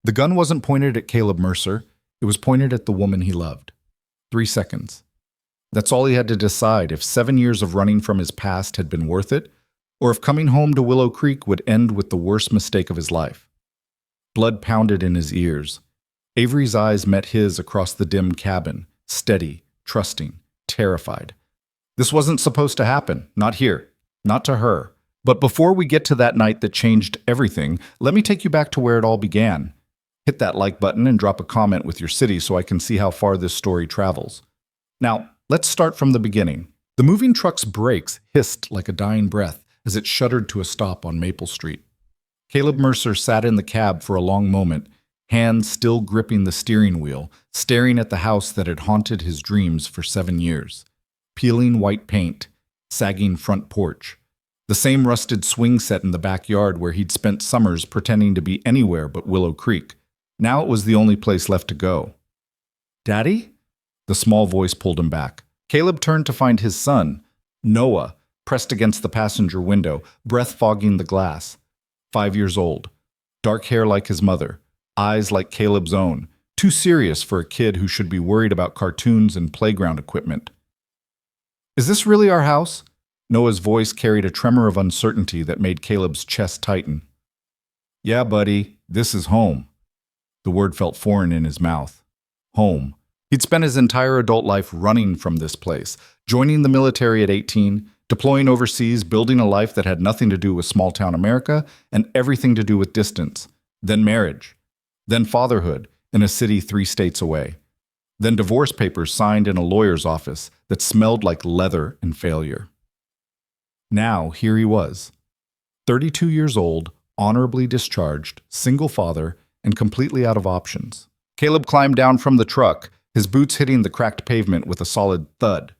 The gun wasn't pointed at Caleb Mercer, it was pointed at the woman he loved. 3 seconds. That's all he had to decide, if 7 years of running from his past had been worth it, or if coming home to Willow Creek would end with the worst mistake of his life. Blood pounded in his ears. Avery's eyes met his across the dim cabin, steady, trusting, terrified. This wasn't supposed to happen, not here, not to her. But before we get to that night that changed everything, let me take you back to where it all began. Hit that like button and drop a comment with your city so I can see how far this story travels. Now, let's start from the beginning. The moving truck's brakes hissed like a dying breath as it shuddered to a stop on Maple Street. Caleb Mercer sat in the cab for a long moment, hands still gripping the steering wheel, staring at the house that had haunted his dreams for 7 years. Peeling white paint, sagging front porch, the same rusted swing set in the backyard where he'd spent summers pretending to be anywhere but Willow Creek. Now it was the only place left to go. "Daddy?" The small voice pulled him back. Caleb turned to find his son, Noah, pressed against the passenger window, breath fogging the glass. 5 years old. Dark hair like his mother, eyes like Caleb's own, too serious for a kid who should be worried about cartoons and playground equipment. "Is this really our house?" Noah's voice carried a tremor of uncertainty that made Caleb's chest tighten. "Yeah, buddy, this is home." The word felt foreign in his mouth. Home. He'd spent his entire adult life running from this place, joining the military at 18, deploying overseas, building a life that had nothing to do with small-town America and everything to do with distance. Then marriage. Then fatherhood in a city 3 states away. Then divorce papers signed in a lawyer's office that smelled like leather and failure. Now, here he was. 32 years old, honorably discharged, single father, and completely out of options. Caleb climbed down from the truck, his boots hitting the cracked pavement with a solid thud.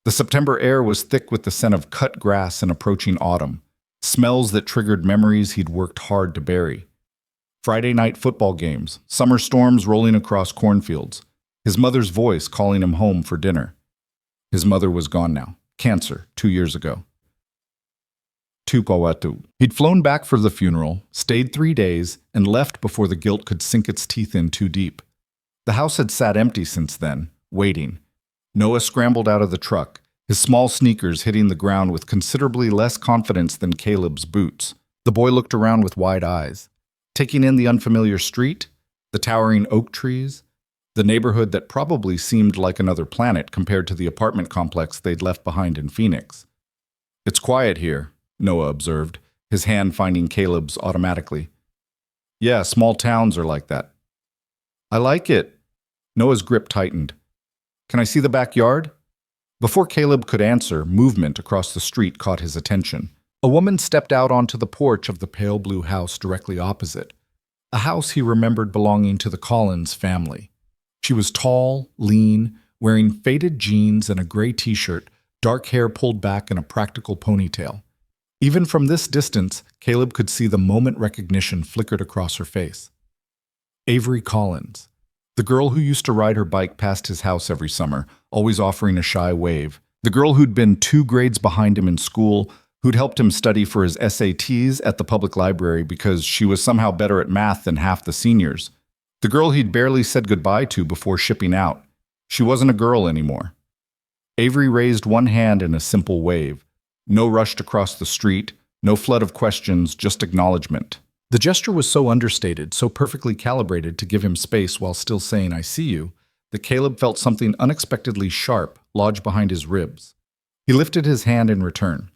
The September air was thick with the scent of cut grass and approaching autumn, smells that triggered memories he'd worked hard to bury. Friday night football games, summer storms rolling across cornfields, his mother's voice calling him home for dinner. His mother was gone now, cancer, 2 years ago. Tupawatu. He'd flown back for the funeral, stayed 3 days, and left before the guilt could sink its teeth in too deep. The house had sat empty since then, waiting. Noah scrambled out of the truck, his small sneakers hitting the ground with considerably less confidence than Caleb's boots. The boy looked around with wide eyes, taking in the unfamiliar street, the towering oak trees, the neighborhood that probably seemed like another planet compared to the apartment complex they'd left behind in Phoenix. "It's quiet here," Noah observed, his hand finding Caleb's automatically. "Yeah, small towns are like that." "I like it." Noah's grip tightened. "Can I see the backyard?" Before Caleb could answer, movement across the street caught his attention. A woman stepped out onto the porch of the pale blue house directly opposite, a house he remembered belonging to the Collins family. She was tall, lean, wearing faded jeans and a gray t-shirt, dark hair pulled back in a practical ponytail. Even from this distance, Caleb could see the moment recognition flickered across her face. Avery Collins, the girl who used to ride her bike past his house every summer, always offering a shy wave. The girl who'd been 2 grades behind him in school, who'd helped him study for his SATs at the public library because she was somehow better at math than half the seniors. The girl he'd barely said goodbye to before shipping out. She wasn't a girl anymore. Avery raised one hand in a simple wave. No rush to cross the street, no flood of questions, just acknowledgement. The gesture was so understated, so perfectly calibrated to give him space while still saying, "I see you," that Caleb felt something unexpectedly sharp lodge behind his ribs. He lifted his hand in return.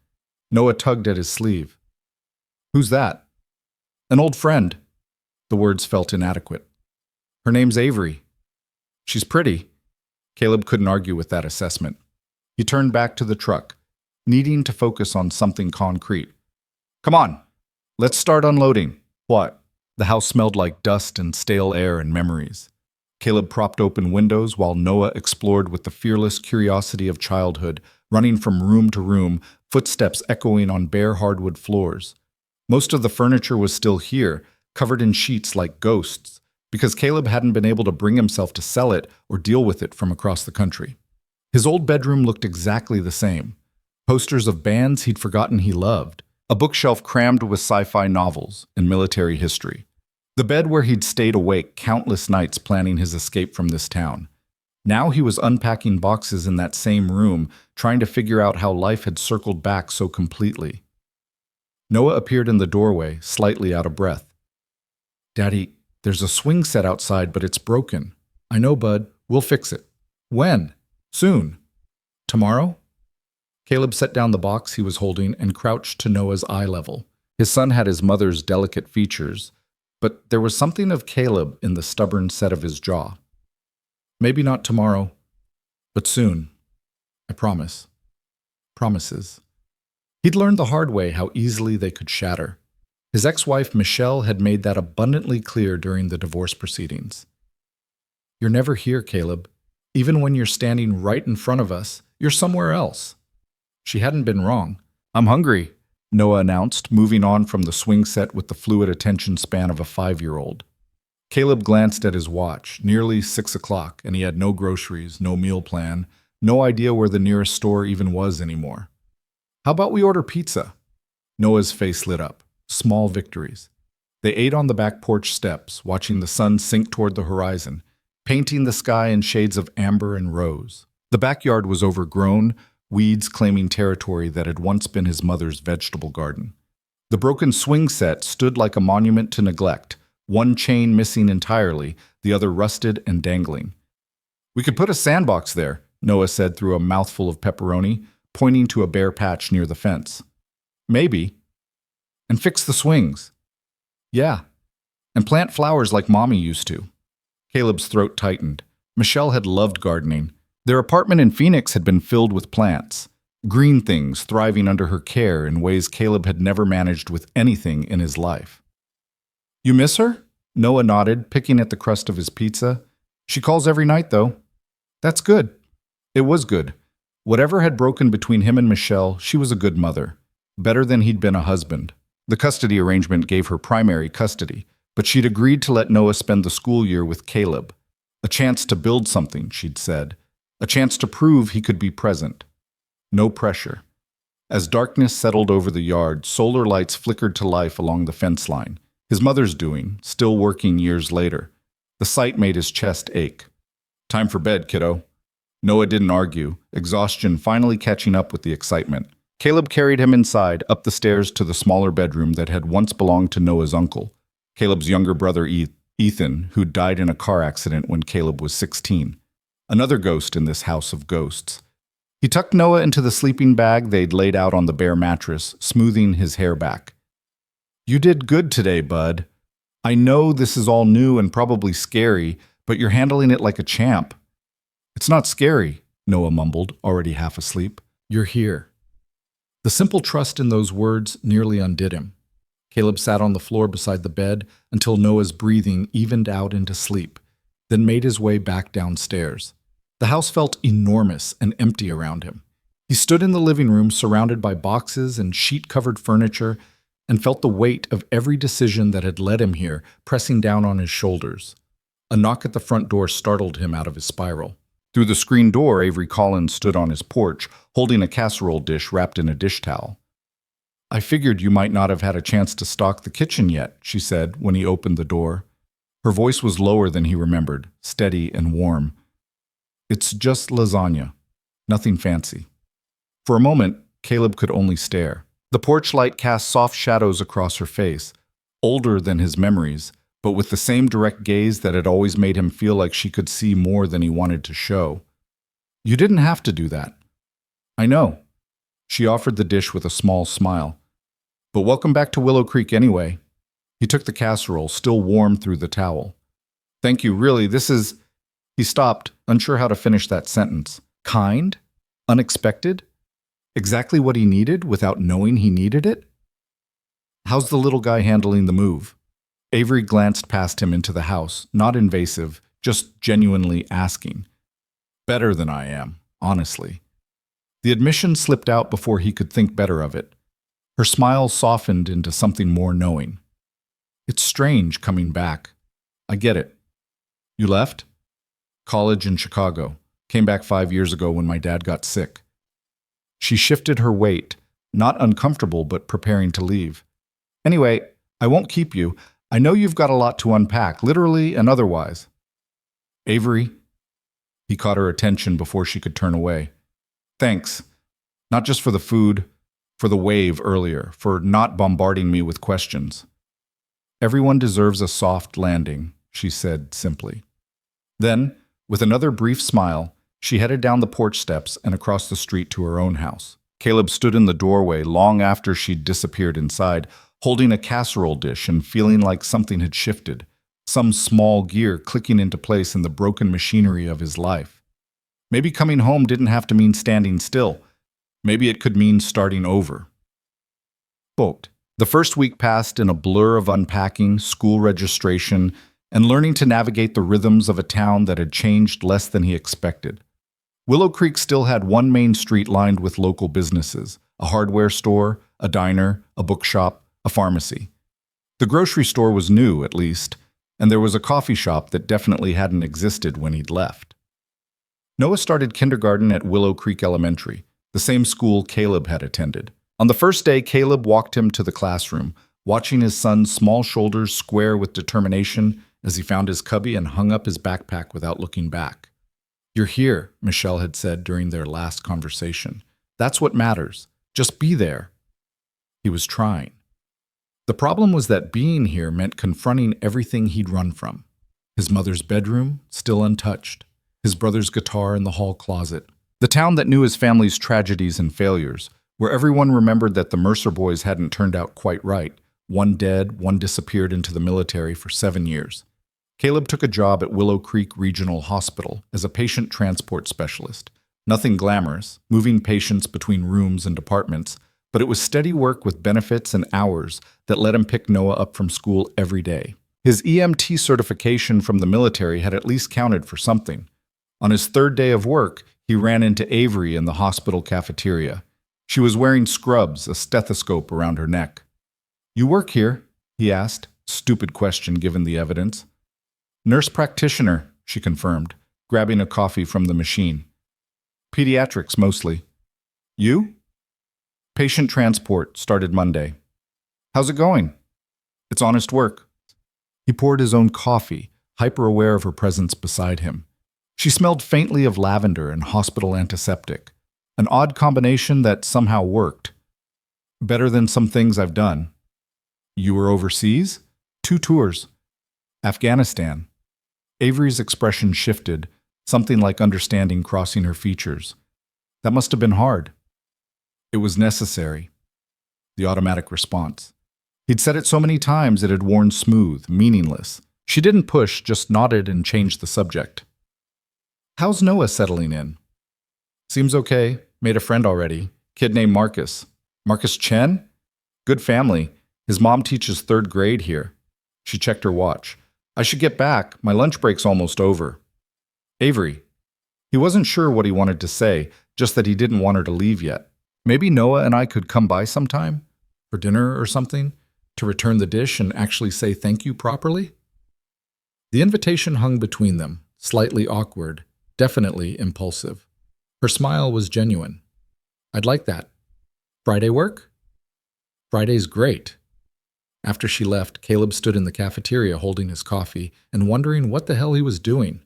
Noah tugged at his sleeve. "Who's that?" "An old friend." The words felt inadequate. "Her name's Avery." "She's pretty." Caleb couldn't argue with that assessment. He turned back to the truck, needing to focus on something concrete. "Come on, let's start unloading." "What?" The house smelled like dust and stale air and memories. Caleb propped open windows while Noah explored with the fearless curiosity of childhood, running from room to room, footsteps echoing on bare hardwood floors. Most of the furniture was still here, covered in sheets like ghosts, because Caleb hadn't been able to bring himself to sell it or deal with it from across the country. His old bedroom looked exactly the same. Posters of bands he'd forgotten he loved, a bookshelf crammed with sci-fi novels and military history. The bed where he'd stayed awake countless nights planning his escape from this town. Now he was unpacking boxes in that same room, trying to figure out how life had circled back so completely. Noah appeared in the doorway, slightly out of breath. "Daddy, there's a swing set outside, but it's broken." "I know, bud. We'll fix it." "When?" "Soon." "Tomorrow?" Caleb set down the box he was holding and crouched to Noah's eye level. His son had his mother's delicate features, but there was something of Caleb in the stubborn set of his jaw. "Maybe not tomorrow, but soon. I promise." Promises. He'd learned the hard way how easily they could shatter. His ex-wife Michelle had made that abundantly clear during the divorce proceedings. "You're never here, Caleb. Even when you're standing right in front of us, you're somewhere else." She hadn't been wrong. "I'm hungry," Noah announced, moving on from the swing set with the fluid attention span of a 5-year-old. Caleb glanced at his watch, nearly 6 o'clock, and he had no groceries, no meal plan, no idea where the nearest store even was anymore. "How about we order pizza?" Noah's face lit up. Small victories. They ate on the back porch steps, watching the sun sink toward the horizon, painting the sky in shades of amber and rose. The backyard was overgrown, weeds claiming territory that had once been his mother's vegetable garden. The broken swing set stood like a monument to neglect, one chain missing entirely, the other rusted and dangling. "We could put a sandbox there," Noah said through a mouthful of pepperoni, pointing to a bare patch near the fence. "Maybe. And fix the swings." "Yeah. And plant flowers like Mommy used to." Caleb's throat tightened. Michelle had loved gardening. Their apartment in Phoenix had been filled with plants, green things thriving under her care in ways Caleb had never managed with anything in his life. "You miss her?" Noah nodded, picking at the crust of his pizza. "She calls every night, though." "That's good." It was good. Whatever had broken between him and Michelle, she was a good mother. Better than he'd been a husband. The custody arrangement gave her primary custody, but she'd agreed to let Noah spend the school year with Caleb. A chance to build something, she'd said. A chance to prove he could be present. No pressure. As darkness settled over the yard, solar lights flickered to life along the fence line. His mother's doing, still working years later. The sight made his chest ache. "Time for bed, kiddo." Noah didn't argue, exhaustion finally catching up with the excitement. Caleb carried him inside, up the stairs to the smaller bedroom that had once belonged to Noah's uncle, Caleb's younger brother Ethan, who died in a car accident when Caleb was 16. Another ghost in this house of ghosts. He tucked Noah into the sleeping bag they'd laid out on the bare mattress, smoothing his hair back. "You did good today, bud. I know this is all new and probably scary, but you're handling it like a champ." "It's not scary," Noah mumbled, already half asleep. "You're here." The simple trust in those words nearly undid him. Caleb sat on the floor beside the bed until Noah's breathing evened out into sleep, then made his way back downstairs. The house felt enormous and empty around him. He stood in the living room surrounded by boxes and sheet-covered furniture and felt the weight of every decision that had led him here pressing down on his shoulders. A knock at the front door startled him out of his spiral. Through the screen door, Avery Collins stood on his porch, holding a casserole dish wrapped in a dish towel. "I figured you might not have had a chance to stock the kitchen yet," she said when he opened the door. Her voice was lower than he remembered, steady and warm. "It's just lasagna. Nothing fancy." For a moment, Caleb could only stare. The porch light cast soft shadows across her face, older than his memories, but with the same direct gaze that had always made him feel like she could see more than he wanted to show. "You didn't have to do that." "I know." She offered the dish with a small smile. "But welcome back to Willow Creek anyway." He took the casserole, still warm through the towel. "Thank you, really, this is—" He stopped, unsure how to finish that sentence. Kind? Unexpected? Exactly what he needed without knowing he needed it? "How's the little guy handling the move?" Avery glanced past him into the house, not invasive, just genuinely asking. "Better than I am, honestly." The admission slipped out before he could think better of it. Her smile softened into something more knowing. "It's strange coming back. I get it." "You left?" "College in Chicago. Came back 5 years ago when my dad got sick." She shifted her weight, not uncomfortable but preparing to leave. "Anyway, I won't keep you. I know you've got a lot to unpack, literally and otherwise. Avery, he caught her attention before she could turn away. Thanks. Not just for the food, for the wave earlier, for not bombarding me with questions. Everyone deserves a soft landing, she said simply. Then, with another brief smile, she headed down the porch steps and across the street to her own house. Caleb stood in the doorway long after she'd disappeared inside, holding a casserole dish and feeling like something had shifted, some small gear clicking into place in the broken machinery of his life. Maybe coming home didn't have to mean standing still. Maybe it could mean starting over. Quote, the first week passed in a blur of unpacking, school registration, and learning to navigate the rhythms of a town that had changed less than he expected. Willow Creek still had one main street lined with local businesses, a hardware store, a diner, a bookshop, a pharmacy. The grocery store was new, at least, and there was a coffee shop that definitely hadn't existed when he'd left. Noah started kindergarten at Willow Creek Elementary, the same school Caleb had attended. On the first day, Caleb walked him to the classroom, watching his son's small shoulders square with determination as he found his cubby and hung up his backpack without looking back. You're here, Michelle had said during their last conversation. That's what matters. Just be there. He was trying. The problem was that being here meant confronting everything he'd run from. His mother's bedroom, still untouched. His brother's guitar in the hall closet. The town that knew his family's tragedies and failures, where everyone remembered that the Mercer boys hadn't turned out quite right. One dead, one disappeared into the military for 7 years. Caleb took a job at Willow Creek Regional Hospital as a patient transport specialist. Nothing glamorous, moving patients between rooms and departments, but it was steady work with benefits and hours that let him pick Noah up from school every day. His EMT certification from the military had at least counted for something. On his third day of work, he ran into Avery in the hospital cafeteria. She was wearing scrubs, a stethoscope around her neck. You work here? He asked. Stupid question given the evidence. Nurse practitioner, she confirmed, grabbing a coffee from the machine. Pediatrics mostly. You? Patient transport, started Monday. How's it going? It's honest work. He poured his own coffee, hyper-aware of her presence beside him. She smelled faintly of lavender and hospital antiseptic, an odd combination that somehow worked. Better than some things I've done. You were overseas? 2 tours. Afghanistan. Avery's expression shifted, something like understanding crossing her features. That must have been hard. It was necessary. The automatic response. He'd said it so many times it had worn smooth, meaningless. She didn't push, just nodded and changed the subject. How's Noah settling in? Seems okay. Made a friend already. Kid named Marcus. Marcus Chen? Good family. His mom teaches 3rd grade here. She checked her watch. I should get back. My lunch break's almost over. Avery. He wasn't sure what he wanted to say, just that he didn't want her to leave yet. Maybe Noah and I could come by sometime? For dinner or something? To return the dish and actually say thank you properly? The invitation hung between them, slightly awkward, definitely impulsive. Her smile was genuine. I'd like that. Friday work? Friday's great. After she left, Caleb stood in the cafeteria holding his coffee and wondering what the hell he was doing.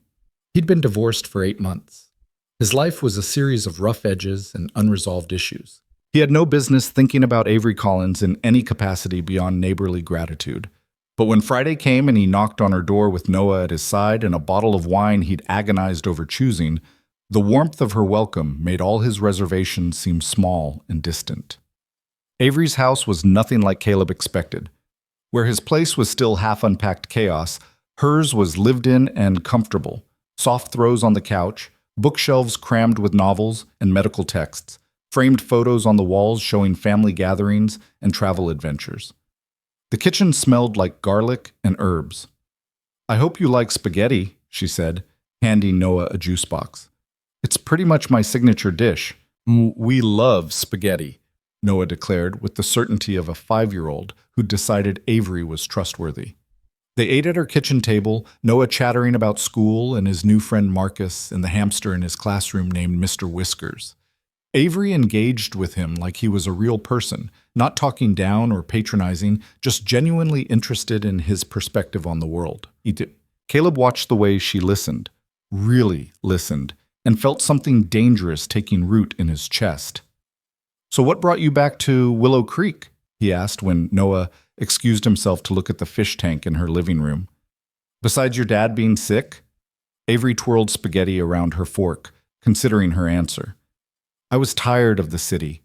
He'd been divorced for 8 months. His life was a series of rough edges and unresolved issues. He had no business thinking about Avery Collins in any capacity beyond neighborly gratitude. But when Friday came and he knocked on her door with Noah at his side and a bottle of wine he'd agonized over choosing, the warmth of her welcome made all his reservations seem small and distant. Avery's house was nothing like Caleb expected. Where his place was still half-unpacked chaos, hers was lived in and comfortable. Soft throws on the couch, bookshelves crammed with novels and medical texts, framed photos on the walls showing family gatherings and travel adventures. The kitchen smelled like garlic and herbs. I hope you like spaghetti, she said, handing Noah a juice box. It's pretty much my signature dish. We love spaghetti, Noah declared with the certainty of a 5-year-old who decided Avery was trustworthy. They ate at her kitchen table, Noah chattering about school and his new friend Marcus and the hamster in his classroom named Mr. Whiskers. Avery engaged with him like he was a real person, not talking down or patronizing, just genuinely interested in his perspective on the world. Caleb watched the way she listened, really listened, and felt something dangerous taking root in his chest. "So what brought you back to Willow Creek?" he asked when Noah excused himself to look at the fish tank in her living room. "Besides your dad being sick?" Avery twirled spaghetti around her fork, considering her answer. "I was tired of the city,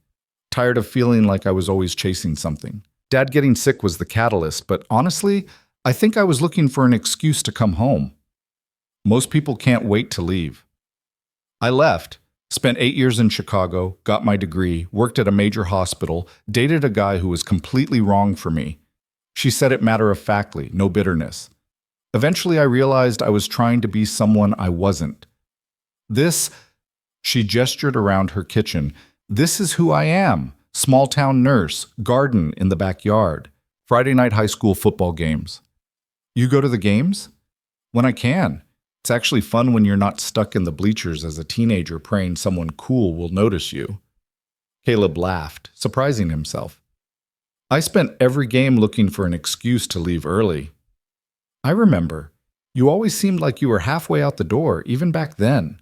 tired of feeling like I was always chasing something. Dad getting sick was the catalyst, but honestly, I think I was looking for an excuse to come home. Most people can't wait to leave. I left, spent 8 years in Chicago, got my degree, worked at a major hospital, dated a guy who was completely wrong for me. She said it matter-of-factly, no bitterness. Eventually I realized I was trying to be someone I wasn't. This," she gestured around her kitchen, "this is who I am. Small-town nurse, garden in the backyard, Friday night high school football games." "You go to the games?" "When I can. It's actually fun when you're not stuck in the bleachers as a teenager praying someone cool will notice you." Caleb laughed, surprising himself. "I spent every game looking for an excuse to leave early." "I remember. You always seemed like you were halfway out the door, even back then."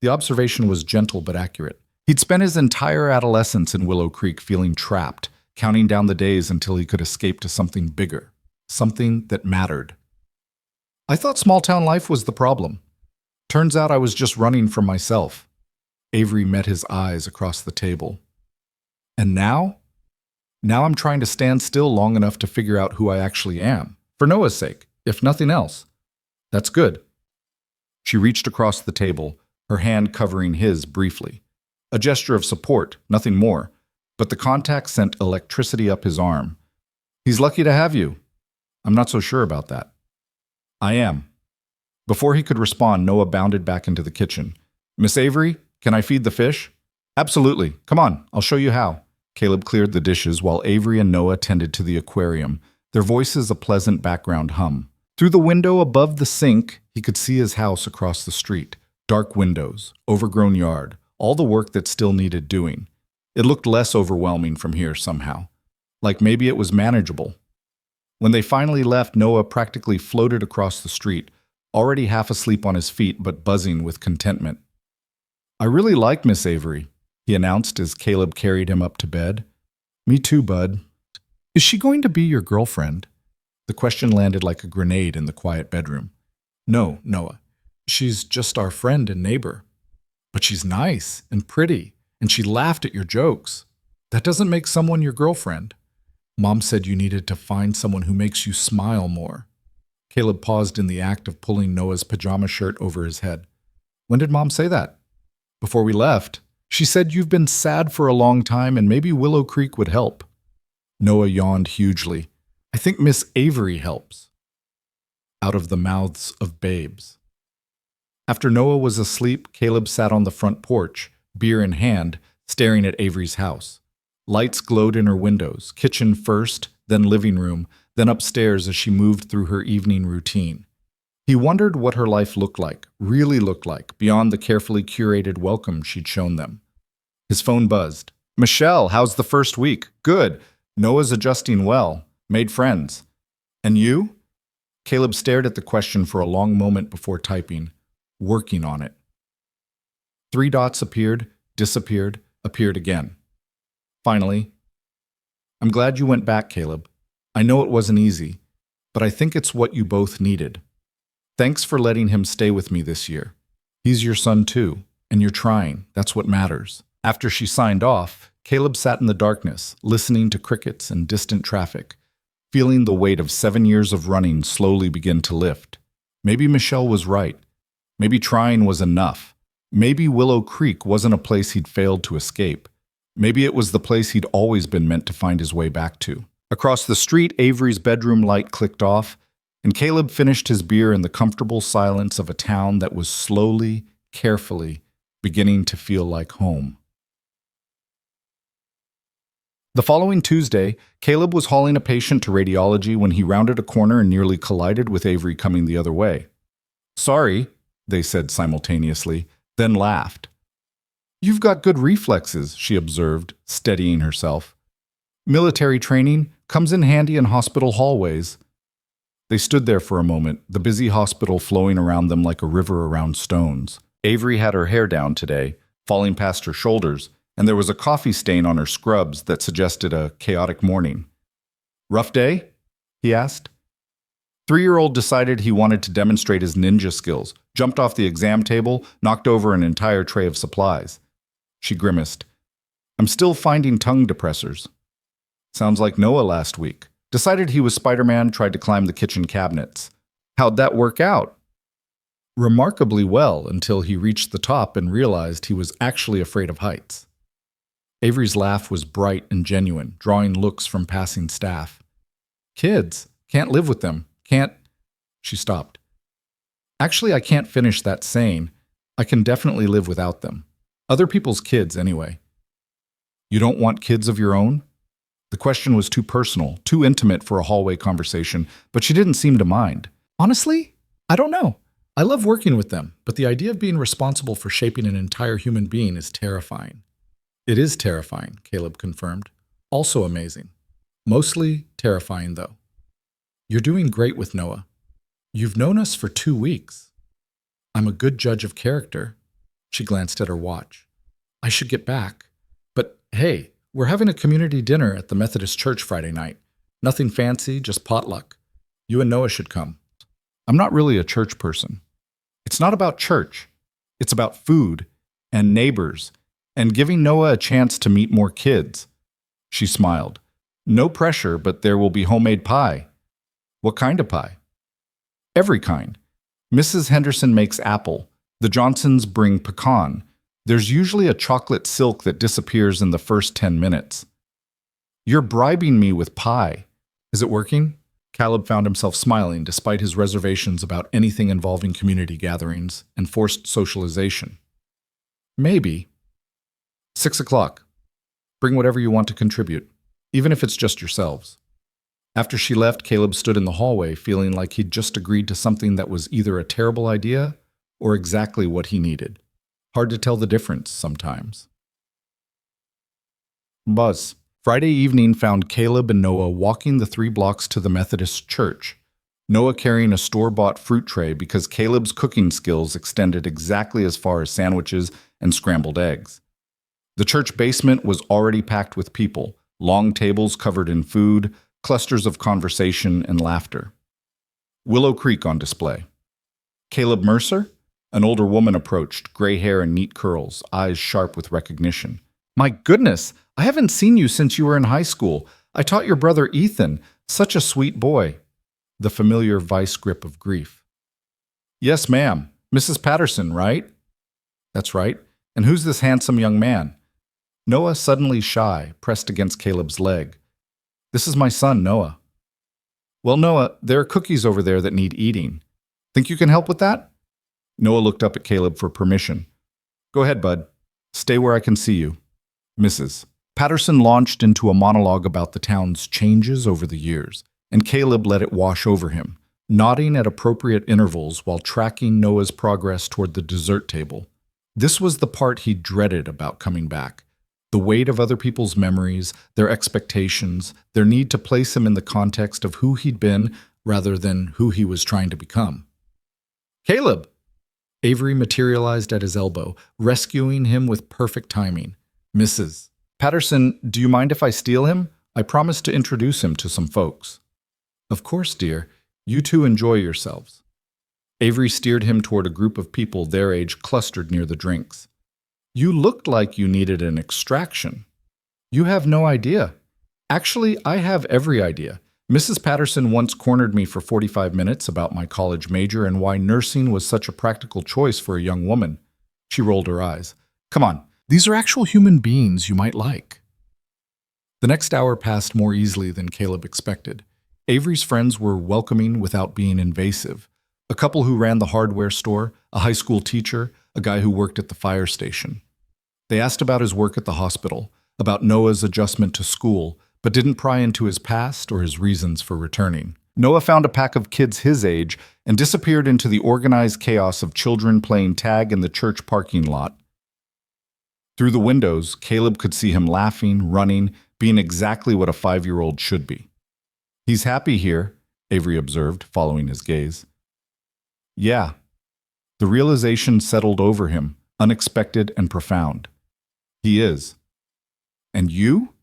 The observation was gentle but accurate. He'd spent his entire adolescence in Willow Creek feeling trapped, counting down the days until he could escape to something bigger, something that mattered. "I thought small-town life was the problem. Turns out I was just running from myself." Avery met his eyes across the table. "And now? Now I'm trying to stand still long enough to figure out who I actually am, for Noah's sake, if nothing else. That's good." She reached across the table, her hand covering his briefly. A gesture of support, nothing more, but the contact sent electricity up his arm. "He's lucky to have you." "I'm not so sure about that." "I am." Before he could respond, Noah bounded back into the kitchen. "Miss Avery, can I feed the fish?" "Absolutely. Come on, I'll show you how." Caleb cleared the dishes while Avery and Noah tended to the aquarium, their voices a pleasant background hum. Through the window above the sink, he could see his house across the street. Dark windows, overgrown yard, all the work that still needed doing. It looked less overwhelming from here somehow. Like maybe it was manageable. When they finally left, Noah practically floated across the street, already half asleep on his feet but buzzing with contentment. "I really like Miss Avery," he announced as Caleb carried him up to bed. "Me too, bud." "Is she going to be your girlfriend?" The question landed like a grenade in the quiet bedroom. "No, Noah. She's just our friend and neighbor. But she's nice and pretty, and she laughed at your jokes. That doesn't make someone your girlfriend. Mom said you needed to find someone who makes you smile more." Caleb paused in the act of pulling Noah's pajama shirt over his head. "When did Mom say that?" "Before we left. She said you've been sad for a long time and maybe Willow Creek would help." Noah yawned hugely. "I think Miss Avery helps." Out of the mouths of babes. After Noah was asleep, Caleb sat on the front porch, beer in hand, staring at Avery's house. Lights glowed in her windows, kitchen first, then living room, then upstairs as she moved through her evening routine. He wondered what her life looked like, really looked like, beyond the carefully curated welcome she'd shown them. His phone buzzed. "Michelle, how's the first week?" "Good. Noah's adjusting well. Made friends." "And you?" Caleb stared at the question for a long moment before typing, "Working on it." 3 dots appeared, disappeared, appeared again. Finally, "I'm glad you went back, Caleb. I know it wasn't easy, but I think it's what you both needed. Thanks for letting him stay with me this year. He's your son too, and you're trying. That's what matters." After she signed off, Caleb sat in the darkness, listening to crickets and distant traffic, feeling the weight of 7 years of running slowly begin to lift. Maybe Michelle was right. Maybe trying was enough. Maybe Willow Creek wasn't a place he'd failed to escape. Maybe it was the place he'd always been meant to find his way back to. Across the street, Avery's bedroom light clicked off, and Caleb finished his beer in the comfortable silence of a town that was slowly, carefully, beginning to feel like home. The following Tuesday, Caleb was hauling a patient to radiology when he rounded a corner and nearly collided with Avery coming the other way. "Sorry," they said simultaneously, then laughed. You've got good reflexes, she observed, steadying herself. Military training comes in handy in hospital hallways. They stood there for a moment, the busy hospital flowing around them like a river around stones. Avery had her hair down today, falling past her shoulders, and there was a coffee stain on her scrubs that suggested a chaotic morning. Rough day? He asked. 3-year-old decided he wanted to demonstrate his ninja skills, jumped off the exam table, knocked over an entire tray of supplies. She grimaced. I'm still finding tongue depressors. Sounds like Noah last week. Decided he was Spider-Man, tried to climb the kitchen cabinets. How'd that work out? Remarkably well, until he reached the top and realized he was actually afraid of heights. Avery's laugh was bright and genuine, drawing looks from passing staff. Kids, can't live with them, can't... She stopped. Actually, I can't finish that saying. I can definitely live without them. Other people's kids, anyway. You don't want kids of your own? The question was too personal, too intimate for a hallway conversation, but she didn't seem to mind. Honestly, I don't know. I love working with them, but the idea of being responsible for shaping an entire human being is terrifying. It is terrifying, Caleb confirmed. Also amazing. Mostly terrifying, though. You're doing great with Noah. You've known us for 2 weeks. I'm a good judge of character. She glanced at her watch. I should get back. But hey, we're having a community dinner at the Methodist Church Friday night. Nothing fancy, just potluck. You and Noah should come. I'm not really a church person. It's not about church. It's about food and neighbors and giving Noah a chance to meet more kids. She smiled. No pressure, but there will be homemade pie. What kind of pie? Every kind. Mrs. Henderson makes apple. The Johnsons bring pecan. There's usually a chocolate silk that disappears in the first 10 minutes. You're bribing me with pie. Is it working? Caleb found himself smiling despite his reservations about anything involving community gatherings and forced socialization. Maybe. 6 o'clock. Bring whatever you want to contribute, even if it's just yourselves. After she left, Caleb stood in the hallway feeling like he'd just agreed to something that was either a terrible idea or exactly what he needed. Hard to tell the difference sometimes. Buzz. Friday evening found Caleb and Noah walking the 3 blocks to the Methodist church. Noah carrying a store-bought fruit tray because Caleb's cooking skills extended exactly as far as sandwiches and scrambled eggs. The church basement was already packed with people, long tables covered in food, clusters of conversation and laughter. Willow Creek on display. Caleb Mercer? An older woman approached, gray hair and neat curls, eyes sharp with recognition. My goodness, I haven't seen you since you were in high school. I taught your brother Ethan. Such a sweet boy. The familiar vice grip of grief. Yes, ma'am. Mrs. Patterson, right? That's right. And who's this handsome young man? Noah, suddenly shy, pressed against Caleb's leg. This is my son, Noah. Well, Noah, there are cookies over there that need eating. Think you can help with that? Noah looked up at Caleb for permission. Go ahead, bud. Stay where I can see you. Mrs. Patterson launched into a monologue about the town's changes over the years, and Caleb let it wash over him, nodding at appropriate intervals while tracking Noah's progress toward the dessert table. This was the part he dreaded about coming back. The weight of other people's memories, their expectations, their need to place him in the context of who he'd been rather than who he was trying to become. Caleb! Avery materialized at his elbow, rescuing him with perfect timing. Mrs. Patterson, do you mind if I steal him? I promised to introduce him to some folks. Of course, dear. You two enjoy yourselves. Avery steered him toward a group of people their age clustered near the drinks. You looked like you needed an extraction. You have no idea. Actually, I have every idea. Mrs. Patterson once cornered me for 45 minutes about my college major and why nursing was such a practical choice for a young woman. She rolled her eyes. Come on, these are actual human beings you might like. The next hour passed more easily than Caleb expected. Avery's friends were welcoming without being invasive. A couple who ran the hardware store, a high school teacher, a guy who worked at the fire station. They asked about his work at the hospital, about Noah's adjustment to school, but didn't pry into his past or his reasons for returning. Noah found a pack of kids his age and disappeared into the organized chaos of children playing tag in the church parking lot. Through the windows, Caleb could see him laughing, running, being exactly what a 5-year-old should be. "He's happy here," Avery observed, following his gaze. "Yeah." The realization settled over him, unexpected and profound. "He is." "And you?"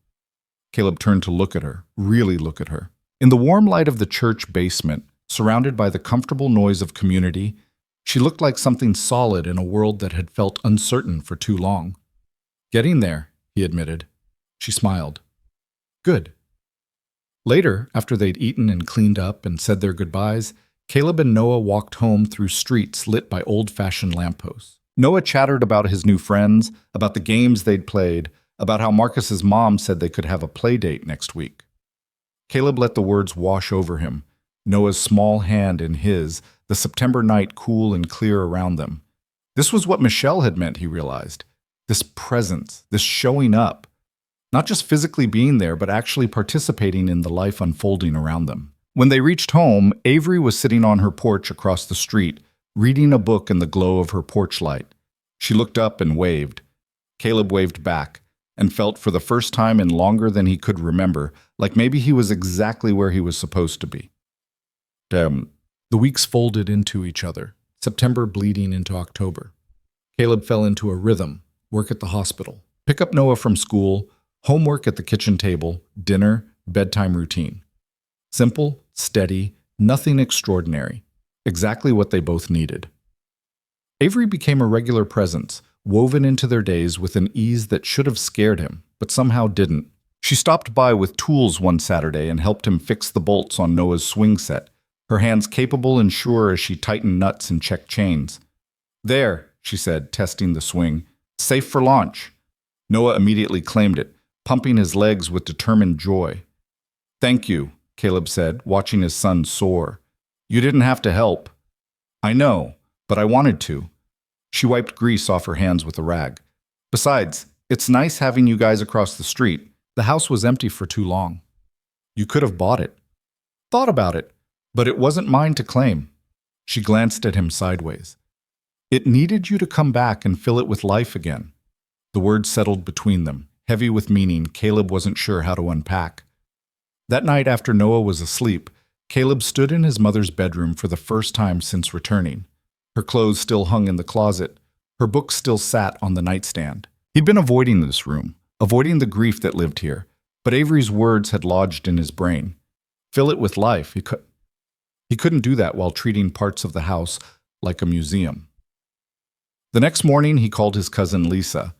Caleb turned to look at her, really look at her. In the warm light of the church basement, surrounded by the comfortable noise of community, she looked like something solid in a world that had felt uncertain for too long. "Getting there," he admitted. She smiled. "Good." Later, after they'd eaten and cleaned up and said their goodbyes, Caleb and Noah walked home through streets lit by old-fashioned lampposts. Noah chattered about his new friends, about the games they'd played, about how Marcus's mom said they could have a play date next week. Caleb let the words wash over him, Noah's small hand in his, the September night cool and clear around them. This was what Michelle had meant, he realized. This presence, this showing up. Not just physically being there, but actually participating in the life unfolding around them. When they reached home, Avery was sitting on her porch across the street, reading a book in the glow of her porch light. She looked up and waved. Caleb waved back, and felt for the first time in longer than he could remember, like maybe he was exactly where he was supposed to be. The weeks folded into each other, September bleeding into October. Caleb fell into a rhythm, work at the hospital, pick up Noah from school, homework at the kitchen table, dinner, bedtime routine. Simple, steady, nothing extraordinary. Exactly what they both needed. Avery became a regular presence, woven into their days with an ease that should have scared him, but somehow didn't. She stopped by with tools one Saturday and helped him fix the bolts on Noah's swing set, her hands capable and sure as she tightened nuts and checked chains. "There," she said, testing the swing. "Safe for launch." Noah immediately claimed it, pumping his legs with determined joy. "Thank you," Caleb said, watching his son soar. "You didn't have to help." "I know, but I wanted to." She wiped grease off her hands with a rag. "Besides, it's nice having you guys across the street. The house was empty for too long." "You could have bought it." "Thought about it, but it wasn't mine to claim." She glanced at him sideways. "It needed you to come back and fill it with life again." The words settled between them, heavy with meaning Caleb wasn't sure how to unpack. That night after Noah was asleep, Caleb stood in his mother's bedroom for the first time since returning. Her clothes still hung in the closet. Her books still sat on the nightstand. He'd been avoiding this room, avoiding the grief that lived here, but Avery's words had lodged in his brain. Fill it with life. He couldn't do that while treating parts of the house like a museum. The next morning, he called his cousin Lisa.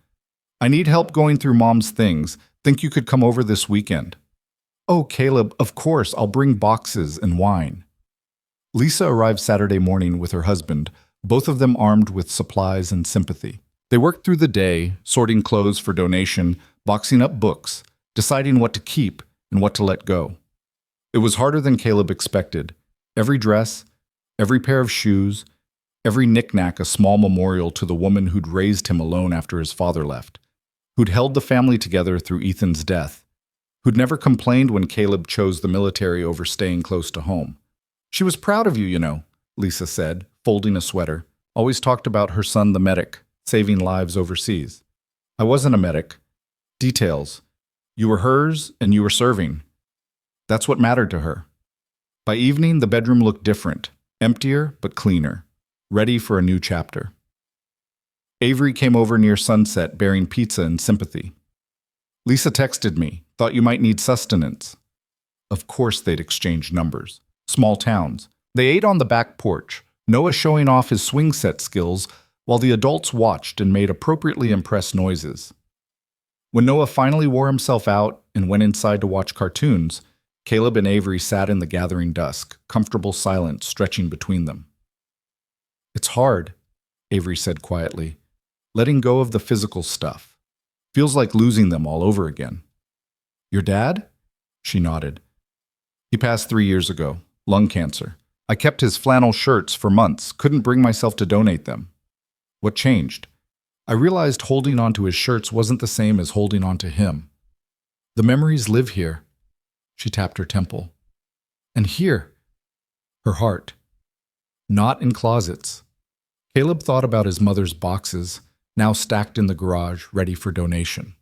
"I need help going through Mom's things. Think you could come over this weekend?" "Oh, Caleb, of course, I'll bring boxes and wine." Lisa arrived Saturday morning with her husband, both of them armed with supplies and sympathy. They worked through the day, sorting clothes for donation, boxing up books, deciding what to keep and what to let go. It was harder than Caleb expected. Every dress, every pair of shoes, every knick-knack a small memorial to the woman who'd raised him alone after his father left, who'd held the family together through Ethan's death, who'd never complained when Caleb chose the military over staying close to home. "She was proud of you, you know," Lisa said, folding a sweater. "Always talked about her son, the medic, saving lives overseas." "I wasn't a medic." "Details. You were hers and you were serving." That's what mattered to her. By evening, the bedroom looked different, emptier but cleaner, ready for a new chapter. Avery came over near sunset bearing pizza and sympathy. "Lisa texted me, thought you might need sustenance." Of course they'd exchanged numbers. Small towns. They ate on the back porch, Noah showing off his swing set skills while the adults watched and made appropriately impressed noises. When Noah finally wore himself out and went inside to watch cartoons, Caleb and Avery sat in the gathering dusk, comfortable silence stretching between them. "It's hard," Avery said quietly, "letting go of the physical stuff. Feels like losing them all over again." "Your dad?" She nodded. "He passed 3 years ago. Lung cancer. I kept his flannel shirts for months, couldn't bring myself to donate them." "What changed?" "I realized holding on to his shirts wasn't the same as holding on to him. The memories live here." She tapped her temple. "And here." Her heart. "Not in closets." Caleb thought about his mother's boxes, now stacked in the garage, ready for donation.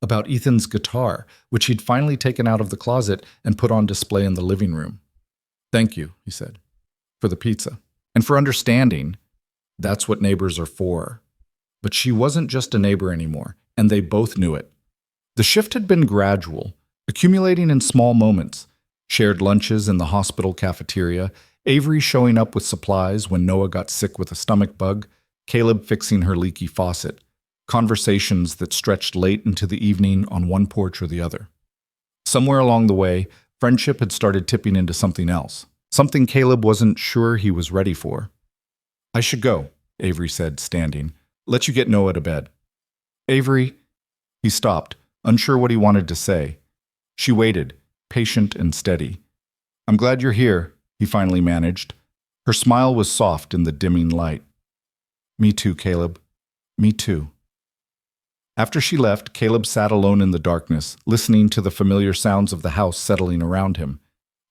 About Ethan's guitar, which he'd finally taken out of the closet and put on display in the living room. "Thank you," he said, "for the pizza. And for understanding. That's what neighbors are for." But she wasn't just a neighbor anymore, and they both knew it. The shift had been gradual, accumulating in small moments. Shared lunches in the hospital cafeteria, Avery showing up with supplies when Noah got sick with a stomach bug, Caleb fixing her leaky faucet, conversations that stretched late into the evening on one porch or the other. Somewhere along the way, friendship had started tipping into something else, something Caleb wasn't sure he was ready for. "I should go," Avery said, standing. "Let you get Noah to bed." "Avery," he stopped, unsure what he wanted to say. She waited, patient and steady. "I'm glad you're here," he finally managed. Her smile was soft in the dimming light. "Me too, Caleb. Me too." After she left, Caleb sat alone in the darkness, listening to the familiar sounds of the house settling around him,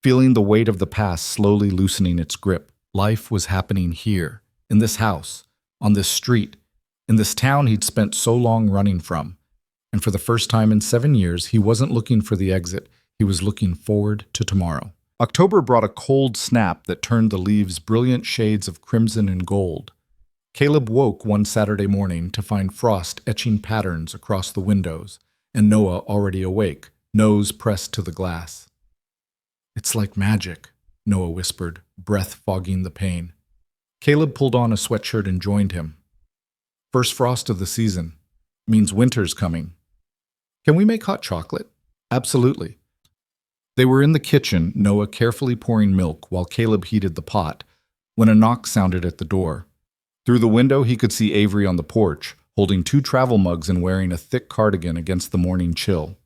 feeling the weight of the past slowly loosening its grip. Life was happening here, in this house, on this street, in this town he'd spent so long running from. And for the first time in 7 years, he wasn't looking for the exit, he was looking forward to tomorrow. October brought a cold snap that turned the leaves brilliant shades of crimson and gold. Caleb woke one Saturday morning to find frost etching patterns across the windows, and Noah already awake, nose pressed to the glass. "It's like magic," Noah whispered, breath fogging the pain. Caleb pulled on a sweatshirt and joined him. "First frost of the season. Means winter's coming. Can we make hot chocolate?" "Absolutely." They were in the kitchen, Noah carefully pouring milk while Caleb heated the pot, when a knock sounded at the door. Through the window, he could see Avery on the porch, holding 2 travel mugs and wearing a thick cardigan against the morning chill.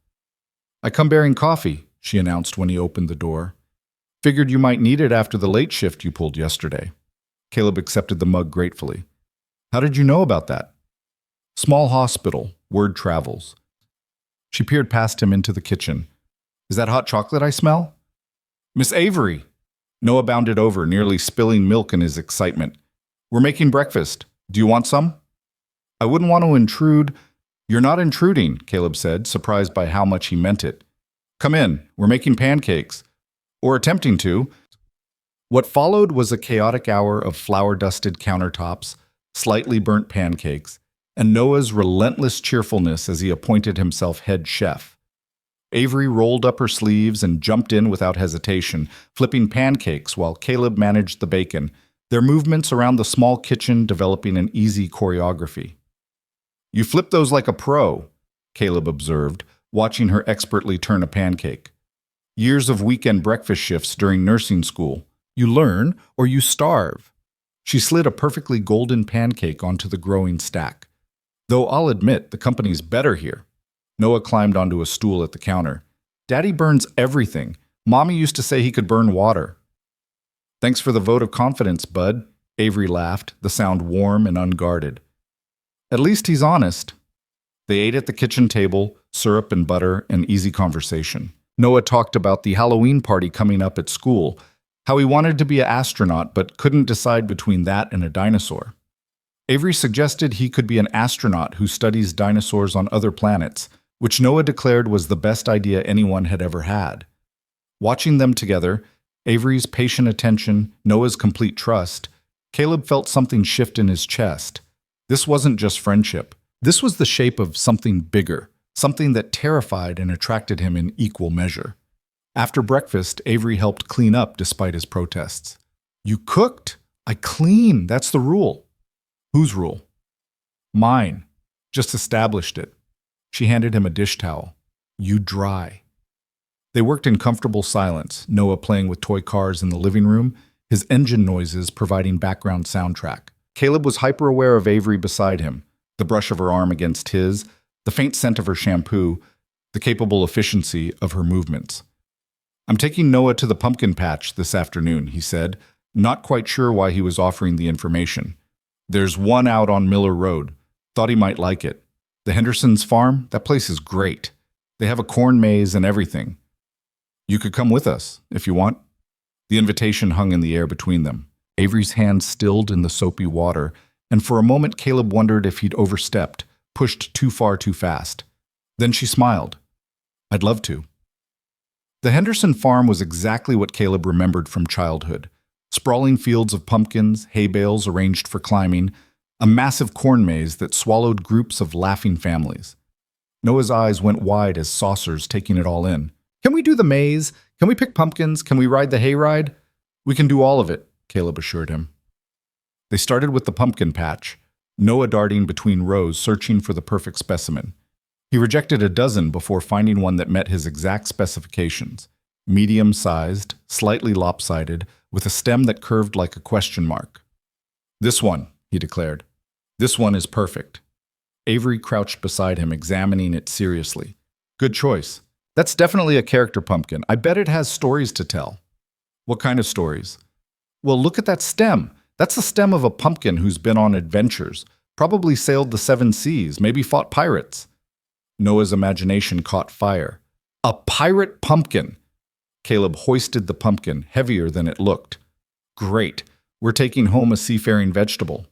"I come bearing coffee," she announced when he opened the door. "Figured you might need it after the late shift you pulled yesterday." Caleb accepted the mug gratefully. "How did you know about that?" "Small hospital, word travels." She peered past him into the kitchen. "Is that hot chocolate I smell?" "Miss Avery!" Noah bounded over, nearly spilling milk in his excitement. "We're making breakfast. Do you want some?" "I wouldn't want to intrude." "You're not intruding," Caleb said, surprised by how much he meant it. "Come in. We're making pancakes. Or attempting to." What followed was a chaotic hour of flour-dusted countertops, slightly burnt pancakes, and Noah's relentless cheerfulness as he appointed himself head chef. Avery rolled up her sleeves and jumped in without hesitation, flipping pancakes while Caleb managed the bacon, their movements around the small kitchen developing an easy choreography. "You flip those like a pro," Caleb observed, watching her expertly turn a pancake. "Years of weekend breakfast shifts during nursing school. You learn or you starve." She slid a perfectly golden pancake onto the growing stack. "Though I'll admit, the company's better here." Noah climbed onto a stool at the counter. "Daddy burns everything. Mommy used to say he could burn water." "Thanks for the vote of confidence, bud," Avery laughed, the sound warm and unguarded. "At least he's honest." They ate at the kitchen table, syrup and butter, and easy conversation. Noah talked about the Halloween party coming up at school, how he wanted to be an astronaut but couldn't decide between that and a dinosaur. Avery suggested he could be an astronaut who studies dinosaurs on other planets, which Noah declared was the best idea anyone had ever had. Watching them together, Avery's patient attention, Noah's complete trust, Caleb felt something shift in his chest. This wasn't just friendship. This was the shape of something bigger, something that terrified and attracted him in equal measure. After breakfast, Avery helped clean up despite his protests. "You cooked? I clean. That's the rule." "Whose rule?" "Mine. Just established it." She handed him a dish towel. "You dry." They worked in comfortable silence, Noah playing with toy cars in the living room, his engine noises providing background soundtrack. Caleb was hyper-aware of Avery beside him, the brush of her arm against his, the faint scent of her shampoo, the capable efficiency of her movements. "I'm taking Noah to the pumpkin patch this afternoon," he said, not quite sure why he was offering the information. "There's one out on Miller Road. Thought he might like it. The Hendersons' farm, that place is great. They have a corn maze and everything. You could come with us, if you want." The invitation hung in the air between them. Avery's hand stilled in the soapy water, and for a moment Caleb wondered if he'd overstepped, pushed too far too fast. Then she smiled. I'd love to. The Henderson farm was exactly what Caleb remembered from childhood. Sprawling fields of pumpkins, hay bales arranged for climbing, a massive corn maze that swallowed groups of laughing families. Noah's eyes went wide as saucers, taking it all in. Can we do the maze? Can we pick pumpkins? Can we ride the hayride? We can do all of it, Caleb assured him. They started with the pumpkin patch, Noah darting between rows searching for the perfect specimen. He rejected a dozen before finding one that met his exact specifications. Medium-sized, slightly lopsided, with a stem that curved like a question mark. This one, he declared. This one is perfect. Avery crouched beside him, examining it seriously. Good choice. That's definitely a character pumpkin. I bet it has stories to tell. What kind of stories? Well, look at that stem. That's the stem of a pumpkin who's been on adventures, probably sailed the 7 seas, maybe fought pirates. Noah's imagination caught fire. A pirate pumpkin! Caleb hoisted the pumpkin, heavier than it looked. Great. We're taking home a seafaring vegetable.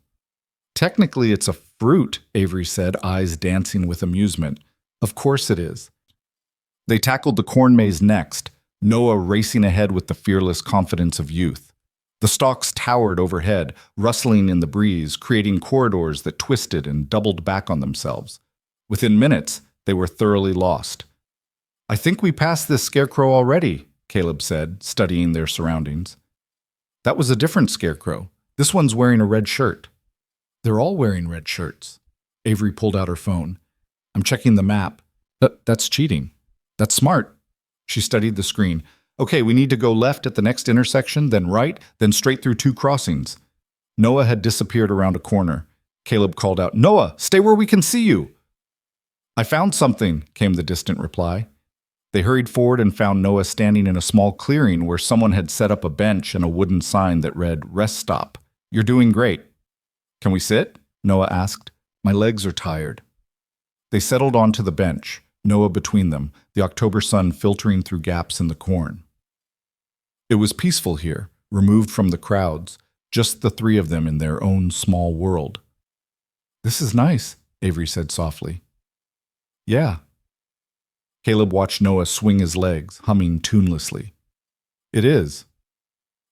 Technically, it's a fruit, Avery said, eyes dancing with amusement. Of course it is. They tackled the corn maze next, Noah racing ahead with the fearless confidence of youth. The stalks towered overhead, rustling in the breeze, creating corridors that twisted and doubled back on themselves. Within minutes, they were thoroughly lost. I think we passed this scarecrow already, Caleb said, studying their surroundings. That was a different scarecrow. This one's wearing a red shirt. They're all wearing red shirts. Avery pulled out her phone. I'm checking the map. That's cheating. That's smart. She studied the screen. Okay, we need to go left at the next intersection, then right, then straight through 2 crossings. Noah had disappeared around a corner. Caleb called out, Noah, stay where we can see you. I found something, came the distant reply. They hurried forward and found Noah standing in a small clearing where someone had set up a bench and a wooden sign that read, Rest Stop. You're doing great. Can we sit? Noah asked. My legs are tired. They settled onto the bench, Noah between them, the October sun filtering through gaps in the corn. It was peaceful here, removed from the crowds, just the 3 of them in their own small world. This is nice, Avery said softly. Yeah. Caleb watched Noah swing his legs, humming tunelessly. It is.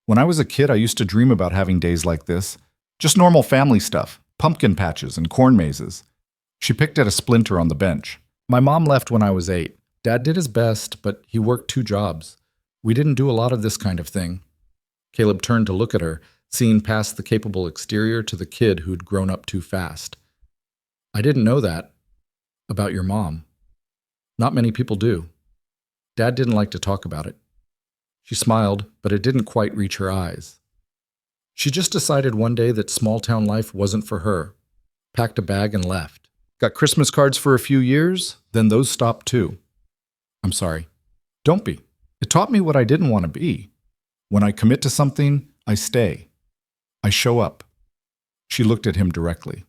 When I was a kid, I used to dream about having days like this. Just normal family stuff, pumpkin patches and corn mazes. She picked at a splinter on the bench. My mom left when I was 8. Dad did his best, but he worked 2 jobs. We didn't do a lot of this kind of thing. Caleb turned to look at her, seeing past the capable exterior to the kid who'd grown up too fast. I didn't know that about your mom. Not many people do. Dad didn't like to talk about it. She smiled, but it didn't quite reach her eyes. She just decided one day that small-town life wasn't for her, packed a bag and left. Got Christmas cards for a few years, then those stopped too. I'm sorry. Don't be. It taught me what I didn't want to be. When I commit to something, I stay. I show up. She looked at him directly.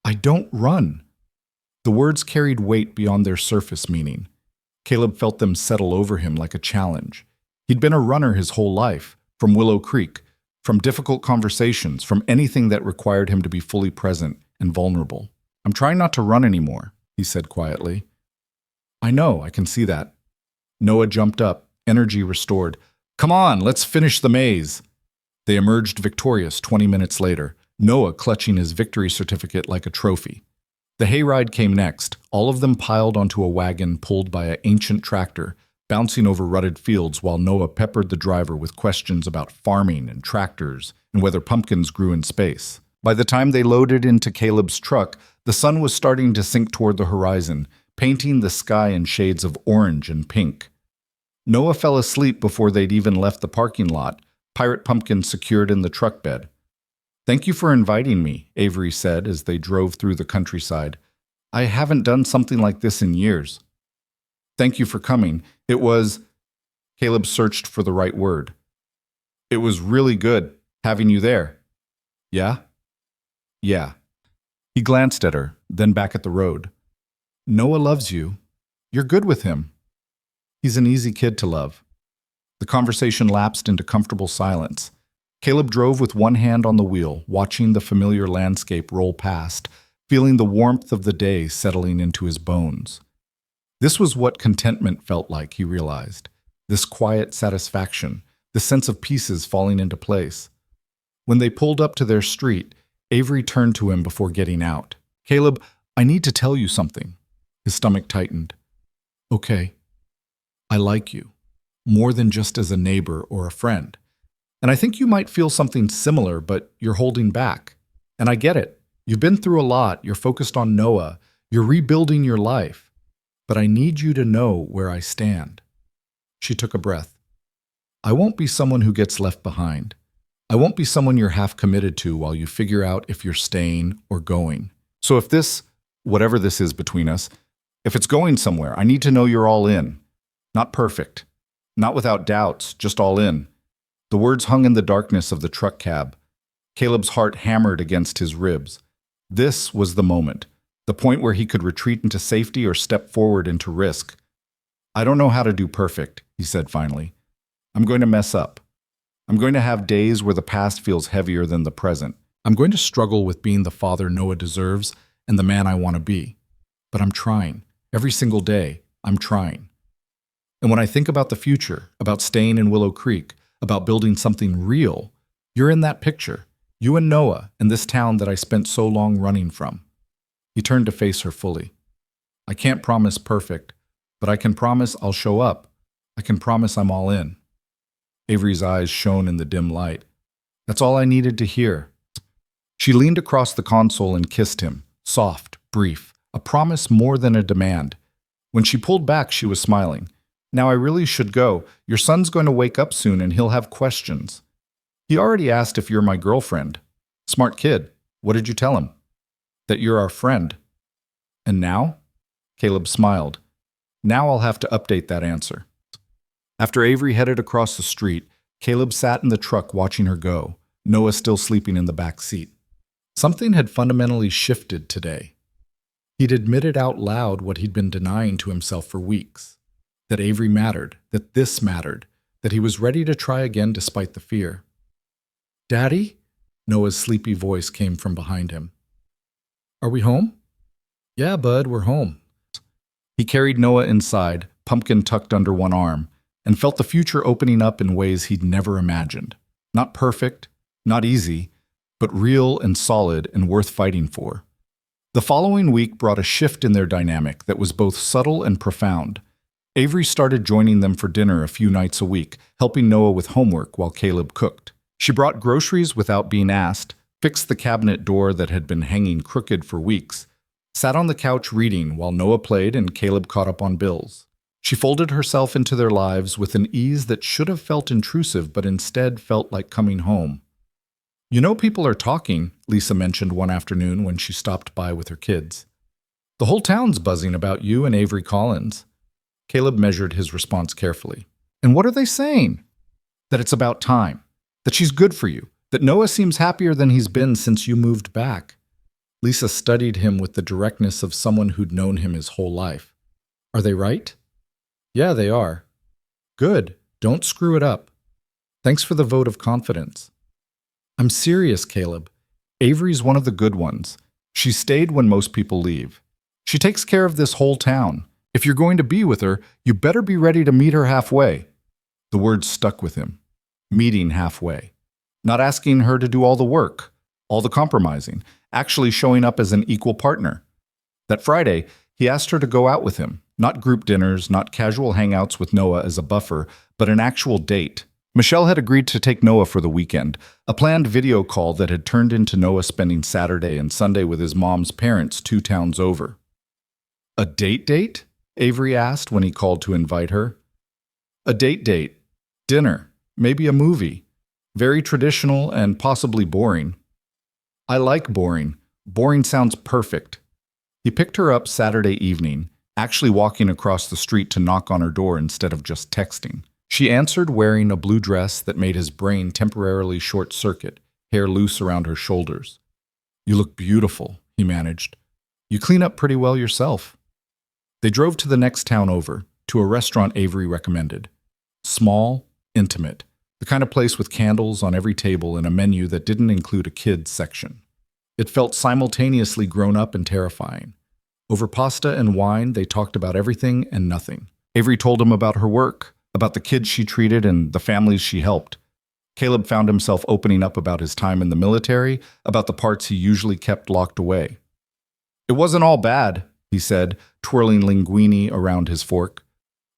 I don't run. The words carried weight beyond their surface meaning. Caleb felt them settle over him like a challenge. He'd been a runner his whole life, from Willow Creek, from difficult conversations, from anything that required him to be fully present and vulnerable. I'm trying not to run anymore, he said quietly. I know, I can see that. Noah jumped up, energy restored. Come on, let's finish the maze. They emerged victorious 20 minutes later, Noah clutching his victory certificate like a trophy. The hayride came next, all of them piled onto a wagon pulled by an ancient tractor, bouncing over rutted fields while Noah peppered the driver with questions about farming and tractors and whether pumpkins grew in space. By the time they loaded into Caleb's truck, the sun was starting to sink toward the horizon, painting the sky in shades of orange and pink. Noah fell asleep before they'd even left the parking lot, pirate pumpkins secured in the truck bed. Thank you for inviting me, Avery said as they drove through the countryside. I haven't done something like this in years. Thank you for coming. It was... Caleb searched for the right word. It was really good having you there. Yeah? Yeah. He glanced at her, then back at the road. Noah loves you. You're good with him. He's an easy kid to love. The conversation lapsed into comfortable silence. Caleb drove with one hand on the wheel, watching the familiar landscape roll past, feeling the warmth of the day settling into his bones. This was what contentment felt like, he realized. This quiet satisfaction, the sense of pieces falling into place. When they pulled up to their street, Avery turned to him before getting out. "Caleb, I need to tell you something." His stomach tightened. "Okay. I like you, more than just as a neighbor or a friend. And I think you might feel something similar, but you're holding back. And I get it. You've been through a lot, you're focused on Noah, you're rebuilding your life. But I need you to know where I stand." She took a breath. "I won't be someone who gets left behind. I won't be someone you're half committed to while you figure out if you're staying or going. So if this, whatever this is between us, if it's going somewhere, I need to know you're all in. Not perfect. Not without doubts, just all in." The words hung in the darkness of the truck cab. Caleb's heart hammered against his ribs. This was the moment, the point where he could retreat into safety or step forward into risk. "I don't know how to do perfect," he said finally. "I'm going to mess up. I'm going to have days where the past feels heavier than the present. I'm going to struggle with being the father Noah deserves and the man I want to be. But I'm trying. Every single day, I'm trying. And when I think about the future, about staying in Willow Creek, about building something real, you're in that picture. You and Noah and this town that I spent so long running from." He turned to face her fully. "I can't promise perfect, but I can promise I'll show up. I can promise I'm all in." Avery's eyes shone in the dim light. "That's all I needed to hear." She leaned across the console and kissed him, soft, brief, a promise more than a demand. When she pulled back, she was smiling. "Now I really should go. Your son's going to wake up soon and he'll have questions. He already asked if you're my girlfriend. Smart kid. What did you tell him?" "That you're our friend." "And now?" Caleb smiled. "Now I'll have to update that answer." After Avery headed across the street, Caleb sat in the truck watching her go, Noah still sleeping in the back seat. Something had fundamentally shifted today. He'd admitted out loud what he'd been denying to himself for weeks. That Avery mattered, that this mattered, that he was ready to try again despite the fear. "Daddy?" Noah's sleepy voice came from behind him. "Are we home?" "Yeah, bud, we're home." He carried Noah inside, pumpkin tucked under one arm, and felt the future opening up in ways he'd never imagined. Not perfect, not easy, but real and solid and worth fighting for. The following week brought a shift in their dynamic that was both subtle and profound. Avery started joining them for dinner a few nights a week, helping Noah with homework while Caleb cooked. She brought groceries without being asked, fixed the cabinet door that had been hanging crooked for weeks, sat on the couch reading while Noah played and Caleb caught up on bills. She folded herself into their lives with an ease that should have felt intrusive but instead felt like coming home. "You know people are talking," Lisa mentioned one afternoon when she stopped by with her kids. "The whole town's buzzing about you and Avery Collins." Caleb measured his response carefully. "And what are they saying?" "That it's about time. That she's good for you. That Noah seems happier than he's been since you moved back." Lisa studied him with the directness of someone who'd known him his whole life. "Are they right?" "Yeah, they are." "Good. Don't screw it up. Thanks for the vote of confidence." "I'm serious, Caleb. Avery's one of the good ones. She stayed when most people leave. She takes care of this whole town. If you're going to be with her, you better be ready to meet her halfway." The words stuck with him. Meeting halfway. Not asking her to do all the work, all the compromising, actually showing up as an equal partner. That Friday, he asked her to go out with him. Not group dinners, not casual hangouts with Noah as a buffer, but an actual date. Michelle had agreed to take Noah for the weekend, a planned video call that had turned into Noah spending Saturday and Sunday with his mom's parents 2 towns over. "A date? Avery asked when he called to invite her. "A date. Dinner. Maybe a movie. Very traditional and possibly boring." "I like boring. Boring sounds perfect." He picked her up Saturday evening, actually walking across the street to knock on her door instead of just texting. She answered wearing a blue dress that made his brain temporarily short-circuit, hair loose around her shoulders. "You look beautiful," he managed. "You clean up pretty well yourself." They drove to the next town over, to a restaurant Avery recommended. Small, intimate. The kind of place with candles on every table and a menu that didn't include a kids section. It felt simultaneously grown up and terrifying. Over pasta and wine, they talked about everything and nothing. Avery told him about her work, about the kids she treated and the families she helped. Caleb found himself opening up about his time in the military, about the parts he usually kept locked away. It wasn't all bad, he said, twirling linguine around his fork.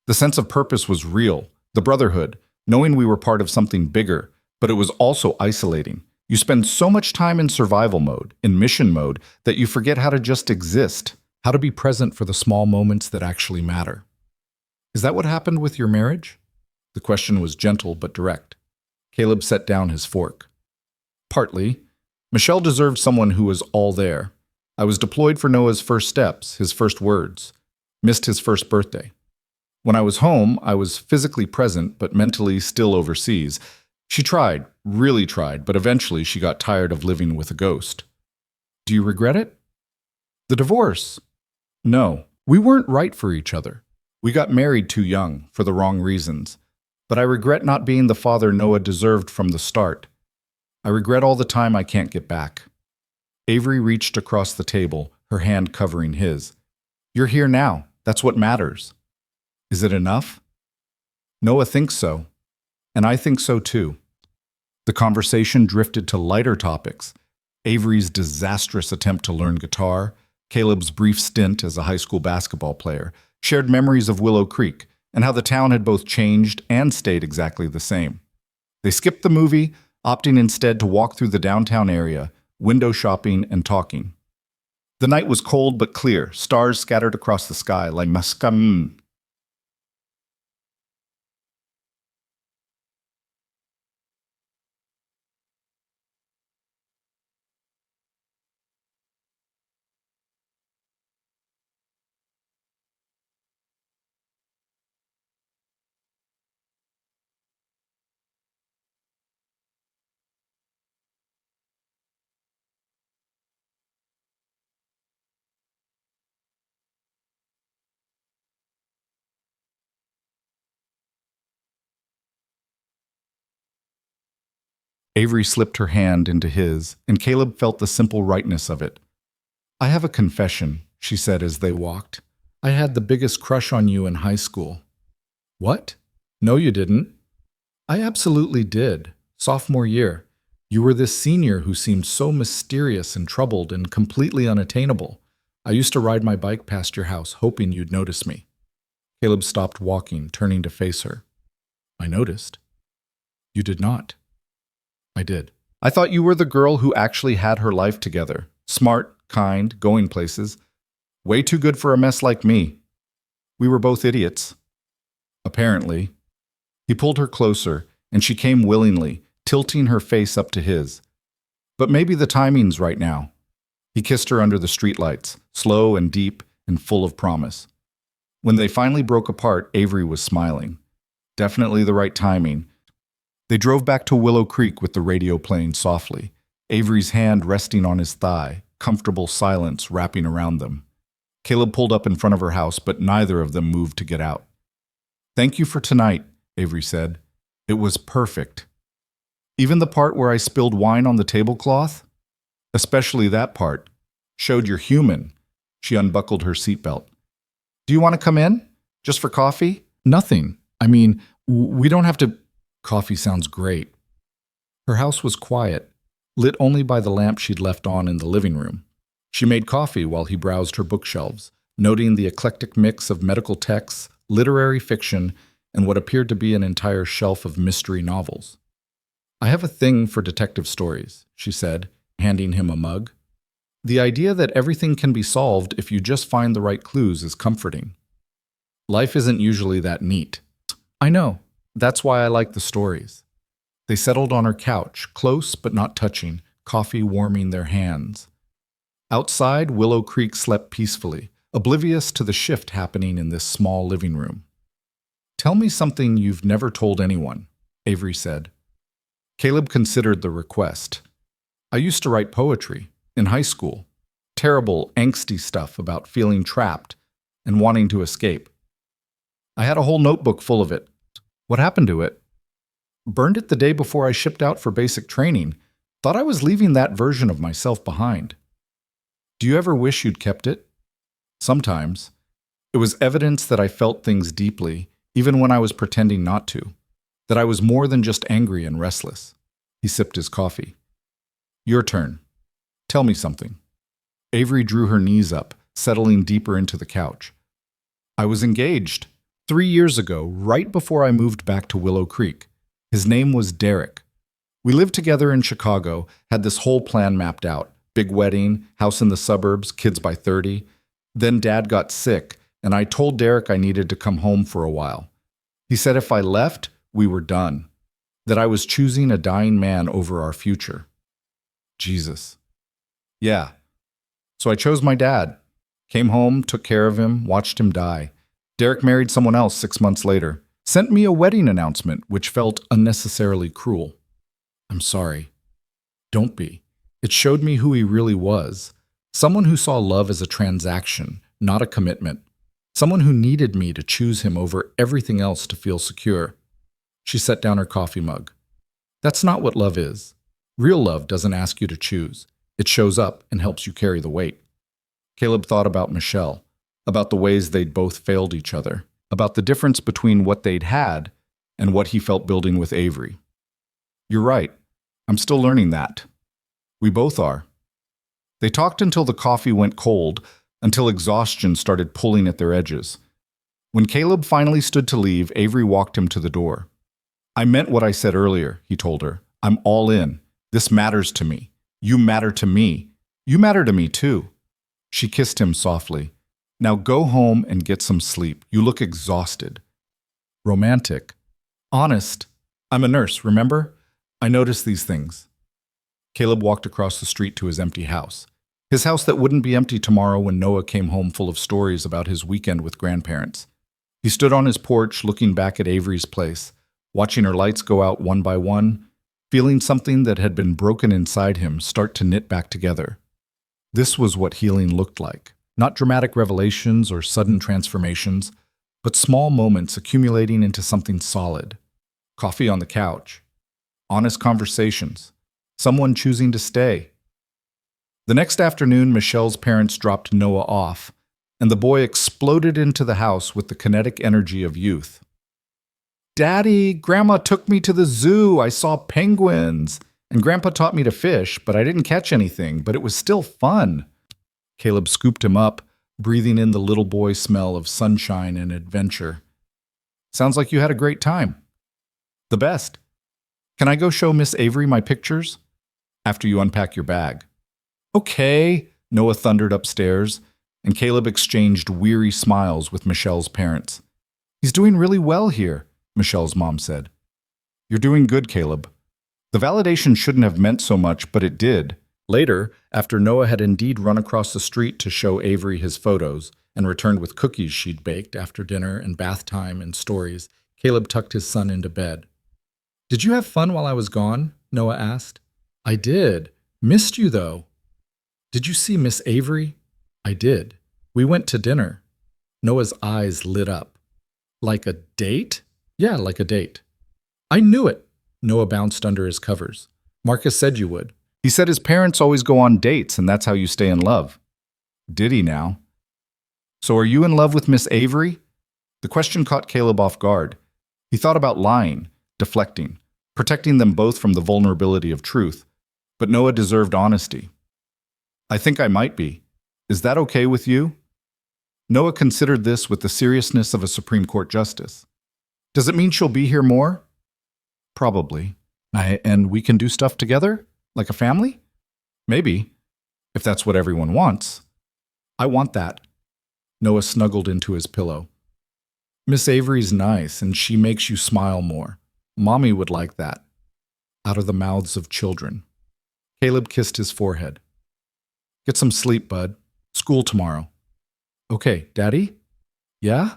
The sense of purpose was real, the brotherhood, knowing we were part of something bigger, but it was also isolating. You spend so much time in survival mode, in mission mode, that you forget how to just exist, how to be present for the small moments that actually matter. Is that what happened with your marriage? The question was gentle but direct. Caleb set down his fork. Partly. Michelle deserved someone who was all there. I was deployed for Noah's first steps, his first words. Missed his first birthday. When I was home, I was physically present, but mentally still overseas. She tried, really tried, but eventually she got tired of living with a ghost. Do you regret it? The divorce? No, we weren't right for each other. We got married too young, for the wrong reasons. But I regret not being the father Noah deserved from the start. I regret all the time I can't get back. Avery reached across the table, her hand covering his. You're here now. That's what matters. Is it enough? Noah thinks so. And I think so too. The conversation drifted to lighter topics. Avery's disastrous attempt to learn guitar, Caleb's brief stint as a high school basketball player, shared memories of Willow Creek, and how the town had both changed and stayed exactly the same. They skipped the movie, opting instead to walk through the downtown area, window shopping and talking. The night was cold but clear, stars scattered across the sky like muskam. Avery slipped her hand into his, and Caleb felt the simple rightness of it. I have a confession, she said as they walked. I had the biggest crush on you in high school. What? No, you didn't. I absolutely did. Sophomore year. You were this senior who seemed so mysterious and troubled and completely unattainable. I used to ride my bike past your house, hoping you'd notice me. Caleb stopped walking, turning to face her. I noticed. You did not. I did. I thought you were the girl who actually had her life together. Smart, kind, going places. Way too good for a mess like me. We were both idiots. Apparently. He pulled her closer, and she came willingly, tilting her face up to his. But maybe the timing's right now. He kissed her under the streetlights, slow and deep and full of promise. When they finally broke apart, Avery was smiling. Definitely the right timing. They drove back to Willow Creek with the radio playing softly, Avery's hand resting on his thigh, comfortable silence wrapping around them. Caleb pulled up in front of her house, but neither of them moved to get out. Thank you for tonight, Avery said. It was perfect. Even the part where I spilled wine on the tablecloth? Especially that part. Showed you're human. She unbuckled her seatbelt. Do you want to come in? Just for coffee? Nothing. I mean, we don't have to... Coffee sounds great. Her house was quiet, lit only by the lamp she'd left on in the living room. She made coffee while he browsed her bookshelves, noting the eclectic mix of medical texts, literary fiction, and what appeared to be an entire shelf of mystery novels. I have a thing for detective stories, she said, handing him a mug. The idea that everything can be solved if you just find the right clues is comforting. Life isn't usually that neat. I know. That's why I like the stories. They settled on her couch, close but not touching, coffee warming their hands. Outside, Willow Creek slept peacefully, oblivious to the shift happening in this small living room. Tell me something you've never told anyone, Avery said. Caleb considered the request. I used to write poetry, in high school. Terrible, angsty stuff about feeling trapped and wanting to escape. I had a whole notebook full of it. What happened to it? Burned it the day before I shipped out for basic training. Thought I was leaving that version of myself behind. Do you ever wish you'd kept it? Sometimes. It was evidence that I felt things deeply, even when I was pretending not to. That I was more than just angry and restless. He sipped his coffee. Your turn. Tell me something. Avery drew her knees up, settling deeper into the couch. I was engaged 3 years ago, right before I moved back to Willow Creek. His name was Derek. We lived together in Chicago, had this whole plan mapped out. Big wedding, house in the suburbs, kids by 30. Then Dad got sick, and I told Derek I needed to come home for a while. He said if I left, we were done. That I was choosing a dying man over our future. Jesus. Yeah. So I chose my dad. Came home, took care of him, watched him die. Derek married someone else 6 months later. Sent me a wedding announcement, which felt unnecessarily cruel. I'm sorry. Don't be. It showed me who he really was. Someone who saw love as a transaction, not a commitment. Someone who needed me to choose him over everything else to feel secure. She set down her coffee mug. That's not what love is. Real love doesn't ask you to choose. It shows up and helps you carry the weight. Caleb thought about Michelle, about the ways they'd both failed each other, about the difference between what they'd had and what he felt building with Avery. You're right. I'm still learning that. We both are. They talked until the coffee went cold, until exhaustion started pulling at their edges. When Caleb finally stood to leave, Avery walked him to the door. I meant what I said earlier, he told her. I'm all in. This matters to me. You matter to me. You matter to me too. She kissed him softly. Now go home and get some sleep. You look exhausted. Romantic. Honest. I'm a nurse, remember? I notice these things. Caleb walked across the street to his empty house. His house that wouldn't be empty tomorrow when Noah came home full of stories about his weekend with grandparents. He stood on his porch looking back at Avery's place, watching her lights go out one by one, feeling something that had been broken inside him start to knit back together. This was what healing looked like. Not dramatic revelations or sudden transformations, but small moments accumulating into something solid. Coffee on the couch. Honest conversations. Someone choosing to stay. The next afternoon, Michelle's parents dropped Noah off, and the boy exploded into the house with the kinetic energy of youth. Daddy, Grandma took me to the zoo. I saw penguins. And Grandpa taught me to fish, but I didn't catch anything, but it was still fun. Caleb scooped him up, breathing in the little boy smell of sunshine and adventure. Sounds like you had a great time. The best. Can I go show Miss Avery my pictures? After you unpack your bag. Okay, Noah thundered upstairs, and Caleb exchanged weary smiles with Michelle's parents. He's doing really well here, Michelle's mom said. You're doing good, Caleb. The validation shouldn't have meant so much, but it did. Later, after Noah had indeed run across the street to show Avery his photos and returned with cookies she'd baked after dinner and bath time and stories, Caleb tucked his son into bed. Did you have fun while I was gone? Noah asked. I did. Missed you, though. Did you see Miss Avery? I did. We went to dinner. Noah's eyes lit up. Like a date? Yeah, like a date. I knew it. Noah bounced under his covers. Marcus said you would. He said his parents always go on dates and that's how you stay in love. Did he now? So are you in love with Miss Avery? The question caught Caleb off guard. He thought about lying, deflecting, protecting them both from the vulnerability of truth. But Noah deserved honesty. I think I might be. Is that okay with you? Noah considered this with the seriousness of a Supreme Court justice. Does it mean she'll be here more? Probably. And we can do stuff together? Like a family? Maybe. If that's what everyone wants. I want that. Noah snuggled into his pillow. Miss Avery's nice, and she makes you smile more. Mommy would like that. Out of the mouths of children. Caleb kissed his forehead. Get some sleep, bud. School tomorrow. Okay, Daddy? Yeah?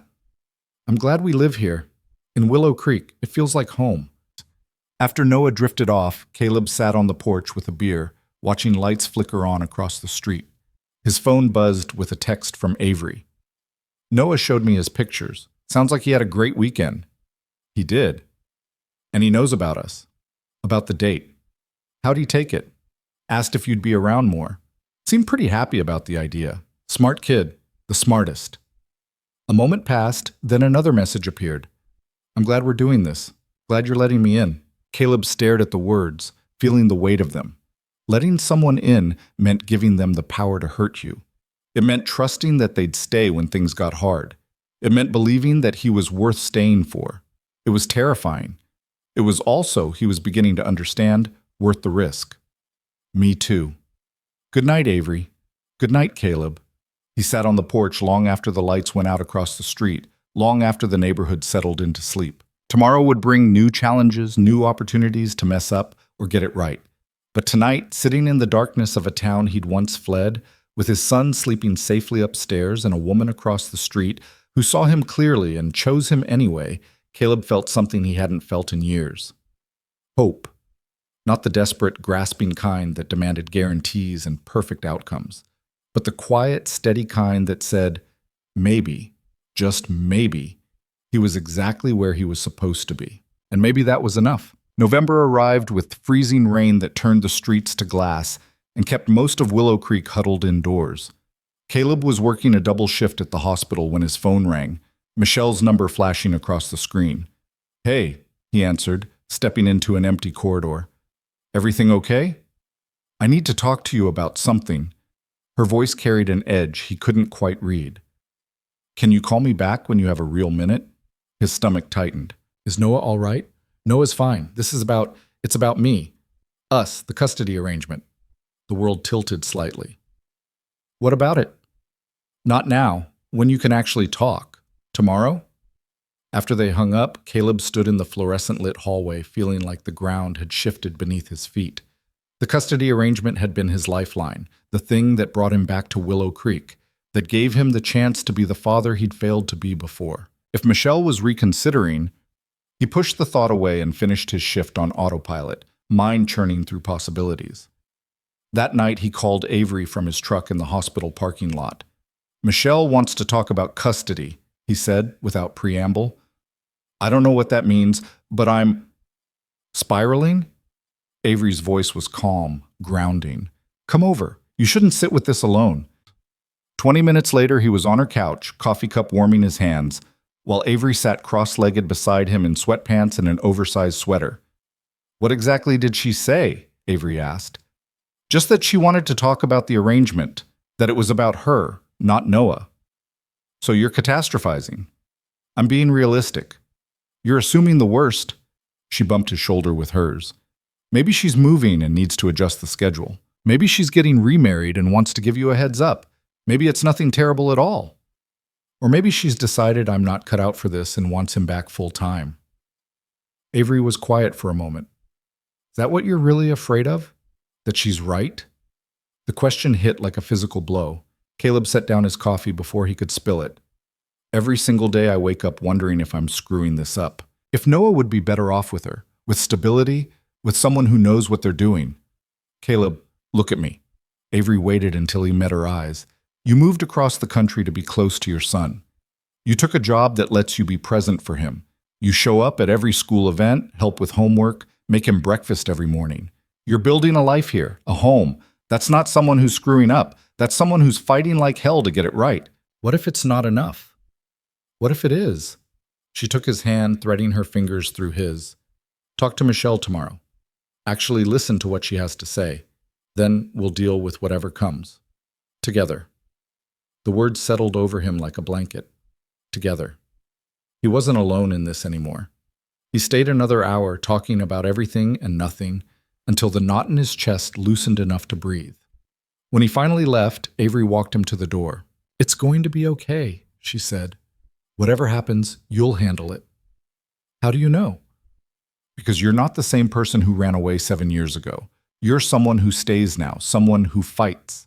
I'm glad we live here. In Willow Creek. It feels like home. After Noah drifted off, Caleb sat on the porch with a beer, watching lights flicker on across the street. His phone buzzed with a text from Avery. Noah showed me his pictures. Sounds like he had a great weekend. He did. And he knows about us. About the date. How'd he take it? Asked if you'd be around more. Seemed pretty happy about the idea. Smart kid. The smartest. A moment passed, then another message appeared. I'm glad we're doing this. Glad you're letting me in. Caleb stared at the words, feeling the weight of them. Letting someone in meant giving them the power to hurt you. It meant trusting that they'd stay when things got hard. It meant believing that he was worth staying for. It was terrifying. It was also, he was beginning to understand, worth the risk. Me too. Good night, Avery. Good night, Caleb. He sat on the porch long after the lights went out across the street, long after the neighborhood settled into sleep. Tomorrow would bring new challenges, new opportunities to mess up or get it right. But tonight, sitting in the darkness of a town he'd once fled, with his son sleeping safely upstairs and a woman across the street who saw him clearly and chose him anyway, Caleb felt something he hadn't felt in years. Hope. Not the desperate, grasping kind that demanded guarantees and perfect outcomes, but the quiet, steady kind that said, maybe, just maybe, he was exactly where he was supposed to be. And maybe that was enough. November arrived with freezing rain that turned the streets to glass and kept most of Willow Creek huddled indoors. Caleb was working a double shift at the hospital when his phone rang, Michelle's number flashing across the screen. Hey, he answered, stepping into an empty corridor. Everything okay? I need to talk to you about something. Her voice carried an edge he couldn't quite read. Can you call me back when you have a real minute? His stomach tightened. Is Noah all right? Noah's fine. It's about me. Us, the custody arrangement. The world tilted slightly. What about it? Not now, when you can actually talk. Tomorrow? After they hung up, Caleb stood in the fluorescent-lit hallway, feeling like the ground had shifted beneath his feet. The custody arrangement had been his lifeline, the thing that brought him back to Willow Creek, that gave him the chance to be the father he'd failed to be before. If Michelle was reconsidering, he pushed the thought away and finished his shift on autopilot, mind churning through possibilities. That night, he called Avery from his truck in the hospital parking lot. Michelle wants to talk about custody, he said without preamble. I don't know what that means, but I'm spiraling? Avery's voice was calm, grounding. Come over. You shouldn't sit with this alone. 20 minutes later, he was on her couch, coffee cup warming his hands, while Avery sat cross-legged beside him in sweatpants and an oversized sweater. What exactly did she say? Avery asked. Just that she wanted to talk about the arrangement, that it was about her, not Noah. So you're catastrophizing. I'm being realistic. You're assuming the worst. She bumped his shoulder with hers. Maybe she's moving and needs to adjust the schedule. Maybe she's getting remarried and wants to give you a heads up. Maybe it's nothing terrible at all. Or maybe she's decided I'm not cut out for this and wants him back full time. Avery was quiet for a moment. Is that what you're really afraid of? That she's right? The question hit like a physical blow. Caleb set down his coffee before he could spill it. Every single day I wake up wondering if I'm screwing this up. If Noah would be better off with her, with stability, with someone who knows what they're doing. Caleb, look at me. Avery waited until he met her eyes. You moved across the country to be close to your son. You took a job that lets you be present for him. You show up at every school event, help with homework, make him breakfast every morning. You're building a life here, a home. That's not someone who's screwing up. That's someone who's fighting like hell to get it right. What if it's not enough? What if it is? She took his hand, threading her fingers through his. Talk to Michelle tomorrow. Actually listen to what she has to say. Then we'll deal with whatever comes. Together. The words settled over him like a blanket. Together. He wasn't alone in this anymore. He stayed another hour talking about everything and nothing until the knot in his chest loosened enough to breathe. When he finally left, Avery walked him to the door. It's going to be okay, she said. Whatever happens, you'll handle it. How do you know? Because you're not the same person who ran away 7 years ago. You're someone who stays now, someone who fights.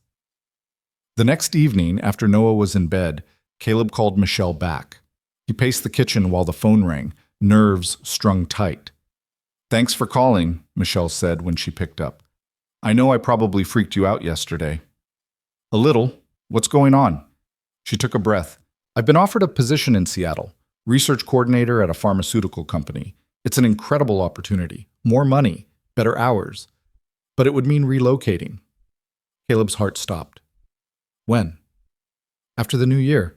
The next evening, after Noah was in bed, Caleb called Michelle back. He paced the kitchen while the phone rang, nerves strung tight. Thanks for calling, Michelle said when she picked up. I know I probably freaked you out yesterday. A little. What's going on? She took a breath. I've been offered a position in Seattle, research coordinator at a pharmaceutical company. It's an incredible opportunity. More money, better hours. But it would mean relocating. Caleb's heart stopped. When? After the new year.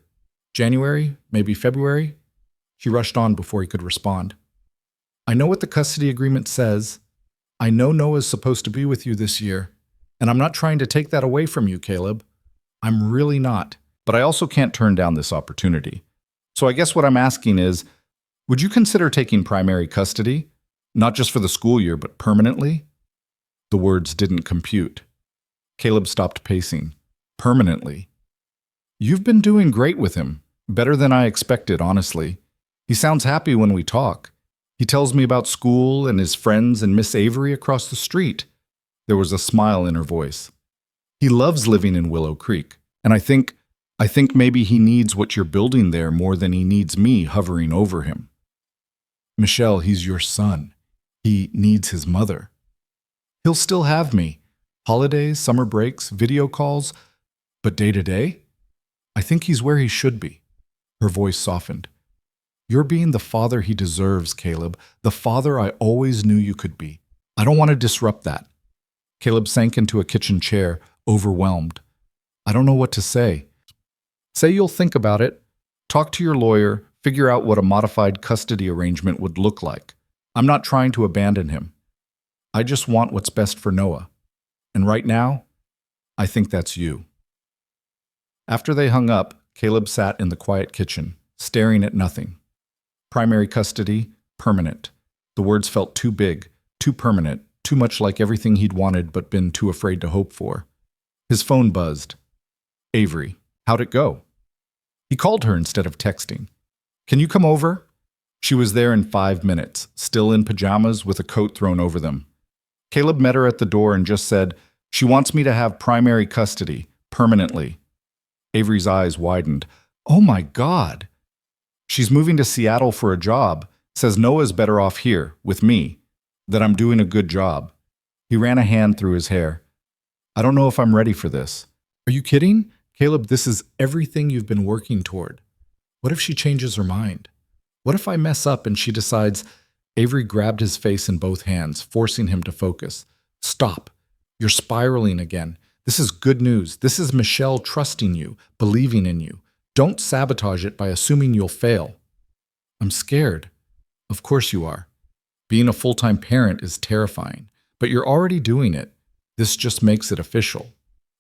January, maybe February? She rushed on before he could respond. I know what the custody agreement says. I know Noah's supposed to be with you this year. And I'm not trying to take that away from you, Caleb. I'm really not. But I also can't turn down this opportunity. So I guess what I'm asking is, would you consider taking primary custody? Not just for the school year, but permanently? The words didn't compute. Caleb stopped pacing. Permanently. You've been doing great with him. Better than I expected, honestly. He sounds happy when we talk. He tells me about school and his friends and Miss Avery across the street. There was a smile in her voice. He loves living in Willow Creek, and I think maybe he needs what you're building there more than he needs me hovering over him. Michelle, he's your son. He needs his mother. He'll still have me. Holidays, summer breaks, video calls, but day to day? I think he's where he should be. Her voice softened. You're being the father he deserves, Caleb, the father I always knew you could be. I don't want to disrupt that. Caleb sank into a kitchen chair, overwhelmed. I don't know what to say. Say you'll think about it. Talk to your lawyer, figure out what a modified custody arrangement would look like. I'm not trying to abandon him. I just want what's best for Noah. And right now, I think that's you. After they hung up, Caleb sat in the quiet kitchen, staring at nothing. Primary custody, permanent. The words felt too big, too permanent, too much like everything he'd wanted but been too afraid to hope for. His phone buzzed. Avery. How'd it go? He called her instead of texting. Can you come over? She was there in 5 minutes, still in pajamas with a coat thrown over them. Caleb met her at the door and just said, She wants me to have primary custody, permanently. Avery's eyes widened. Oh my God! She's moving to Seattle for a job, says Noah's better off here, with me, that I'm doing a good job. He ran a hand through his hair. I don't know if I'm ready for this. Are you kidding? Caleb, this is everything you've been working toward. What if she changes her mind? What if I mess up and she decides... Avery grabbed his face in both hands, forcing him to focus. Stop. You're spiraling again. This is good news. This is Michelle trusting you, believing in you. Don't sabotage it by assuming you'll fail. I'm scared. Of course you are. Being a full-time parent is terrifying, but you're already doing it. This just makes it official.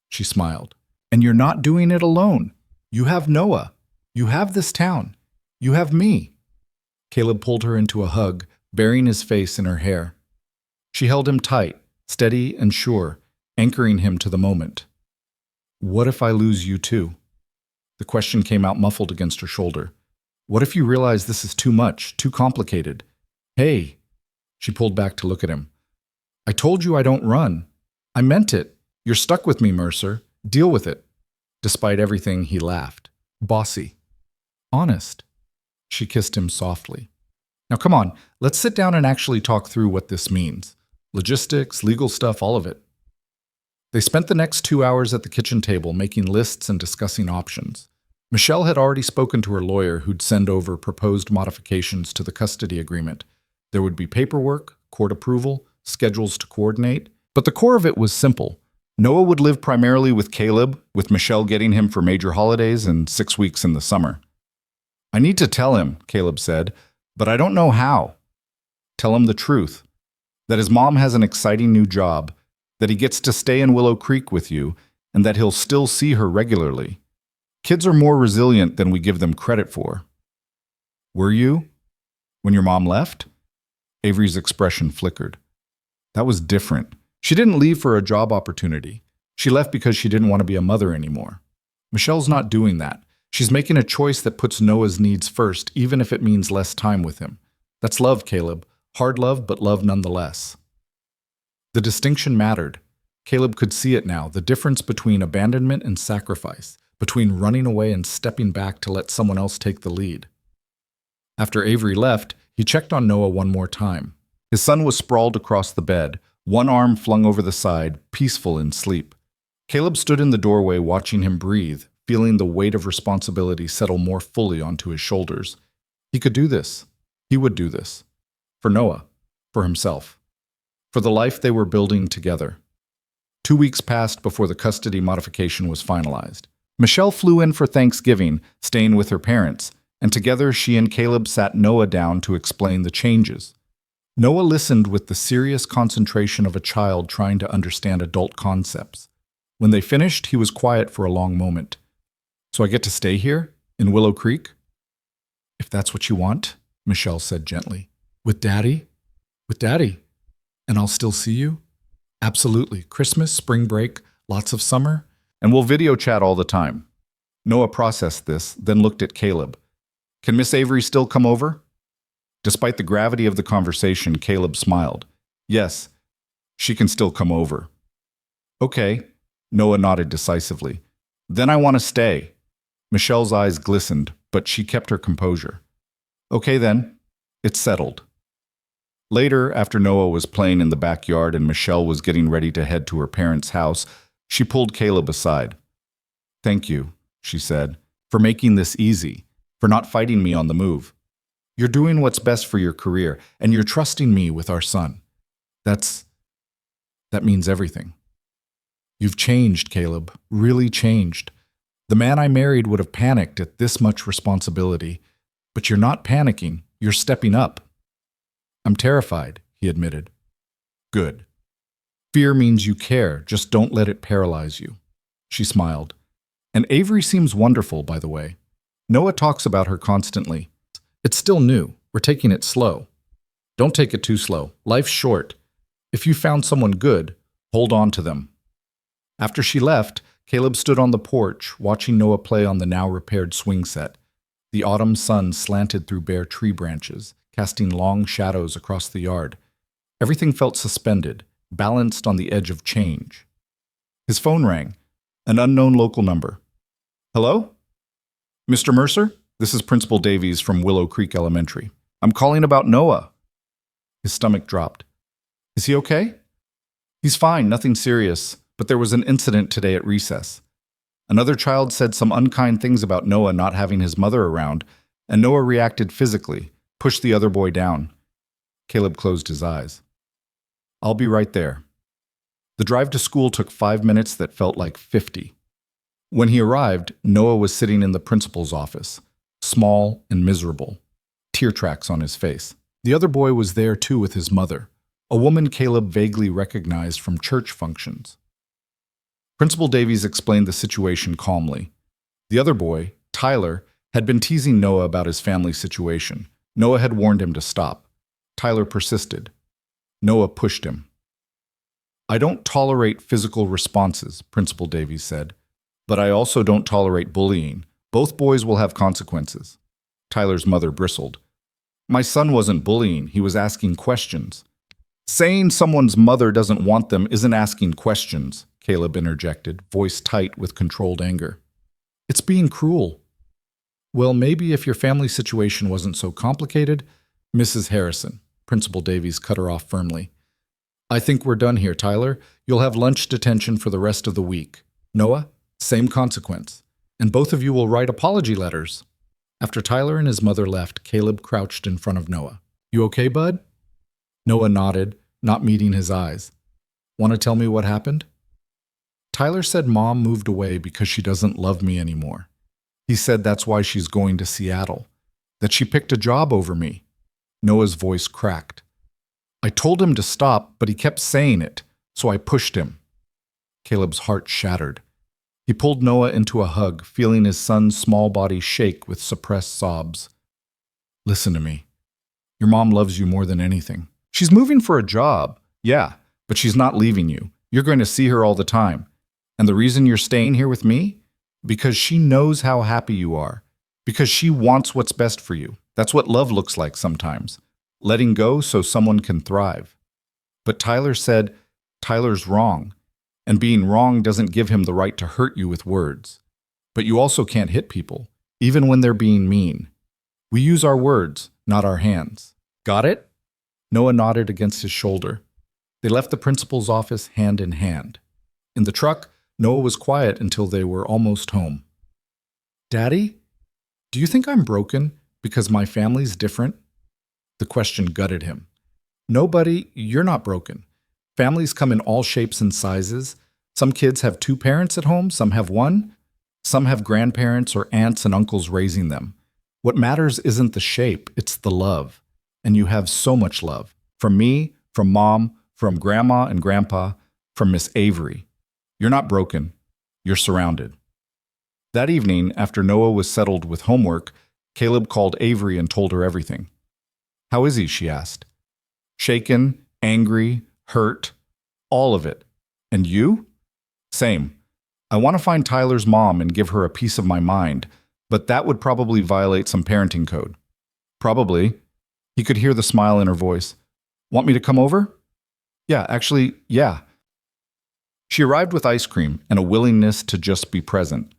She smiled. And you're not doing it alone. You have Noah. You have this town. You have me. Caleb pulled her into a hug, burying his face in her hair. She held him tight, steady and sure, anchoring him to the moment. What if I lose you too? The question came out muffled against her shoulder. What if you realize this is too much, too complicated? Hey! She pulled back to look at him. I told you I don't run. I meant it. You're stuck with me, Mercer. Deal with it. Despite everything, he laughed. Bossy. Honest. She kissed him softly. Now come on, let's sit down and actually talk through what this means. Logistics, legal stuff, all of it. They spent the next 2 hours at the kitchen table making lists and discussing options. Michelle had already spoken to her lawyer who'd send over proposed modifications to the custody agreement. There would be paperwork, court approval, schedules to coordinate. But the core of it was simple. Noah would live primarily with Caleb, with Michelle getting him for major holidays and 6 weeks in the summer. I need to tell him, Caleb said, but I don't know how. Tell him the truth. That his mom has an exciting new job, that he gets to stay in Willow Creek with you, and that he'll still see her regularly. Kids are more resilient than we give them credit for. Were you? When your mom left? Avery's expression flickered. That was different. She didn't leave for a job opportunity. She left because she didn't want to be a mother anymore. Michelle's not doing that. She's making a choice that puts Noah's needs first, even if it means less time with him. That's love, Caleb. Hard love, but love nonetheless. The distinction mattered. Caleb could see it now, the difference between abandonment and sacrifice, between running away and stepping back to let someone else take the lead. After Avery left, he checked on Noah one more time. His son was sprawled across the bed, one arm flung over the side, peaceful in sleep. Caleb stood in the doorway watching him breathe, feeling the weight of responsibility settle more fully onto his shoulders. He could do this. He would do this. For Noah. For himself. For the life they were building together. 2 weeks passed before the custody modification was finalized. Michelle flew in for Thanksgiving, staying with her parents, and together she and Caleb sat Noah down to explain the changes. Noah listened with the serious concentration of a child trying to understand adult concepts. When they finished, he was quiet for a long moment. "So I get to stay here? In Willow Creek?" "If that's what you want," Michelle said gently. "With Daddy?" "With Daddy. And I'll still see you?" "Absolutely. Christmas, spring break, lots of summer. And we'll video chat all the time." Noah processed this, then looked at Caleb. "Can Miss Avery still come over?" Despite the gravity of the conversation, Caleb smiled. "Yes, she can still come over." "Okay," Noah nodded decisively. "Then I want to stay." Michelle's eyes glistened, but she kept her composure. "Okay then, it's settled." Later, after Noah was playing in the backyard and Michelle was getting ready to head to her parents' house, she pulled Caleb aside. "Thank you," she said, "for making this easy, for not fighting me on the move. You're doing what's best for your career, and you're trusting me with our son. That means everything." "You've changed, Caleb, really changed. The man I married would have panicked at this much responsibility, but you're not panicking, you're stepping up." "I'm terrified," he admitted. "Good. Fear means you care, just don't let it paralyze you." She smiled. "And Avery seems wonderful, by the way. Noah talks about her constantly. It's still new. We're taking it slow." "Don't take it too slow. Life's short. If you found someone good, hold on to them." After she left, Caleb stood on the porch, watching Noah play on the now-repaired swing set. The autumn sun slanted through bare tree branches, casting long shadows across the yard. Everything felt suspended, balanced on the edge of change. His phone rang. An unknown local number. "Hello? Mr. Mercer? This is Principal Davies from Willow Creek Elementary. I'm calling about Noah." His stomach dropped. "Is he okay?" "He's fine, nothing serious, but there was an incident today at recess. Another child said some unkind things about Noah not having his mother around, and Noah reacted physically, pushed the other boy down." Caleb closed his eyes. "I'll be right there." The drive to school took 5 minutes that felt like 50. When he arrived, Noah was sitting in the principal's office, small and miserable, tear tracks on his face. The other boy was there too with his mother, a woman Caleb vaguely recognized from church functions. Principal Davies explained the situation calmly. The other boy, Tyler, had been teasing Noah about his family situation. Noah had warned him to stop. Tyler persisted. Noah pushed him. "I don't tolerate physical responses," Principal Davies said, "but I also don't tolerate bullying. Both boys will have consequences." Tyler's mother bristled. "My son wasn't bullying, he was asking questions." "Saying someone's mother doesn't want them isn't asking questions," Caleb interjected, voice tight with controlled anger. "It's being cruel." "Well, maybe if your family situation wasn't so complicated." "Mrs. Harrison," Principal Davies cut her off firmly. "I think we're done here, Tyler. You'll have lunch detention for the rest of the week. Noah, same consequence. And both of you will write apology letters." After Tyler and his mother left, Caleb crouched in front of Noah. "You okay, bud?" Noah nodded, not meeting his eyes. "Want to tell me what happened?" "Tyler said Mom moved away because she doesn't love me anymore. He said that's why she's going to Seattle, that she picked a job over me." Noah's voice cracked. "I told him to stop, but he kept saying it, so I pushed him." Caleb's heart shattered. He pulled Noah into a hug, feeling his son's small body shake with suppressed sobs. "Listen to me. Your mom loves you more than anything. She's moving for a job, yeah, but she's not leaving you. You're going to see her all the time. And the reason you're staying here with me? Because she knows how happy you are. Because she wants what's best for you. That's what love looks like sometimes. Letting go so someone can thrive." But Tyler said, "Tyler's wrong. And being wrong doesn't give him the right to hurt you with words. But you also can't hit people, even when they're being mean. We use our words, not our hands. Got it?" Noah nodded against his shoulder. They left the principal's office hand in hand. In the truck, Noah was quiet until they were almost home. "Daddy, do you think I'm broken because my family's different?" The question gutted him. Nobody, you're not broken. Families come in all shapes and sizes. Some kids have two parents at home, some have one. Some have grandparents or aunts and uncles raising them. What matters isn't the shape, it's the love. And you have so much love. From me, from Mom, from Grandma and Grandpa, from Miss Avery. You're not broken. You're surrounded. That evening, after Noah was settled with homework, Caleb called Avery and told her everything. "How is he?" she asked. "Shaken, angry, hurt, all of it. And you?" "Same. I want to find Tyler's mom and give her a piece of my mind, but that would probably violate some parenting code." "Probably." He could hear the smile in her voice. "Want me to come over?" "Yeah, actually, yeah." She arrived with ice cream and a willingness to just be present.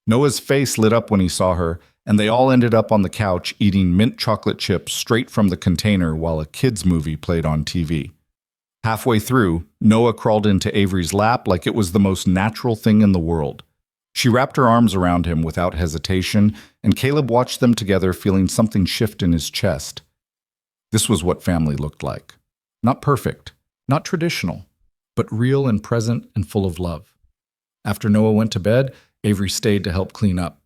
Noah's face lit up when he saw her, and they all ended up on the couch eating mint chocolate chips straight from the container while a kids' movie played on TV. Halfway through, Noah crawled into Avery's lap like it was the most natural thing in the world. She wrapped her arms around him without hesitation, and Caleb watched them together, feeling something shift in his chest. This was what family looked like. Not perfect, not traditional, but real and present and full of love. After Noah went to bed, Avery stayed to help clean up.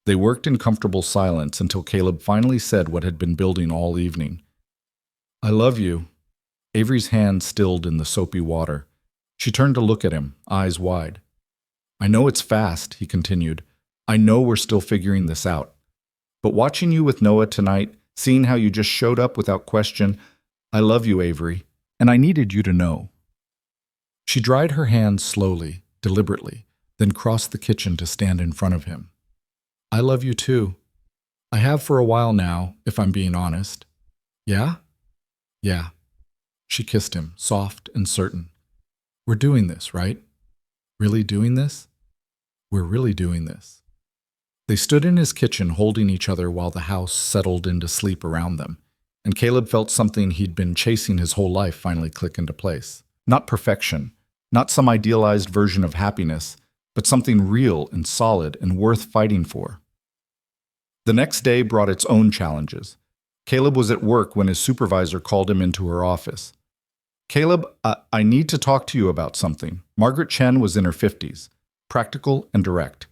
They worked in comfortable silence until Caleb finally said what had been building all evening. "I love you." Avery's hand stilled in the soapy water. She turned to look at him, eyes wide. "I know it's fast," he continued. "I know we're still figuring this out. But watching you with Noah tonight, seeing how you just showed up without question, I love you, Avery, and I needed you to know." She dried her hands slowly, deliberately, then crossed the kitchen to stand in front of him. "I love you too. I have for a while now, if I'm being honest." "Yeah?" "Yeah." She kissed him, soft and certain. "We're doing this, right? Really doing this? We're really doing this." They stood in his kitchen holding each other while the house settled into sleep around them, and Caleb felt something he'd been chasing his whole life finally click into place. Not perfection, not some idealized version of happiness, but something real and solid and worth fighting for. The next day brought its own challenges. Caleb was at work when his supervisor called him into her office. "Caleb, I need to talk to you about something." Margaret Chen was in her 50s, practical and direct.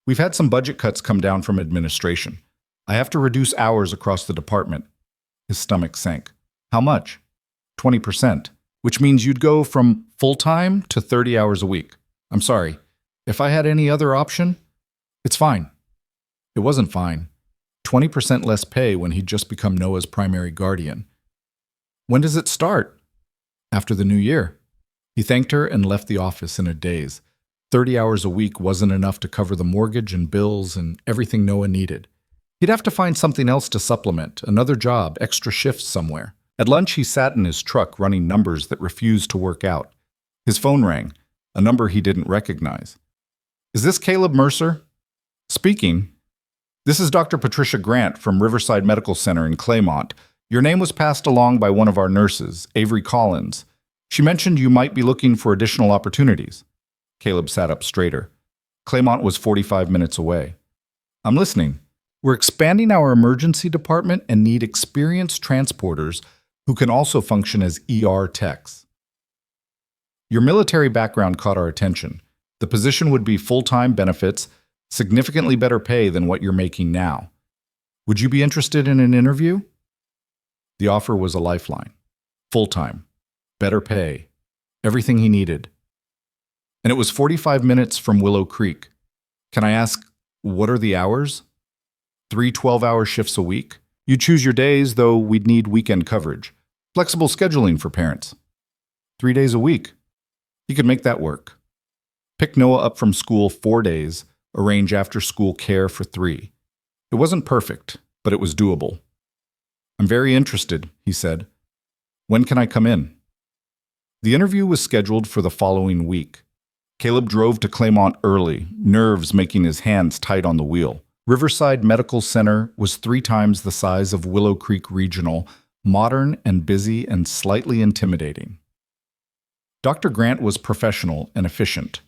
"We've had some budget cuts come down from administration. I have to reduce hours across the department." His stomach sank. "How much?" 20%, which means you'd go from full-time to 30 hours a week. "I'm sorry. If I had any other option?" "It's fine." It wasn't fine. 20% less pay when he'd just become Noah's primary guardian. "When does it start?" "After the new year." He thanked her and left the office in a daze. 30 hours a week wasn't enough to cover the mortgage and bills and everything Noah needed. He'd have to find something else to supplement, another job, extra shifts somewhere. At lunch, he sat in his truck running numbers that refused to work out. His phone rang, a number he didn't recognize. "Is this Caleb Mercer?" "Speaking." "This is Dr. Patricia Grant from Riverside Medical Center in Claymont. Your name was passed along by one of our nurses, Avery Collins. She mentioned you might be looking for additional opportunities." Caleb sat up straighter. Claymont was 45 minutes away. "I'm listening." "We're expanding our emergency department and need experienced transporters who can also function as ER techs. Your military background caught our attention. The position would be full-time benefits, significantly better pay than what you're making now. Would you be interested in an interview?" The offer was a lifeline. Full-time, better pay, everything he needed. And it was 45 minutes from Willow Creek. "Can I ask, what are the hours?" 3 12-hour shifts a week. You choose your days, though we'd need weekend coverage. Flexible scheduling for parents. 3 days a week. He could make that work. Pick Noah up from school 4 days, arrange after-school care for 3. It wasn't perfect, but it was doable. "I'm very interested," he said. "When can I come in?" The interview was scheduled for the following week. Caleb drove to Claymont early, nerves making his hands tight on the wheel. Riverside Medical Center was 3 times the size of Willow Creek Regional, modern and busy and slightly intimidating. Dr. Grant was professional and efficient.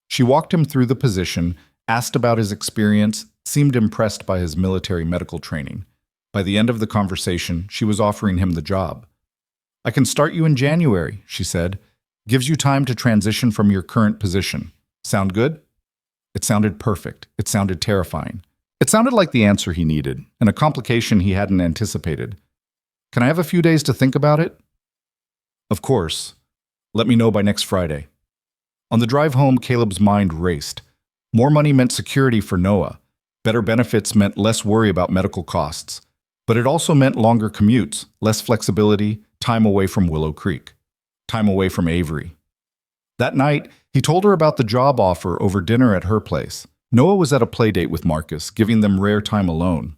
She walked him through the position, asked about his experience, seemed impressed by his military medical training. By the end of the conversation, she was offering him the job. I can start you in January, she said. Gives you time to transition from your current position. Sound good? It sounded perfect. It sounded terrifying. It sounded like the answer he needed, and a complication he hadn't anticipated. Can I have a few days to think about it? Of course. Let me know by next Friday. On the drive home, Caleb's mind raced. More money meant security for Noah. Better benefits meant less worry about medical costs. But it also meant longer commutes, less flexibility, time away from Willow Creek, time away from Avery. That night, he told her about the job offer over dinner at her place. Noah was at a play date with Marcus, giving them rare time alone.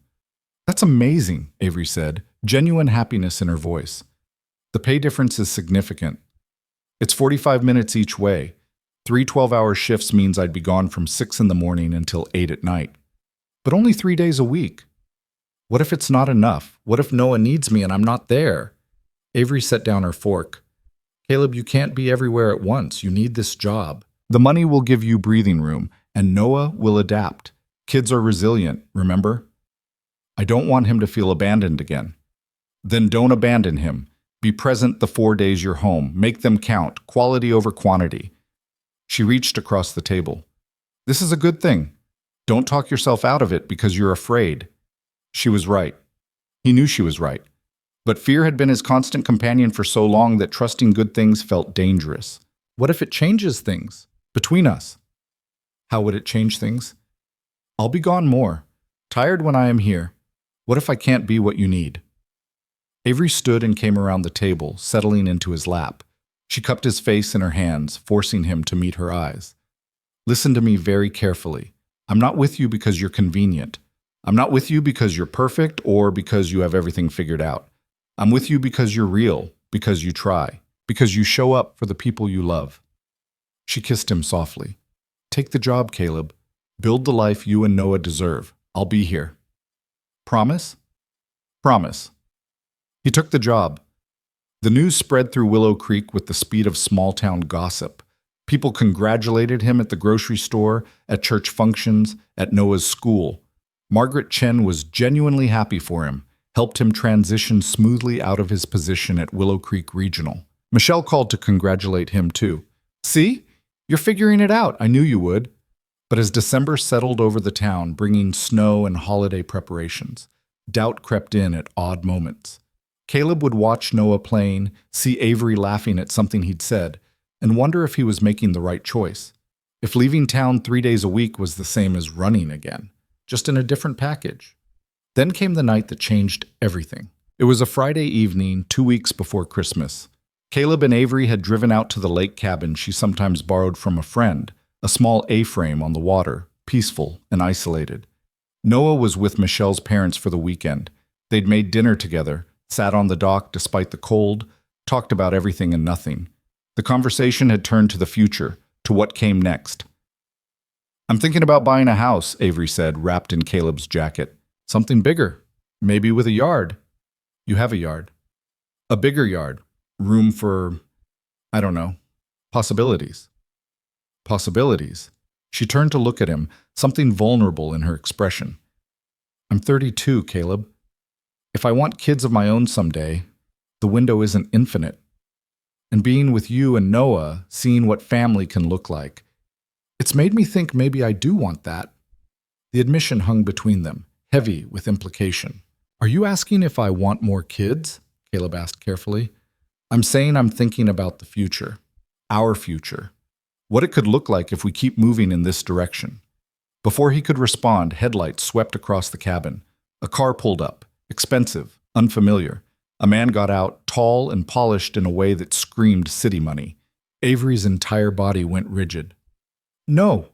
That's amazing, Avery said, genuine happiness in her voice. The pay difference is significant. It's 45 minutes each way. 3 12-hour shifts means I'd be gone from 6 in the morning until 8 at night. But only 3 days a week. What if it's not enough? What if Noah needs me and I'm not there? Avery set down her fork. Caleb, you can't be everywhere at once. You need this job. The money will give you breathing room, and Noah will adapt. Kids are resilient, remember? I don't want him to feel abandoned again. Then don't abandon him. Be present the 4 days you're home. Make them count, quality over quantity. She reached across the table. This is a good thing. Don't talk yourself out of it because you're afraid. She was right. He knew she was right. But fear had been his constant companion for so long that trusting good things felt dangerous. What if it changes things between us? How would it change things? I'll be gone more, tired when I am here. What if I can't be what you need? Avery stood and came around the table, settling into his lap. She cupped his face in her hands, forcing him to meet her eyes. Listen to me very carefully. I'm not with you because you're convenient. I'm not with you because you're perfect or because you have everything figured out. I'm with you because you're real, because you try, because you show up for the people you love. She kissed him softly. Take the job, Caleb. Build the life you and Noah deserve. I'll be here. Promise? Promise. He took the job. The news spread through Willow Creek with the speed of small-town gossip. People congratulated him at the grocery store, at church functions, at Noah's school. Margaret Chen was genuinely happy for him, helped him transition smoothly out of his position at Willow Creek Regional. Michelle called to congratulate him too. See? You're figuring it out. I knew you would. But as December settled over the town, bringing snow and holiday preparations, doubt crept in at odd moments. Caleb would watch Noah playing, see Avery laughing at something he'd said, and wonder if he was making the right choice. If leaving town 3 days a week was the same as running again, just in a different package. Then came the night that changed everything. It was a Friday evening, 2 weeks before Christmas. Caleb and Avery had driven out to the lake cabin she sometimes borrowed from a friend, a small A-frame on the water, peaceful and isolated. Noah was with Michelle's parents for the weekend. They'd made dinner together, sat on the dock despite the cold, talked about everything and nothing. The conversation had turned to the future, to what came next. I'm thinking about buying a house, Avery said, wrapped in Caleb's jacket. Something bigger, maybe with a yard. You have a yard. A bigger yard. Room for, I don't know, possibilities. Possibilities. She turned to look at him, something vulnerable in her expression. I'm 32, Caleb. If I want kids of my own someday, the window isn't infinite. And being with you and Noah, seeing what family can look like, it's made me think maybe I do want that. The admission hung between them, heavy with implication. Are you asking if I want more kids? Caleb asked carefully. I'm saying I'm thinking about the future, our future, what it could look like if we keep moving in this direction. Before he could respond, headlights swept across the cabin. A car pulled up, expensive, unfamiliar. A man got out, tall and polished in a way that screamed city money. Avery's entire body went rigid. No.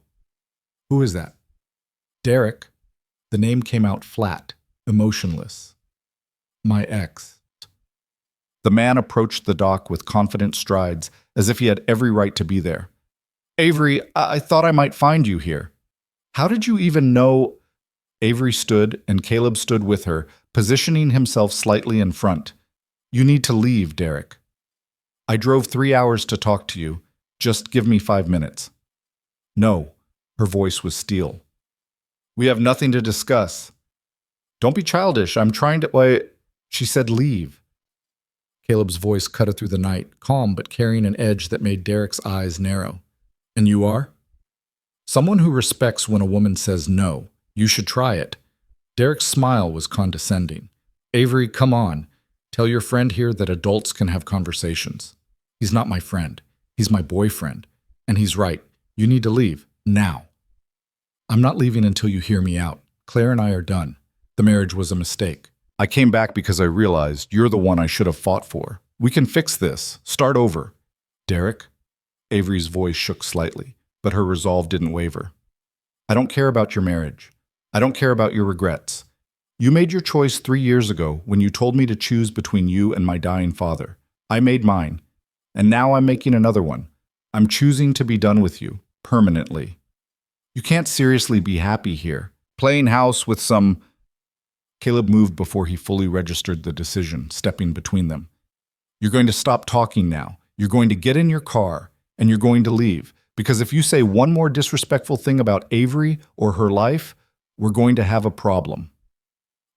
Who is that? Derek. The name came out flat, emotionless. My ex. The man approached the dock with confident strides, as if he had every right to be there. Avery, I thought I might find you here. How did you even know? Avery stood, and Caleb stood with her, positioning himself slightly in front. You need to leave, Derek. I drove 3 hours to talk to you. Just give me 5 minutes. No, her voice was steel. We have nothing to discuss. Don't be childish. I'm trying to... Why? She said leave. Caleb's voice cut it through the night, calm but carrying an edge that made Derek's eyes narrow. And you are? Someone who respects when a woman says no. You should try it. Derek's smile was condescending. Avery, come on. Tell your friend here that adults can have conversations. He's not my friend. He's my boyfriend. And he's right. You need to leave. Now. I'm not leaving until you hear me out. Claire and I are done. The marriage was a mistake. I came back because I realized you're the one I should have fought for. We can fix this. Start over. Derek? Avery's voice shook slightly, but her resolve didn't waver. I don't care about your marriage. I don't care about your regrets. You made your choice 3 years ago when you told me to choose between you and my dying father. I made mine. And now I'm making another one. I'm choosing to be done with you, permanently. You can't seriously be happy here, playing house with some... Caleb moved before he fully registered the decision, stepping between them. You're going to stop talking now. You're going to get in your car, and you're going to leave. Because if you say one more disrespectful thing about Avery or her life, we're going to have a problem.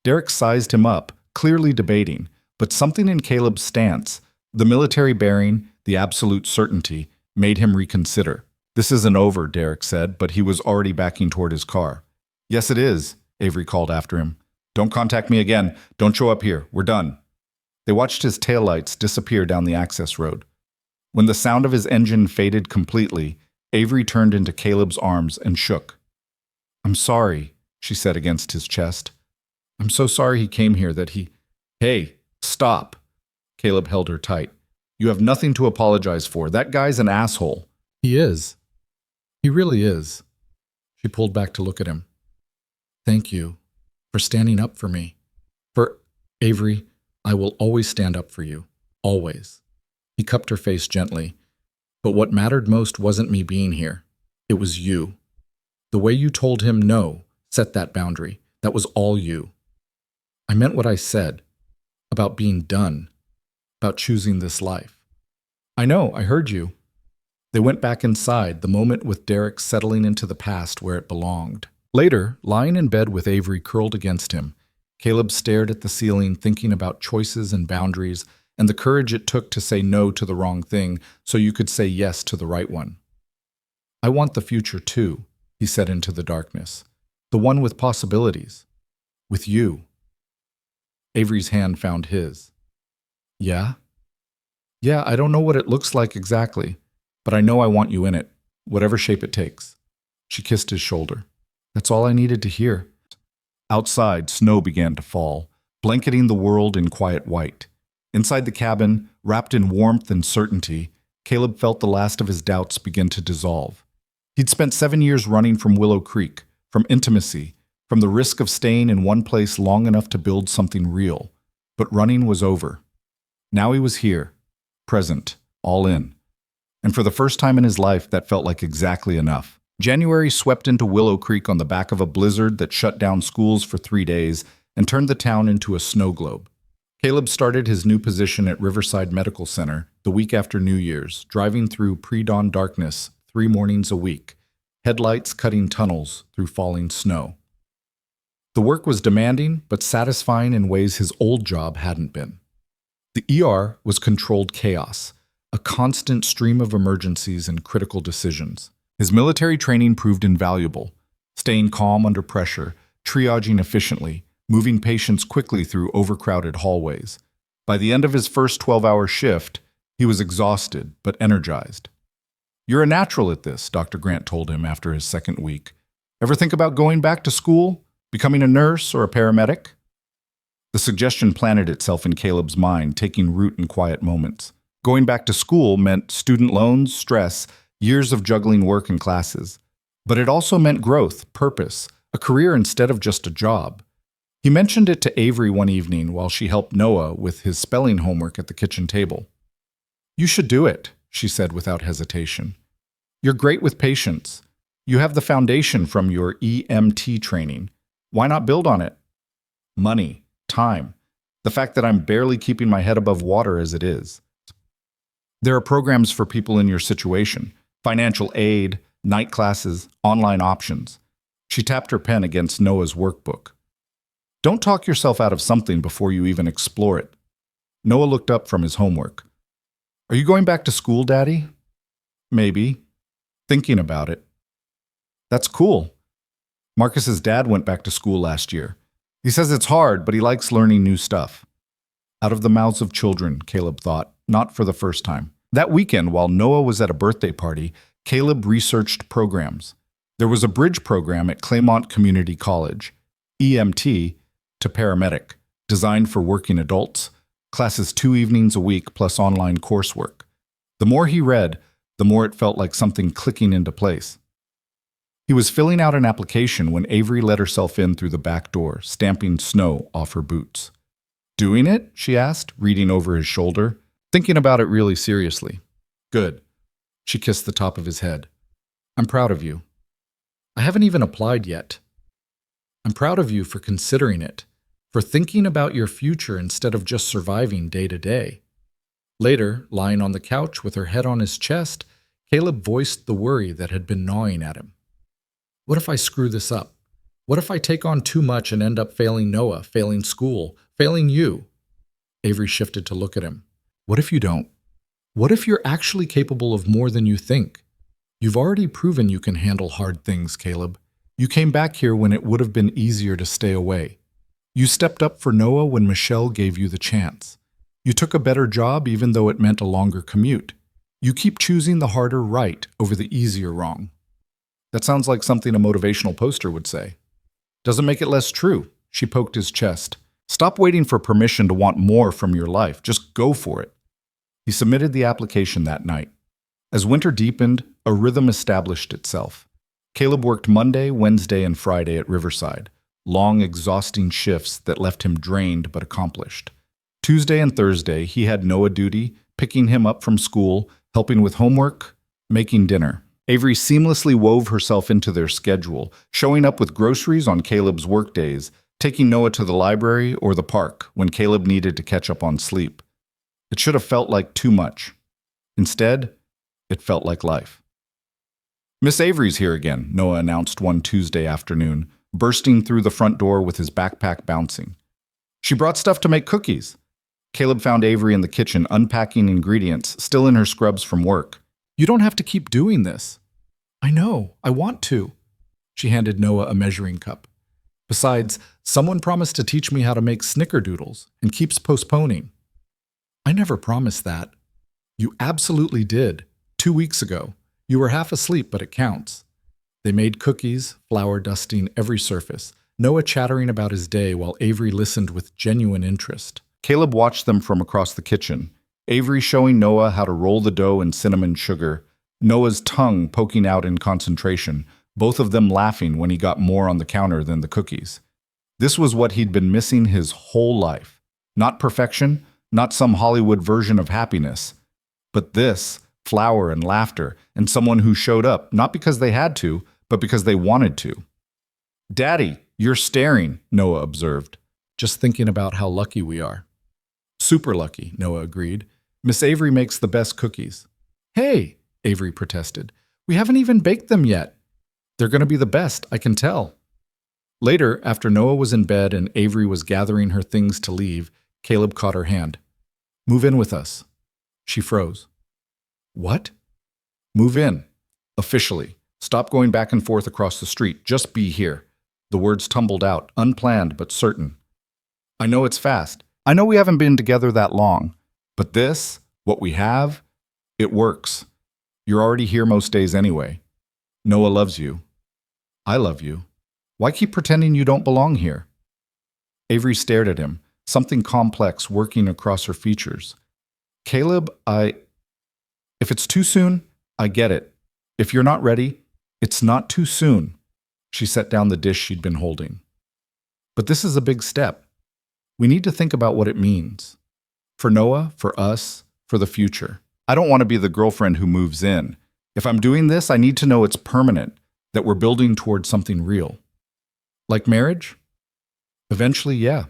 Derek sized him up, clearly debating, but something in Caleb's stance, the military bearing, the absolute certainty, made him reconsider. This isn't over, Derek said, but he was already backing toward his car. Yes, it is, Avery called after him. Don't contact me again. Don't show up here. We're done. They watched his taillights disappear down the access road. When the sound of his engine faded completely, Avery turned into Caleb's arms and shook. I'm sorry, she said against his chest. I'm so sorry he came here that he... Hey, stop. Caleb held her tight. You have nothing to apologize for. That guy's an asshole. He is. He really is. She pulled back to look at him. Thank you for standing up for me. For Avery, I will always stand up for you. Always. He cupped her face gently. But what mattered most wasn't me being here. It was you. The way you told him no set that boundary. That was all you. I meant what I said. About being done. About choosing this life. I know, I heard you. They went back inside, the moment with Derek settling into the past where it belonged. Later, lying in bed with Avery curled against him, Caleb stared at the ceiling thinking about choices and boundaries and the courage it took to say no to the wrong thing so you could say yes to the right one. I want the future too, he said into the darkness. The one with possibilities. With you. Avery's hand found his. Yeah? Yeah, I don't know what it looks like exactly, but I know I want you in it, whatever shape it takes. She kissed his shoulder. That's all I needed to hear. Outside, snow began to fall, blanketing the world in quiet white. Inside the cabin, wrapped in warmth and certainty, Caleb felt the last of his doubts begin to dissolve. He'd spent 7 years running from Willow Creek, from intimacy, from the risk of staying in one place long enough to build something real. But running was over. Now he was here, present, all in. And for the first time in his life, that felt like exactly enough. January swept into Willow Creek on the back of a blizzard that shut down schools for 3 days and turned the town into a snow globe. Caleb started his new position at Riverside Medical Center the week after New Year's, driving through pre-dawn darkness 3 mornings a week, headlights cutting tunnels through falling snow. The work was demanding but satisfying in ways his old job hadn't been. The ER was controlled chaos, a constant stream of emergencies and critical decisions. His military training proved invaluable, staying calm under pressure, triaging efficiently, moving patients quickly through overcrowded hallways. By the end of his first 12-hour shift, he was exhausted but energized. You're a natural at this, Dr. Grant told him after his second week. Ever think about going back to school, becoming a nurse or a paramedic? The suggestion planted itself in Caleb's mind, taking root in quiet moments. Going back to school meant student loans, stress, years of juggling work and classes. But it also meant growth, purpose, a career instead of just a job. He mentioned it to Avery one evening while she helped Noah with his spelling homework at the kitchen table. You should do it, she said without hesitation. You're great with patience. You have the foundation from your EMT training. Why not build on it? Money, time, the fact that I'm barely keeping my head above water as it is. There are programs for people in your situation. Financial aid, night classes, online options. She tapped her pen against Noah's workbook. Don't talk yourself out of something before you even explore it. Noah looked up from his homework. Are you going back to school, Daddy? Maybe. Thinking about it. That's cool. Marcus's dad went back to school last year. He says it's hard, but he likes learning new stuff. Out of the mouths of children, Caleb thought, not for the first time. That weekend, while Noah was at a birthday party, Caleb researched programs. There was a bridge program at Claymont Community College, EMT, to paramedic, designed for working adults, classes 2 evenings a week plus online coursework. The more he read, the more it felt like something clicking into place. He was filling out an application when Avery let herself in through the back door, stamping snow off her boots. Doing it? She asked, reading over his shoulder, thinking about it really seriously. Good. She kissed the top of his head. I'm proud of you. I haven't even applied yet. I'm proud of you for considering it, for thinking about your future instead of just surviving day to day. Later, lying on the couch with her head on his chest, Caleb voiced the worry that had been gnawing at him. What if I screw this up? What if I take on too much and end up failing Noah, failing school, failing you? Avery shifted to look at him. What if you don't? What if you're actually capable of more than you think? You've already proven you can handle hard things, Caleb. You came back here when it would have been easier to stay away. You stepped up for Noah when Michelle gave you the chance. You took a better job even though it meant a longer commute. You keep choosing the harder right over the easier wrong. That sounds like something a motivational poster would say. Doesn't make it less true. She poked his chest. Stop waiting for permission to want more from your life. Just go for it. He submitted the application that night. As winter deepened, a rhythm established itself. Caleb worked Monday, Wednesday, and Friday at Riverside, long, exhausting shifts that left him drained but accomplished. Tuesday and Thursday, he had Noah duty, picking him up from school, helping with homework, making dinner. Avery seamlessly wove herself into their schedule, showing up with groceries on Caleb's workdays, taking Noah to the library or the park when Caleb needed to catch up on sleep. It should have felt like too much. Instead, it felt like life. Miss Avery's here again, Noah announced one Tuesday afternoon, bursting through the front door with his backpack bouncing. She brought stuff to make cookies. Caleb found Avery in the kitchen unpacking ingredients, still in her scrubs from work. You don't have to keep doing this. I know, I want to. She handed Noah a measuring cup. Besides, someone promised to teach me how to make snickerdoodles and keeps postponing. I never promised that. You absolutely did. 2 weeks ago. You were half asleep, but it counts. They made cookies, flour dusting every surface, Noah chattering about his day while Avery listened with genuine interest. Caleb watched them from across the kitchen, Avery showing Noah how to roll the dough in cinnamon sugar, Noah's tongue poking out in concentration, both of them laughing when he got more on the counter than the cookies. This was what he'd been missing his whole life. Not perfection, not some Hollywood version of happiness, but this, flour and laughter, and someone who showed up, not because they had to, but because they wanted to. Daddy, you're staring, Noah observed, just thinking about how lucky we are. Super lucky, Noah agreed. Miss Avery makes the best cookies. Hey, Avery protested. We haven't even baked them yet. They're going to be the best, I can tell. Later, after Noah was in bed and Avery was gathering her things to leave, Caleb caught her hand. Move in with us. She froze. What? Move in. Officially. Stop going back and forth across the street. Just be here. The words tumbled out, unplanned but certain. I know it's fast. I know we haven't been together that long. But this, what we have, it works. You're already here most days anyway. Noah loves you. I love you. Why keep pretending you don't belong here? Avery stared at him, something complex working across her features. Caleb, If it's too soon, I get it. If you're not ready, it's not too soon. She set down the dish she'd been holding. But this is a big step. We need to think about what it means. For Noah, for us, for the future. I don't want to be the girlfriend who moves in. If I'm doing this, I need to know it's permanent, that we're building towards something real. Like marriage? Eventually, yeah.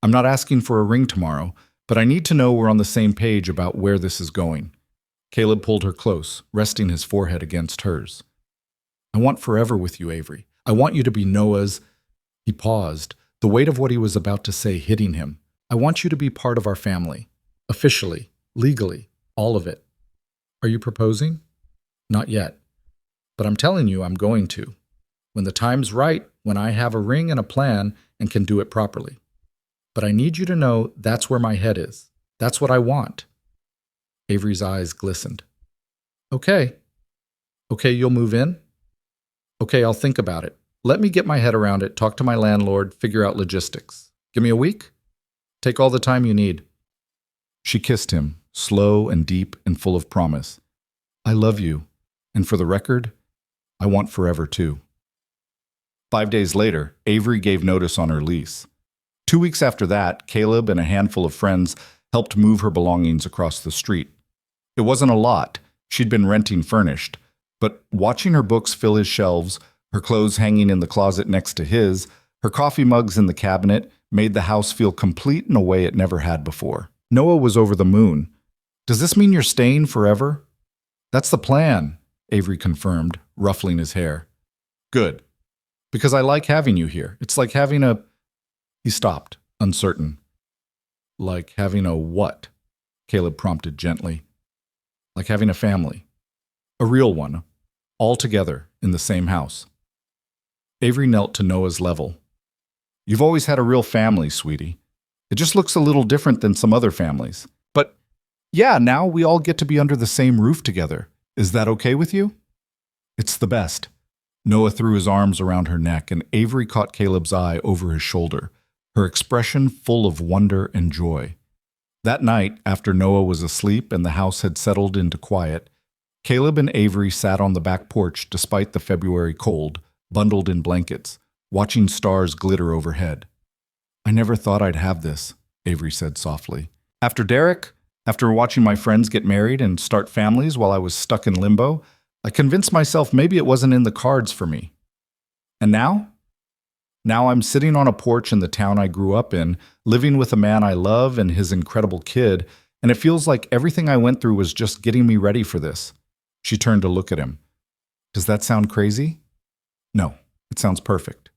I'm not asking for a ring tomorrow, but I need to know we're on the same page about where this is going. Caleb pulled her close, resting his forehead against hers. I want forever with you, Avery. I want you to be Noah's. He paused, the weight of what he was about to say hitting him. I want you to be part of our family. Officially, legally, all of it. Are you proposing? Not yet. But I'm telling you I'm going to. When the time's right, when I have a ring and a plan and can do it properly. But I need you to know that's where my head is. That's what I want. Avery's eyes glistened. Okay. Okay, you'll move in? Okay, I'll think about it. Let me get my head around it, talk to my landlord, figure out logistics. Give me a week? Take all the time you need. She kissed him, slow and deep and full of promise. I love you, and for the record, I want forever too. 5 days later, Avery gave notice on her lease. 2 weeks after that, Caleb and a handful of friends helped move her belongings across the street. It wasn't a lot. She'd been renting furnished. But watching her books fill his shelves, her clothes hanging in the closet next to his, her coffee mugs in the cabinet, made the house feel complete in a way it never had before. Noah was over the moon. Does this mean you're staying forever? That's the plan, Avery confirmed, ruffling his hair. Good. Because I like having you here. It's like having a... He stopped, uncertain. Like having a what? Caleb prompted gently. Like having a family. A real one. All together in the same house. Avery knelt to Noah's level. You've always had a real family, sweetie. It just looks a little different than some other families. But yeah, now we all get to be under the same roof together. Is that okay with you? It's the best. Noah threw his arms around her neck, and Avery caught Caleb's eye over his shoulder, her expression full of wonder and joy. That night, after Noah was asleep and the house had settled into quiet, Caleb and Avery sat on the back porch despite the February cold, bundled in blankets, watching stars glitter overhead. I never thought I'd have this, Avery said softly. After Derek, after watching my friends get married and start families while I was stuck in limbo, I convinced myself maybe it wasn't in the cards for me. And now? Now I'm sitting on a porch in the town I grew up in, living with a man I love and his incredible kid, and it feels like everything I went through was just getting me ready for this. She turned to look at him. Does that sound crazy? No, it sounds perfect.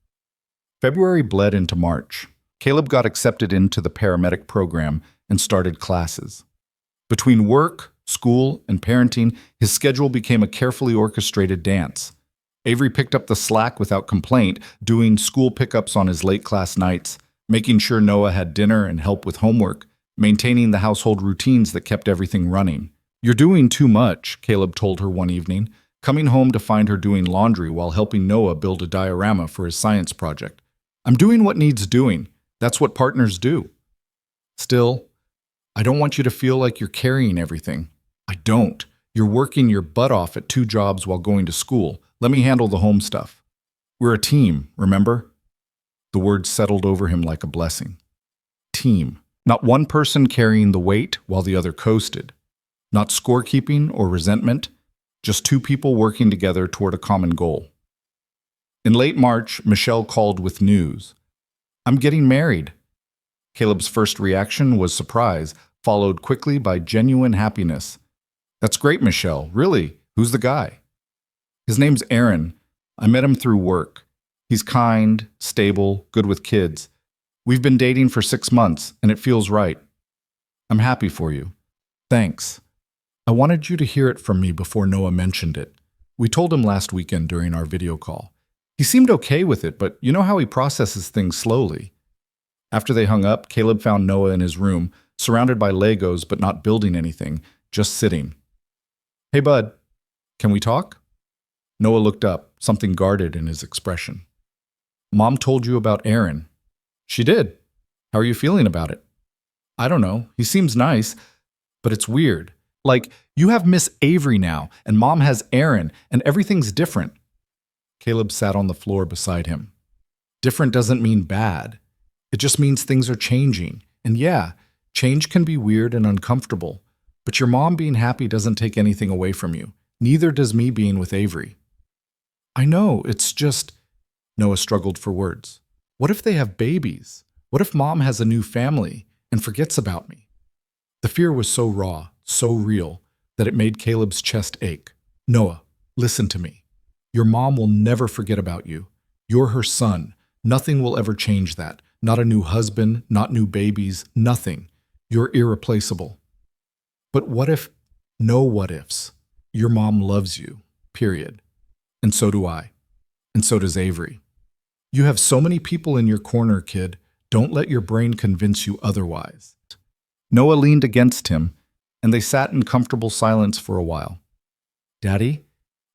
February bled into March. Caleb got accepted into the paramedic program and started classes. Between work, school, and parenting, his schedule became a carefully orchestrated dance. Avery picked up the slack without complaint, doing school pickups on his late class nights, making sure Noah had dinner and help with homework, maintaining the household routines that kept everything running. You're doing too much, Caleb told her one evening, coming home to find her doing laundry while helping Noah build a diorama for his science project. I'm doing what needs doing. That's what partners do. Still, I don't want you to feel like you're carrying everything. I don't. You're working your butt off at 2 jobs while going to school. Let me handle the home stuff. We're a team, remember? The words settled over him like a blessing. Team. Not one person carrying the weight while the other coasted. Not scorekeeping or resentment, just 2 people working together toward a common goal. In late March, Michelle called with news. I'm getting married. Caleb's first reaction was surprise, followed quickly by genuine happiness. That's great, Michelle. Really? Who's the guy? His name's Aaron. I met him through work. He's kind, stable, good with kids. We've been dating for 6 months, and it feels right. I'm happy for you. Thanks. I wanted you to hear it from me before Noah mentioned it. We told him last weekend during our video call. He seemed okay with it, but you know how he processes things slowly. After they hung up, Caleb found Noah in his room, surrounded by Legos but not building anything, just sitting. Hey, bud, can we talk? Noah looked up, something guarded in his expression. Mom told you about Aaron. She did. How are you feeling about it? I don't know. He seems nice, but it's weird. Like, you have Miss Avery now, and Mom has Aaron, and everything's different. Caleb sat on the floor beside him. Different doesn't mean bad. It just means things are changing. And yeah, change can be weird and uncomfortable. But your mom being happy doesn't take anything away from you. Neither does me being with Avery. I know, it's just... Noah struggled for words. What if they have babies? What if Mom has a new family and forgets about me? The fear was so raw, so real, that it made Caleb's chest ache. Noah, listen to me. Your mom will never forget about you. You're her son. Nothing will ever change that. Not a new husband, not new babies, nothing. You're irreplaceable. But what if, no what ifs? Your mom loves you, period. And so do I. And so does Avery. You have so many people in your corner, kid. Don't let your brain convince you otherwise. Noah leaned against him, and they sat in comfortable silence for a while. Daddy,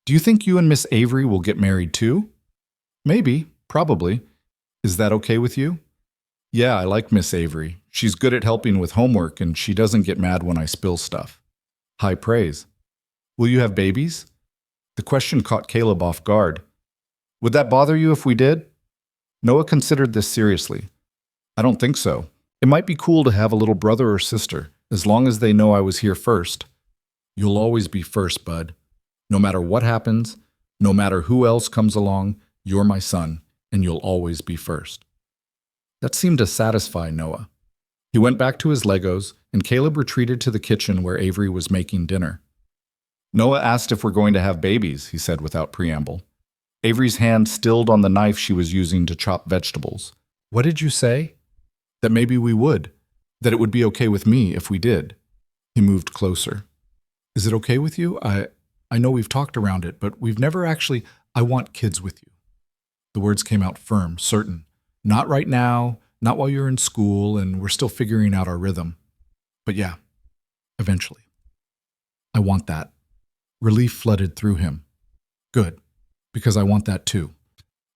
do you think you and Miss Avery will get married too? Maybe, probably. Is that okay with you? Yeah, I like Miss Avery. She's good at helping with homework, and she doesn't get mad when I spill stuff. High praise. Will you have babies? The question caught Caleb off guard. Would that bother you if we did? Noah considered this seriously. I don't think so. It might be cool to have a little brother or sister, as long as they know I was here first. You'll always be first, bud. No matter what happens, no matter who else comes along, you're my son, and you'll always be first. That seemed to satisfy Noah. He went back to his Legos, and Caleb retreated to the kitchen where Avery was making dinner. Noah asked if we're going to have babies, he said without preamble. Avery's hand stilled on the knife she was using to chop vegetables. What did you say? That maybe we would. That it would be okay with me if we did. He moved closer. Is it okay with you? I know we've talked around it, but we've never actually... I want kids with you. The words came out firm, certain. Not right now, not while you're in school, and we're still figuring out our rhythm. But yeah, eventually. I want that. Relief flooded through him. Good, because I want that too.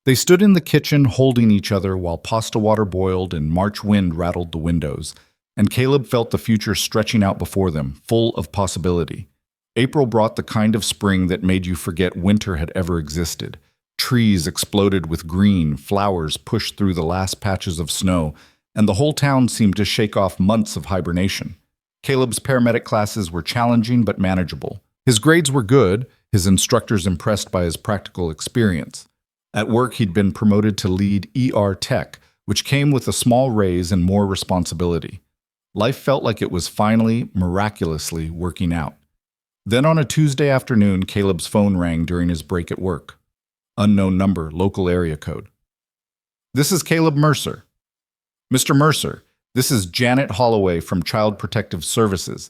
They stood in the kitchen holding each other while pasta water boiled and March wind rattled the windows, and Caleb felt the future stretching out before them, full of possibility. April brought the kind of spring that made you forget winter had ever existed. Trees exploded with green, flowers pushed through the last patches of snow, and the whole town seemed to shake off months of hibernation. Caleb's paramedic classes were challenging but manageable. His grades were good, his instructors impressed by his practical experience. At work, he'd been promoted to lead ER tech, which came with a small raise and more responsibility. Life felt like it was finally, miraculously, working out. Then on a Tuesday afternoon, Caleb's phone rang during his break at work. Unknown number, local area code. This is Caleb Mercer. Mr. Mercer, this is Janet Holloway from Child Protective Services.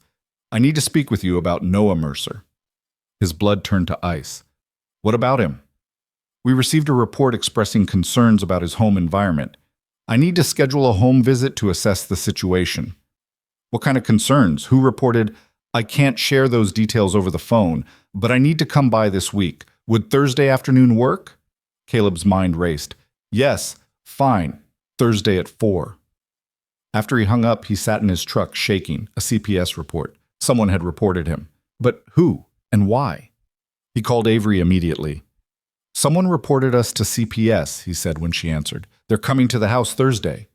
I need to speak with you about Noah Mercer. His blood turned to ice. What about him? We received a report expressing concerns about his home environment. I need to schedule a home visit to assess the situation. What kind of concerns? Who reported? I can't share those details over the phone, but I need to come by this week. Would Thursday afternoon work? Caleb's mind raced. Yes, fine. Thursday at 4. After he hung up, he sat in his truck shaking, a CPS report. Someone had reported him. But who and why? He called Avery immediately. Someone reported us to CPS, he said when she answered. They're coming to the house Thursday.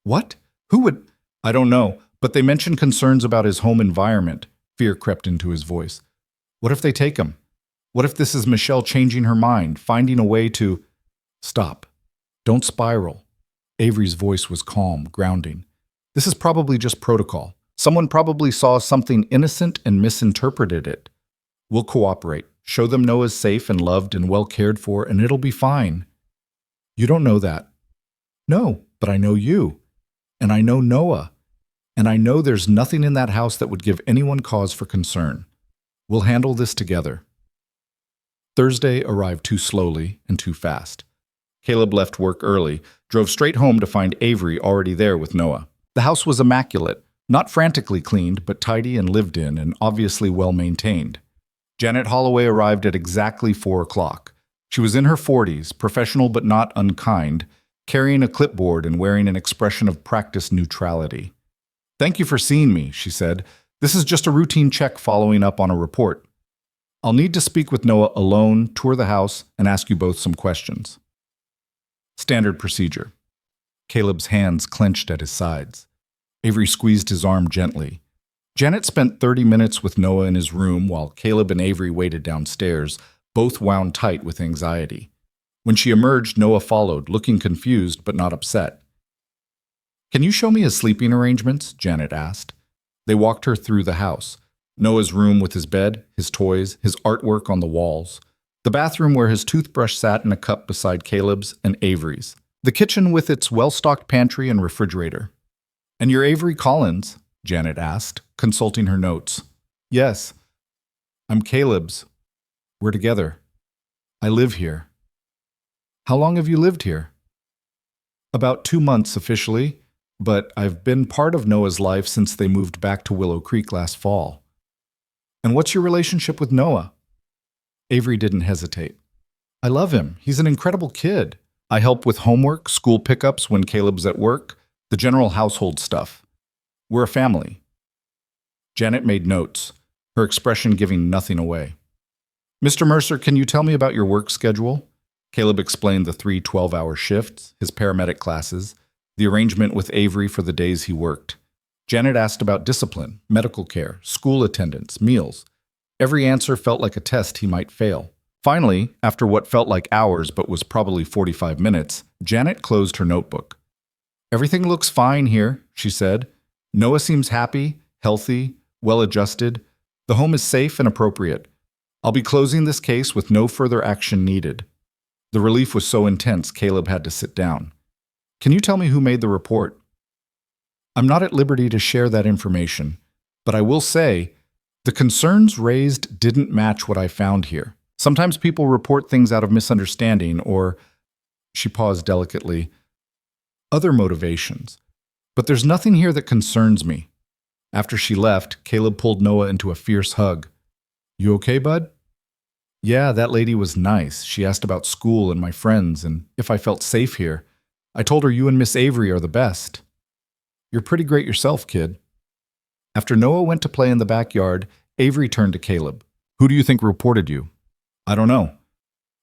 What? Who would? I don't know, but they mentioned concerns about his home environment. Fear crept into his voice. What if they take him? What if this is Michelle changing her mind, finding a way to... Stop. Don't spiral. Avery's voice was calm, grounding. This is probably just protocol. Someone probably saw something innocent and misinterpreted it. We'll cooperate. Show them Noah's safe and loved and well cared for, and it'll be fine. You don't know that. No, but I know you. And I know Noah. And I know there's nothing in that house that would give anyone cause for concern. We'll handle this together. Thursday arrived too slowly and too fast. Caleb left work early, drove straight home to find Avery already there with Noah. The house was immaculate, not frantically cleaned, but tidy and lived in and obviously well maintained. Janet Holloway arrived at exactly 4 o'clock. She was in her 40s, professional but not unkind, carrying a clipboard and wearing an expression of practiced neutrality. Thank you for seeing me, she said. This is just a routine check following up on a report. I'll need to speak with Noah alone, tour the house, and ask you both some questions. Standard procedure. Caleb's hands clenched at his sides. Avery squeezed his arm gently. Janet spent 30 minutes with Noah in his room while Caleb and Avery waited downstairs, both wound tight with anxiety. When she emerged, Noah followed, looking confused but not upset. Can you show me his sleeping arrangements? Janet asked. They walked her through the house. Noah's room with his bed, his toys, his artwork on the walls. The bathroom where his toothbrush sat in a cup beside Caleb's and Avery's. The kitchen with its well-stocked pantry and refrigerator. And you're Avery Collins, Janet asked, consulting her notes. Yes, I'm Caleb's. We're together. I live here. How long have you lived here? About 2 months officially, but I've been part of Noah's life since they moved back to Willow Creek last fall. And what's your relationship with Noah? Avery didn't hesitate. I love him. He's an incredible kid. I help with homework, school pickups when Caleb's at work, the general household stuff. We're a family. Janet made notes, her expression giving nothing away. Mr. Mercer, can you tell me about your work schedule? Caleb explained the 3 12-hour shifts, his paramedic classes, the arrangement with Avery for the days he worked. Janet asked about discipline, medical care, school attendance, meals. Every answer felt like a test he might fail. Finally, after what felt like hours but was probably 45 minutes, Janet closed her notebook. Everything looks fine here, she said. Noah seems happy, healthy, well-adjusted. The home is safe and appropriate. I'll be closing this case with no further action needed. The relief was so intense, Caleb had to sit down. Can you tell me who made the report? I'm not at liberty to share that information, but I will say the concerns raised didn't match what I found here. Sometimes people report things out of misunderstanding or, she paused delicately, other motivations. But there's nothing here that concerns me. After she left, Caleb pulled Noah into a fierce hug. You okay, bud? Yeah, that lady was nice. She asked about school and my friends and if I felt safe here. I told her you and Miss Avery are the best. You're pretty great yourself, kid. After Noah went to play in the backyard, Avery turned to Caleb. Who do you think reported you? I don't know,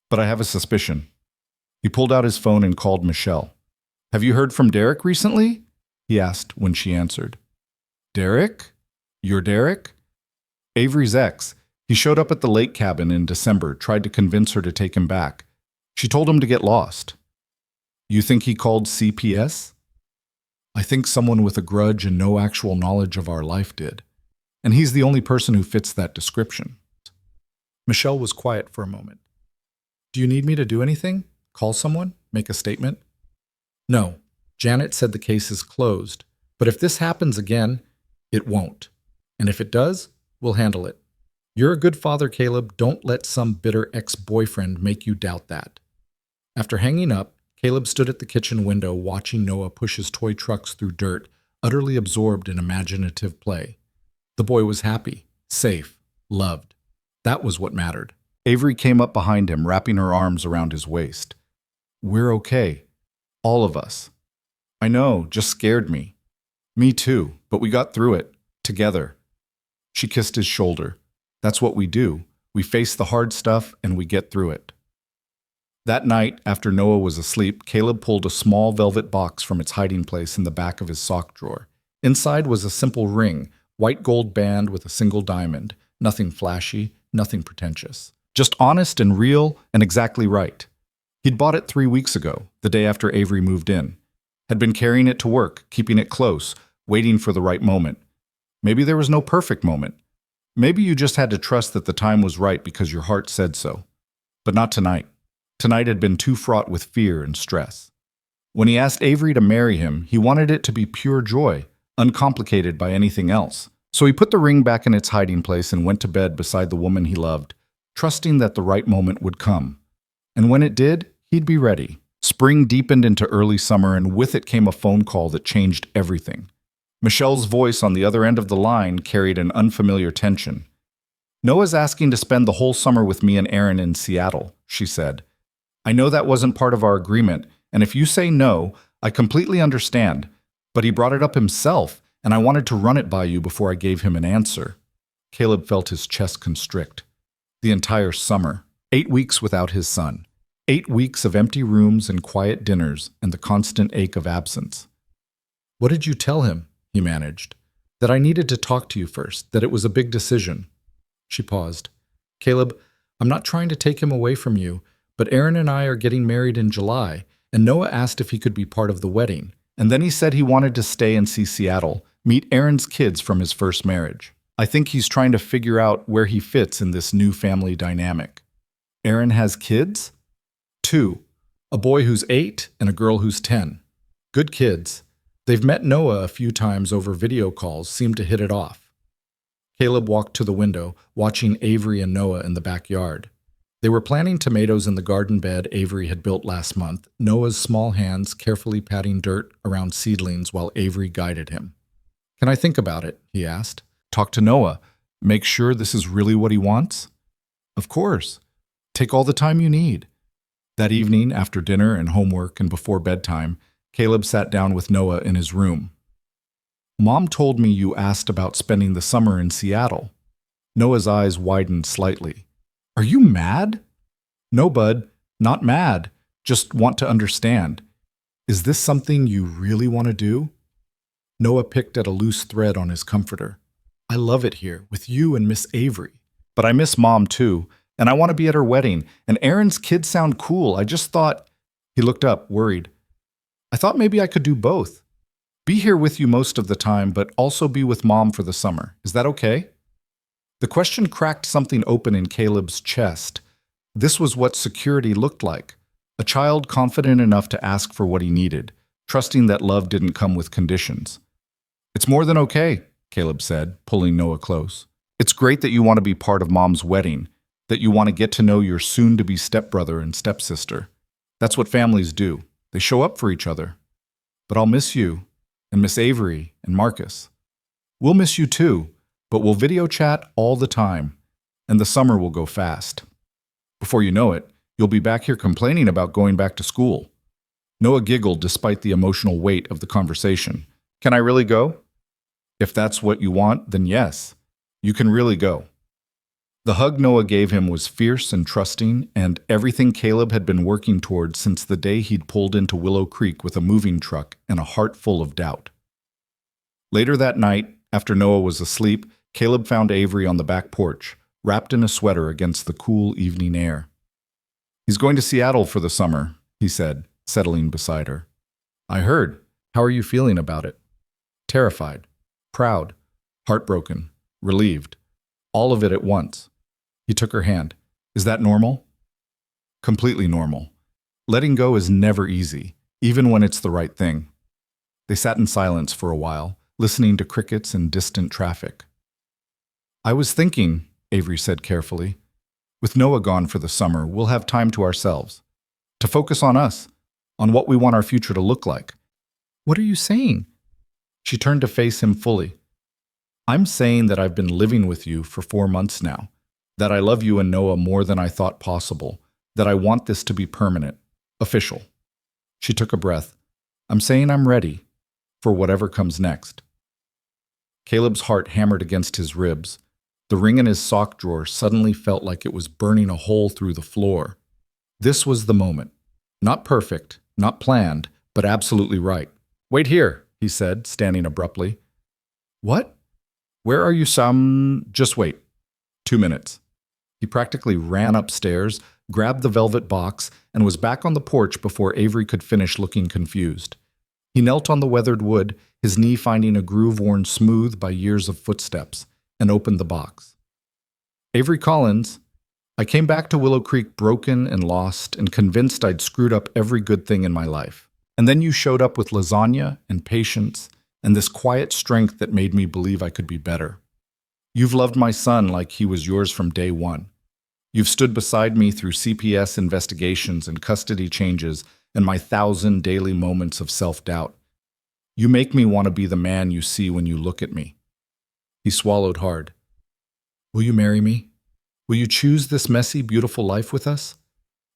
but I have a suspicion. He pulled out his phone and called Michelle. Have you heard from Derek recently? He asked when she answered. Derek? You're Derek? Avery's ex. He showed up at the lake cabin in December, tried to convince her to take him back. She told him to get lost. You think he called CPS? I think someone with a grudge and no actual knowledge of our life did. And he's the only person who fits that description. Michelle was quiet for a moment. Do you need me to do anything? Call someone? Make a statement? No. Janet said the case is closed. But if this happens again, it won't. And if it does, we'll handle it. You're a good father, Caleb. Don't let some bitter ex-boyfriend make you doubt that. After hanging up, Caleb stood at the kitchen window watching Noah push his toy trucks through dirt, utterly absorbed in imaginative play. The boy was happy, safe, loved. That was what mattered. Avery came up behind him, wrapping her arms around his waist. We're okay. All of us. I know, just scared me. Me too, but we got through it. Together. She kissed his shoulder. That's what we do. We face the hard stuff and we get through it. That night, after Noah was asleep, Caleb pulled a small velvet box from its hiding place in the back of his sock drawer. Inside was a simple ring, white gold band with a single diamond. Nothing flashy, nothing pretentious. Just honest and real and exactly right. He'd bought it 3 weeks ago, the day after Avery moved in. Had been carrying it to work, keeping it close, waiting for the right moment. Maybe there was no perfect moment. Maybe you just had to trust that the time was right because your heart said so. But not tonight. Tonight had been too fraught with fear and stress. When he asked Avery to marry him, he wanted it to be pure joy, uncomplicated by anything else. So he put the ring back in its hiding place and went to bed beside the woman he loved, trusting that the right moment would come. And when it did, he'd be ready. Spring deepened into early summer, and with it came a phone call that changed everything. Michelle's voice on the other end of the line carried an unfamiliar tension. Noah's asking to spend the whole summer with me and Aaron in Seattle, she said. I know that wasn't part of our agreement, and if you say no, I completely understand. But he brought it up himself, and I wanted to run it by you before I gave him an answer. Caleb felt his chest constrict. The entire summer, 8 weeks without his son. 8 weeks of empty rooms and quiet dinners and the constant ache of absence. What did you tell him? He managed. That I needed to talk to you first, that it was a big decision. She paused. Caleb, I'm not trying to take him away from you, but Aaron and I are getting married in July, and Noah asked if he could be part of the wedding. And then he said he wanted to stay and see Seattle, meet Aaron's kids from his first marriage. I think he's trying to figure out where he fits in this new family dynamic. Aaron has kids? 2. A boy who's 8 and a girl who's 10. Good kids. They've met Noah a few times over video calls, seemed to hit it off. Caleb walked to the window, watching Avery and Noah in the backyard. They were planting tomatoes in the garden bed Avery had built last month, Noah's small hands carefully patting dirt around seedlings while Avery guided him. "Can I think about it?" he asked. "Talk to Noah. Make sure this is really what he wants?" "Of course. Take all the time you need." That evening, after dinner and homework and before bedtime, Caleb sat down with Noah in his room. "Mom told me you asked about spending the summer in Seattle." Noah's eyes widened slightly. "Are you mad?" "No, bud, not mad. Just want to understand. Is this something you really want to do?" Noah picked at a loose thread on his comforter. "I love it here, with you and Miss Avery. But I miss Mom too, and I want to be at her wedding, and Aaron's kids sound cool. I just thought—" He looked up, worried. "I thought maybe I could do both. Be here with you most of the time, but also be with Mom for the summer. Is that okay?" The question cracked something open in Caleb's chest. This was what security looked like. A child confident enough to ask for what he needed, trusting that love didn't come with conditions. "It's more than okay," Caleb said, pulling Noah close. "It's great that you want to be part of Mom's wedding, that you want to get to know your soon-to-be stepbrother and stepsister. That's what families do. They show up for each other. But I'll miss you, and Miss Avery, and Marcus. We'll miss you too, but we'll video chat all the time, and the summer will go fast. Before you know it, you'll be back here complaining about going back to school." Noah giggled despite the emotional weight of the conversation. "Can I really go?" "If that's what you want, then yes. You can really go." The hug Noah gave him was fierce and trusting, and everything Caleb had been working toward since the day he'd pulled into Willow Creek with a moving truck and a heart full of doubt. Later that night, after Noah was asleep, Caleb found Avery on the back porch, wrapped in a sweater against the cool evening air. "He's going to Seattle for the summer," he said, settling beside her. "I heard. How are you feeling about it?" "Terrified, proud, heartbroken, relieved. All of it at once." He took her hand. "Is that normal?" "Completely normal. Letting go is never easy, even when it's the right thing." They sat in silence for a while, listening to crickets and distant traffic. "I was thinking," Avery said carefully, "with Noah gone for the summer, we'll have time to ourselves, to focus on us, on what we want our future to look like." "What are you saying?" She turned to face him fully. "I'm saying that I've been living with you for 4 months now, that I love you and Noah more than I thought possible, that I want this to be permanent, official." She took a breath. "I'm saying I'm ready for whatever comes next." Caleb's heart hammered against his ribs. The ring in his sock drawer suddenly felt like it was burning a hole through the floor. This was the moment. Not perfect, not planned, but absolutely right. "Wait here," he said, standing abruptly. "What?" "Where are you, Sam? Just wait. 2 minutes." He practically ran upstairs, grabbed the velvet box, and was back on the porch before Avery could finish looking confused. He knelt on the weathered wood, his knee finding a groove worn smooth by years of footsteps, and opened the box. "Avery Collins, I came back to Willow Creek broken and lost and convinced I'd screwed up every good thing in my life. And then you showed up with lasagna and patience and this quiet strength that made me believe I could be better. You've loved my son like he was yours from day one. You've stood beside me through CPS investigations and custody changes and my 1,000 daily moments of self-doubt. You make me want to be the man you see when you look at me." He swallowed hard. "Will you marry me? Will you choose this messy, beautiful life with us?"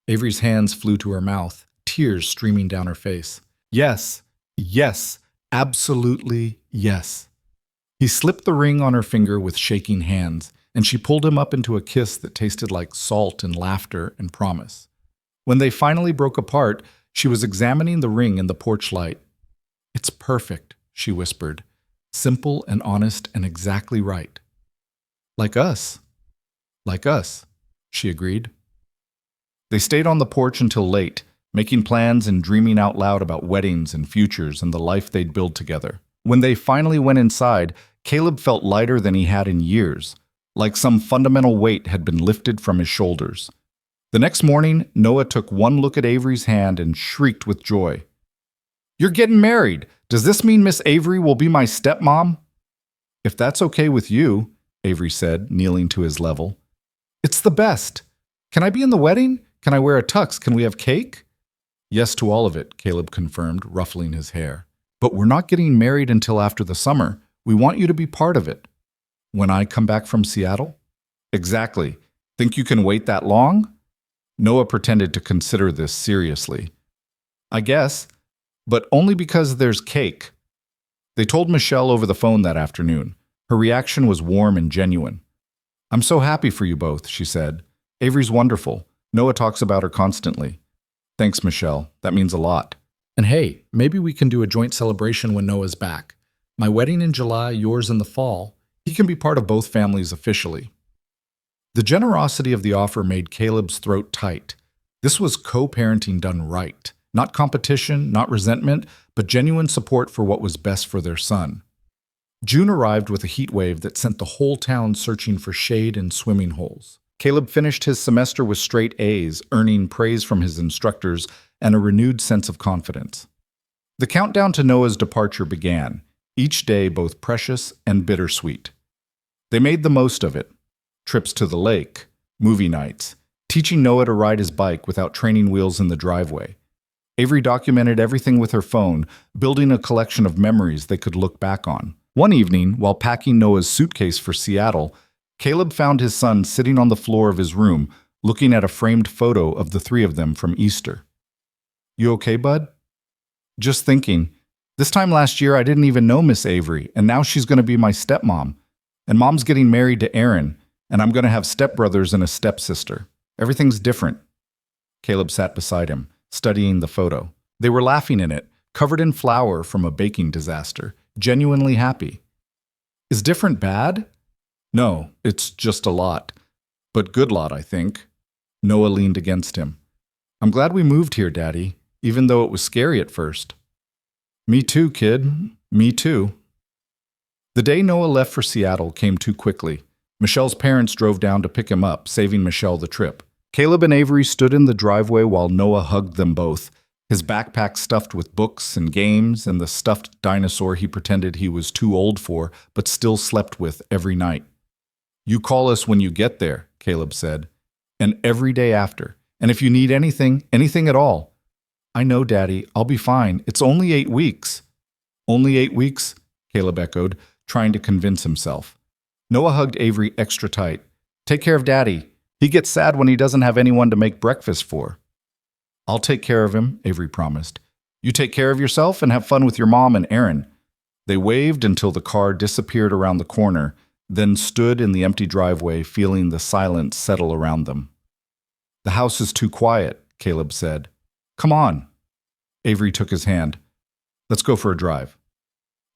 Avery's hands flew to her mouth, tears streaming down her face. "Yes, yes, absolutely yes." He slipped the ring on her finger with shaking hands, and she pulled him up into a kiss that tasted like salt and laughter and promise. When they finally broke apart, she was examining the ring in the porch light. "It's perfect," she whispered. "Simple and honest and exactly right." "Like us." "Like us," she agreed. They stayed on the porch until late, making plans and dreaming out loud about weddings and futures and the life they'd build together. When they finally went inside, Caleb felt lighter than he had in years, like some fundamental weight had been lifted from his shoulders. The next morning, Noah took one look at Avery's hand and shrieked with joy. "You're getting married! Does this mean Miss Avery will be my stepmom? If that's okay with you, Avery said, kneeling to his level. It's the best. Can I be in the wedding? Can I wear a tux? Can we have cake? Yes to all of it, Caleb confirmed, ruffling his hair. But we're not getting married until after the summer. We want you to be part of it. When I come back from Seattle? Exactly. Think you can wait that long? Noah pretended to consider this seriously. I guess, but only because there's cake. They told Michelle over the phone that afternoon. Her reaction was warm and genuine. I'm so happy for you both, she said. Avery's wonderful. Noah talks about her constantly. Thanks, Michelle. That means a lot. And hey, maybe we can do a joint celebration when Noah's back. My wedding in July, yours in the fall. He can be part of both families officially. The generosity of the offer made Caleb's throat tight. This was co-parenting done right. Not competition, not resentment, but genuine support for what was best for their son. June arrived with a heat wave that sent the whole town searching for shade and swimming holes. Caleb finished his semester with straight A's, earning praise from his instructors and a renewed sense of confidence. The countdown to Noah's departure began, each day both precious and bittersweet. They made the most of it. Trips to the lake, movie nights, teaching Noah to ride his bike without training wheels in the driveway. Avery documented everything with her phone, building a collection of memories they could look back on. One evening, while packing Noah's suitcase for Seattle, Caleb found his son sitting on the floor of his room, looking at a framed photo of the three of them from Easter. You okay, bud? Just thinking, this time last year I didn't even know Miss Avery, and now she's going to be my stepmom. And Mom's getting married to Aaron, and I'm going to have stepbrothers and a stepsister. Everything's different. Caleb sat beside him, studying the photo. They were laughing in it, covered in flour from a baking disaster, genuinely happy. Is different bad? No, it's just a lot. But good lot, I think. Noah leaned against him. I'm glad we moved here, Daddy, even though it was scary at first. Me too, kid. Me too. The day Noah left for Seattle came too quickly. Michelle's parents drove down to pick him up, saving Michelle the trip. Caleb and Avery stood in the driveway while Noah hugged them both, his backpack stuffed with books and games and the stuffed dinosaur he pretended he was too old for but still slept with every night. You call us when you get there, Caleb said, and every day after. And if you need anything at all. I know, Daddy, I'll be fine. It's only 8 weeks. Only 8 weeks? Caleb echoed, trying to convince himself. Noah hugged Avery extra tight. Take care of Daddy. He gets sad when he doesn't have anyone to make breakfast for. I'll take care of him, Avery promised. You take care of yourself and have fun with your mom and Aaron. They waved until the car disappeared around the corner, then stood in the empty driveway, feeling the silence settle around them. The house is too quiet, Caleb said. Come on. Avery took his hand. Let's go for a drive.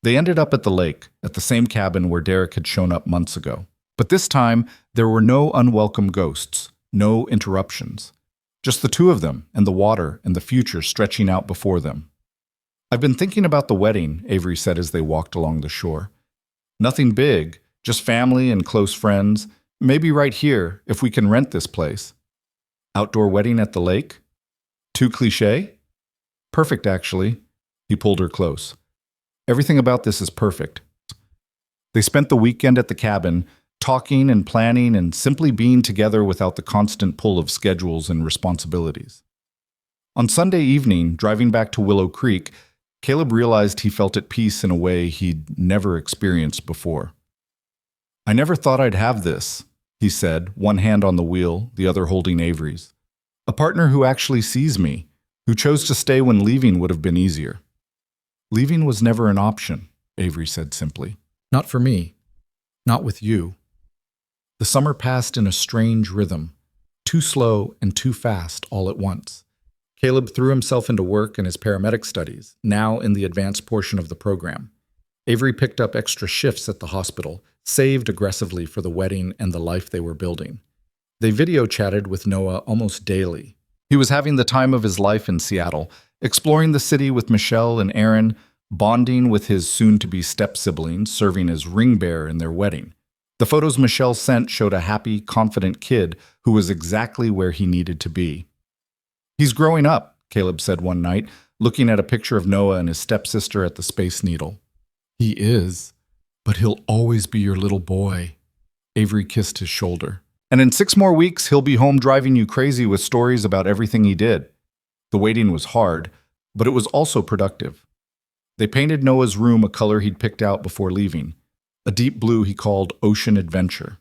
They ended up at the lake, at the same cabin where Derek had shown up months ago. But this time, there were no unwelcome ghosts, no interruptions. Just the two of them and the water and the future stretching out before them. I've been thinking about the wedding, Avery said as they walked along the shore. Nothing big, just family and close friends, maybe right here if we can rent this place. Outdoor wedding at the lake? Too cliché? Perfect, actually. He pulled her close. Everything about this is perfect. They spent the weekend at the cabin, talking and planning and simply being together without the constant pull of schedules and responsibilities. On Sunday evening, driving back to Willow Creek, Caleb realized he felt at peace in a way he'd never experienced before. I never thought I'd have this, he said, one hand on the wheel, the other holding Avery's. A partner who actually sees me, who chose to stay when leaving would have been easier. Leaving was never an option, Avery said simply. Not for me. Not with you. The summer passed in a strange rhythm, too slow and too fast all at once. Caleb threw himself into work and his paramedic studies, now in the advanced portion of the program. Avery picked up extra shifts at the hospital, saved aggressively for the wedding and the life they were building. They video chatted with Noah almost daily. He was having the time of his life in Seattle, exploring the city with Michelle and Aaron, bonding with his soon-to-be step-siblings, serving as ring bearer in their wedding. The photos Michelle sent showed a happy, confident kid who was exactly where he needed to be. He's growing up, Caleb said one night, looking at a picture of Noah and his stepsister at the Space Needle. He is, but he'll always be your little boy. Avery kissed his shoulder. And in 6 more weeks, he'll be home driving you crazy with stories about everything he did. The waiting was hard, but it was also productive. They painted Noah's room a color he'd picked out before leaving, a deep blue he called Ocean Adventure.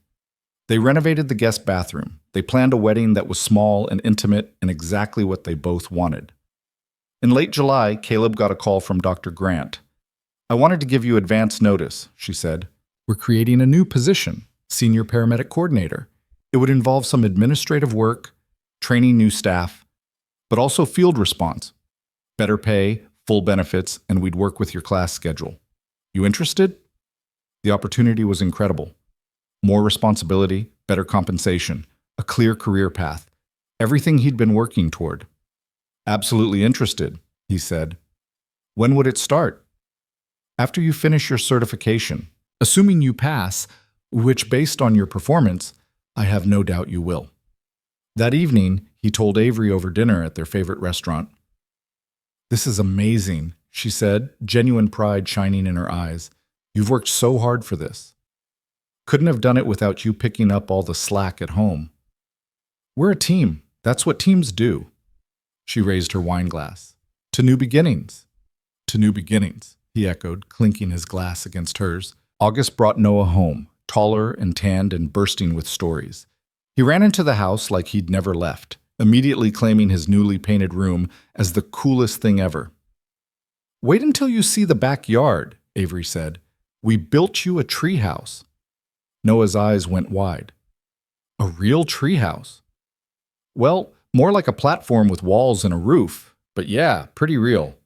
They renovated the guest bathroom. They planned a wedding that was small and intimate and exactly what they both wanted. In late July, Caleb got a call from Dr. Grant. "I wanted to give you advance notice," she said. "We're creating a new position, Senior Paramedic Coordinator. It would involve some administrative work, training new staff, but also field response. Better pay, full benefits, and we'd work with your class schedule. You interested?" The opportunity was incredible. More responsibility, better compensation, a clear career path, everything he'd been working toward. "Absolutely interested," he said. "When would it start?" "After you finish your certification, assuming you pass, which based on your performance, I have no doubt you will." That evening, he told Avery over dinner at their favorite restaurant. "This is amazing," she said, genuine pride shining in her eyes. "You've worked so hard for this. Couldn't have done it without you picking up all the slack at home. We're a team. That's what teams do." She raised her wine glass. "To new beginnings." "To new beginnings," he echoed, clinking his glass against hers. August brought Noah home, taller and tanned and bursting with stories. He ran into the house like he'd never left, immediately claiming his newly painted room as the coolest thing ever. "Wait until you see the backyard," Avery said. "We built you a treehouse." Noah's eyes went wide. "A real treehouse?" "Well, more like a platform with walls and a roof, but yeah, pretty real."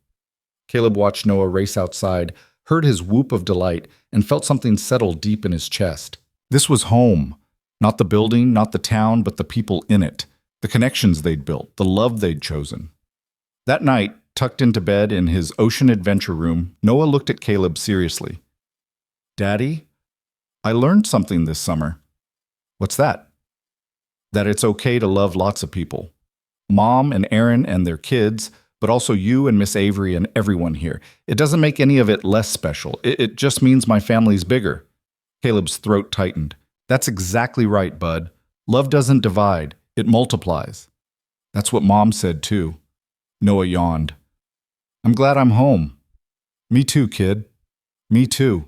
Caleb watched Noah race outside, heard his whoop of delight, and felt something settle deep in his chest. This was home. Not the building, not the town, but the people in it, the connections they'd built, the love they'd chosen. That night, tucked into bed in his Ocean Adventure room, Noah looked at Caleb seriously. "Daddy, I learned something this summer." "What's that?" "That it's okay to love lots of people. Mom and Aaron and their kids, but also you and Miss Avery and everyone here. It doesn't make any of it less special. It just means my family's bigger." Caleb's throat tightened. "That's exactly right, bud. Love doesn't divide. It multiplies." "That's what Mom said, too." Noah yawned. "I'm glad I'm home." "Me too, kid. Me too."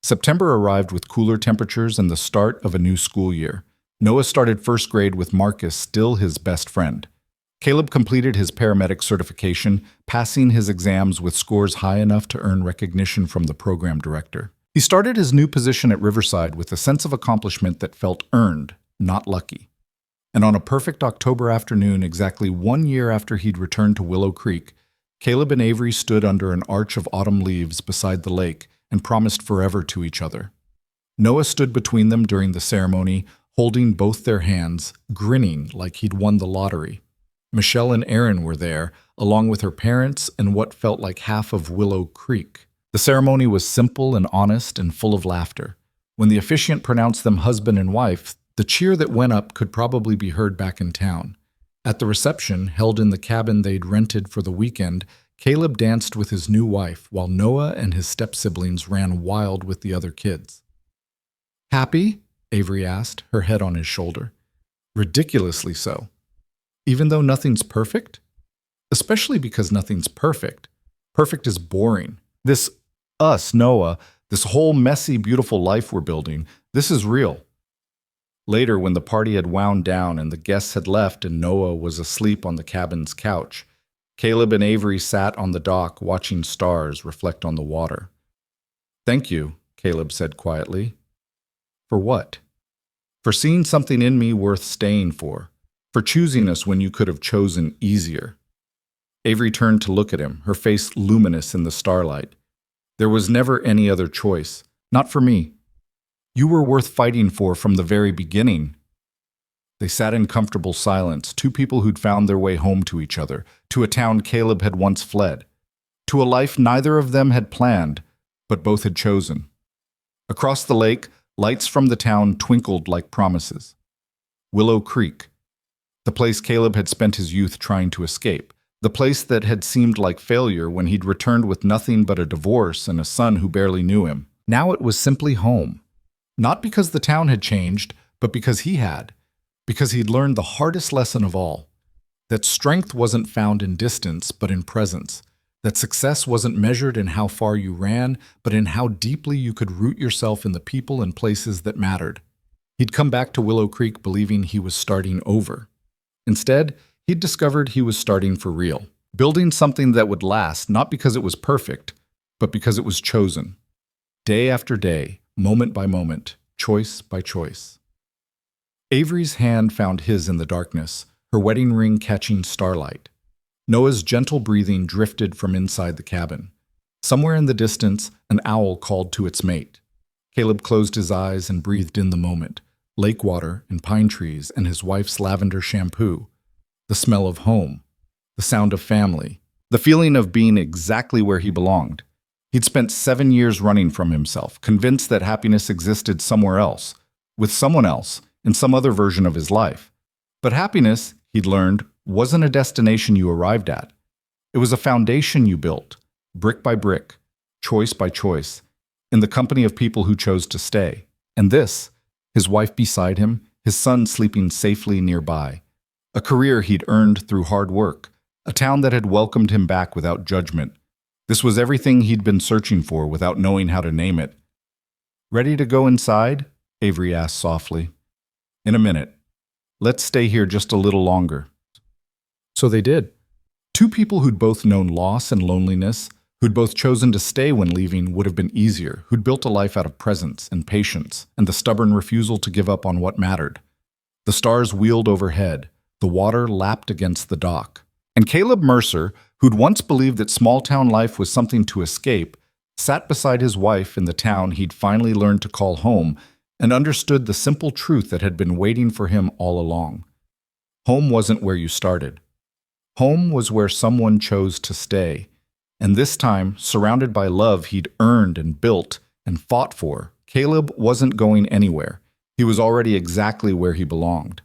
September arrived with cooler temperatures and the start of a new school year. Noah started first grade with Marcus still his best friend. Caleb completed his paramedic certification, passing his exams with scores high enough to earn recognition from the program director. He started his new position at Riverside with a sense of accomplishment that felt earned, not lucky. And on a perfect October afternoon, exactly 1 year after he'd returned to Willow Creek, Caleb and Avery stood under an arch of autumn leaves beside the lake and promised forever to each other. Noah stood between them during the ceremony, holding both their hands, grinning like he'd won the lottery. Michelle and Aaron were there, along with her parents and what felt like half of Willow Creek. The ceremony was simple and honest and full of laughter. When the officiant pronounced them husband and wife, the cheer that went up could probably be heard back in town. At the reception, held in the cabin they'd rented for the weekend, Caleb danced with his new wife, while Noah and his step-siblings ran wild with the other kids. "Happy?" Avery asked, her head on his shoulder. "Ridiculously so. Even though nothing's perfect?" "Especially because nothing's perfect. Perfect is boring. This us, Noah, this whole messy, beautiful life we're building, this is real." Later, when the party had wound down and the guests had left and Noah was asleep on the cabin's couch, Caleb and Avery sat on the dock watching stars reflect on the water. "Thank you," Caleb said quietly. "For what?" "For seeing something in me worth staying for. For choosing us when you could have chosen easier." Avery turned to look at him, her face luminous in the starlight. "There was never any other choice. Not for me. You were worth fighting for from the very beginning." They sat in comfortable silence, two people who'd found their way home to each other, to a town Caleb had once fled, to a life neither of them had planned, but both had chosen. Across the lake, lights from the town twinkled like promises. Willow Creek, the place Caleb had spent his youth trying to escape, The place that had seemed like failure when he'd returned with nothing but a divorce and a son who barely knew him. Now it was simply home. Not because the town had changed, but because he had. Because he'd learned the hardest lesson of all. That strength wasn't found in distance, but in presence. That success wasn't measured in how far you ran, but in how deeply you could root yourself in the people and places that mattered. He'd come back to Willow Creek believing he was starting over. Instead, he'd discovered he was starting for real, building something that would last not because it was perfect, but because it was chosen. Day after day, moment by moment, choice by choice. Avery's hand found his in the darkness, her wedding ring catching starlight. Noah's gentle breathing drifted from inside the cabin. Somewhere in the distance, an owl called to its mate. Caleb closed his eyes and breathed in the moment, lake water and pine trees and his wife's lavender shampoo, the smell of home, the sound of family, the feeling of being exactly where he belonged. He'd spent 7 years running from himself, convinced that happiness existed somewhere else, with someone else, in some other version of his life. But happiness, he'd learned, wasn't a destination you arrived at. It was a foundation you built, brick by brick, choice by choice, in the company of people who chose to stay. And this, his wife beside him, his son sleeping safely nearby. A career he'd earned through hard work, a town that had welcomed him back without judgment. This was everything he'd been searching for without knowing how to name it. "Ready to go inside?" Avery asked softly. "In a minute. Let's stay here just a little longer." So they did. Two people who'd both known loss and loneliness, who'd both chosen to stay when leaving would have been easier, who'd built a life out of presence and patience and the stubborn refusal to give up on what mattered. The stars wheeled overhead. The water lapped against the dock. And Caleb Mercer, who'd once believed that small-town life was something to escape, sat beside his wife in the town he'd finally learned to call home and understood the simple truth that had been waiting for him all along. Home wasn't where you started. Home was where someone chose to stay. And this time, surrounded by love he'd earned and built and fought for, Caleb wasn't going anywhere. He was already exactly where he belonged.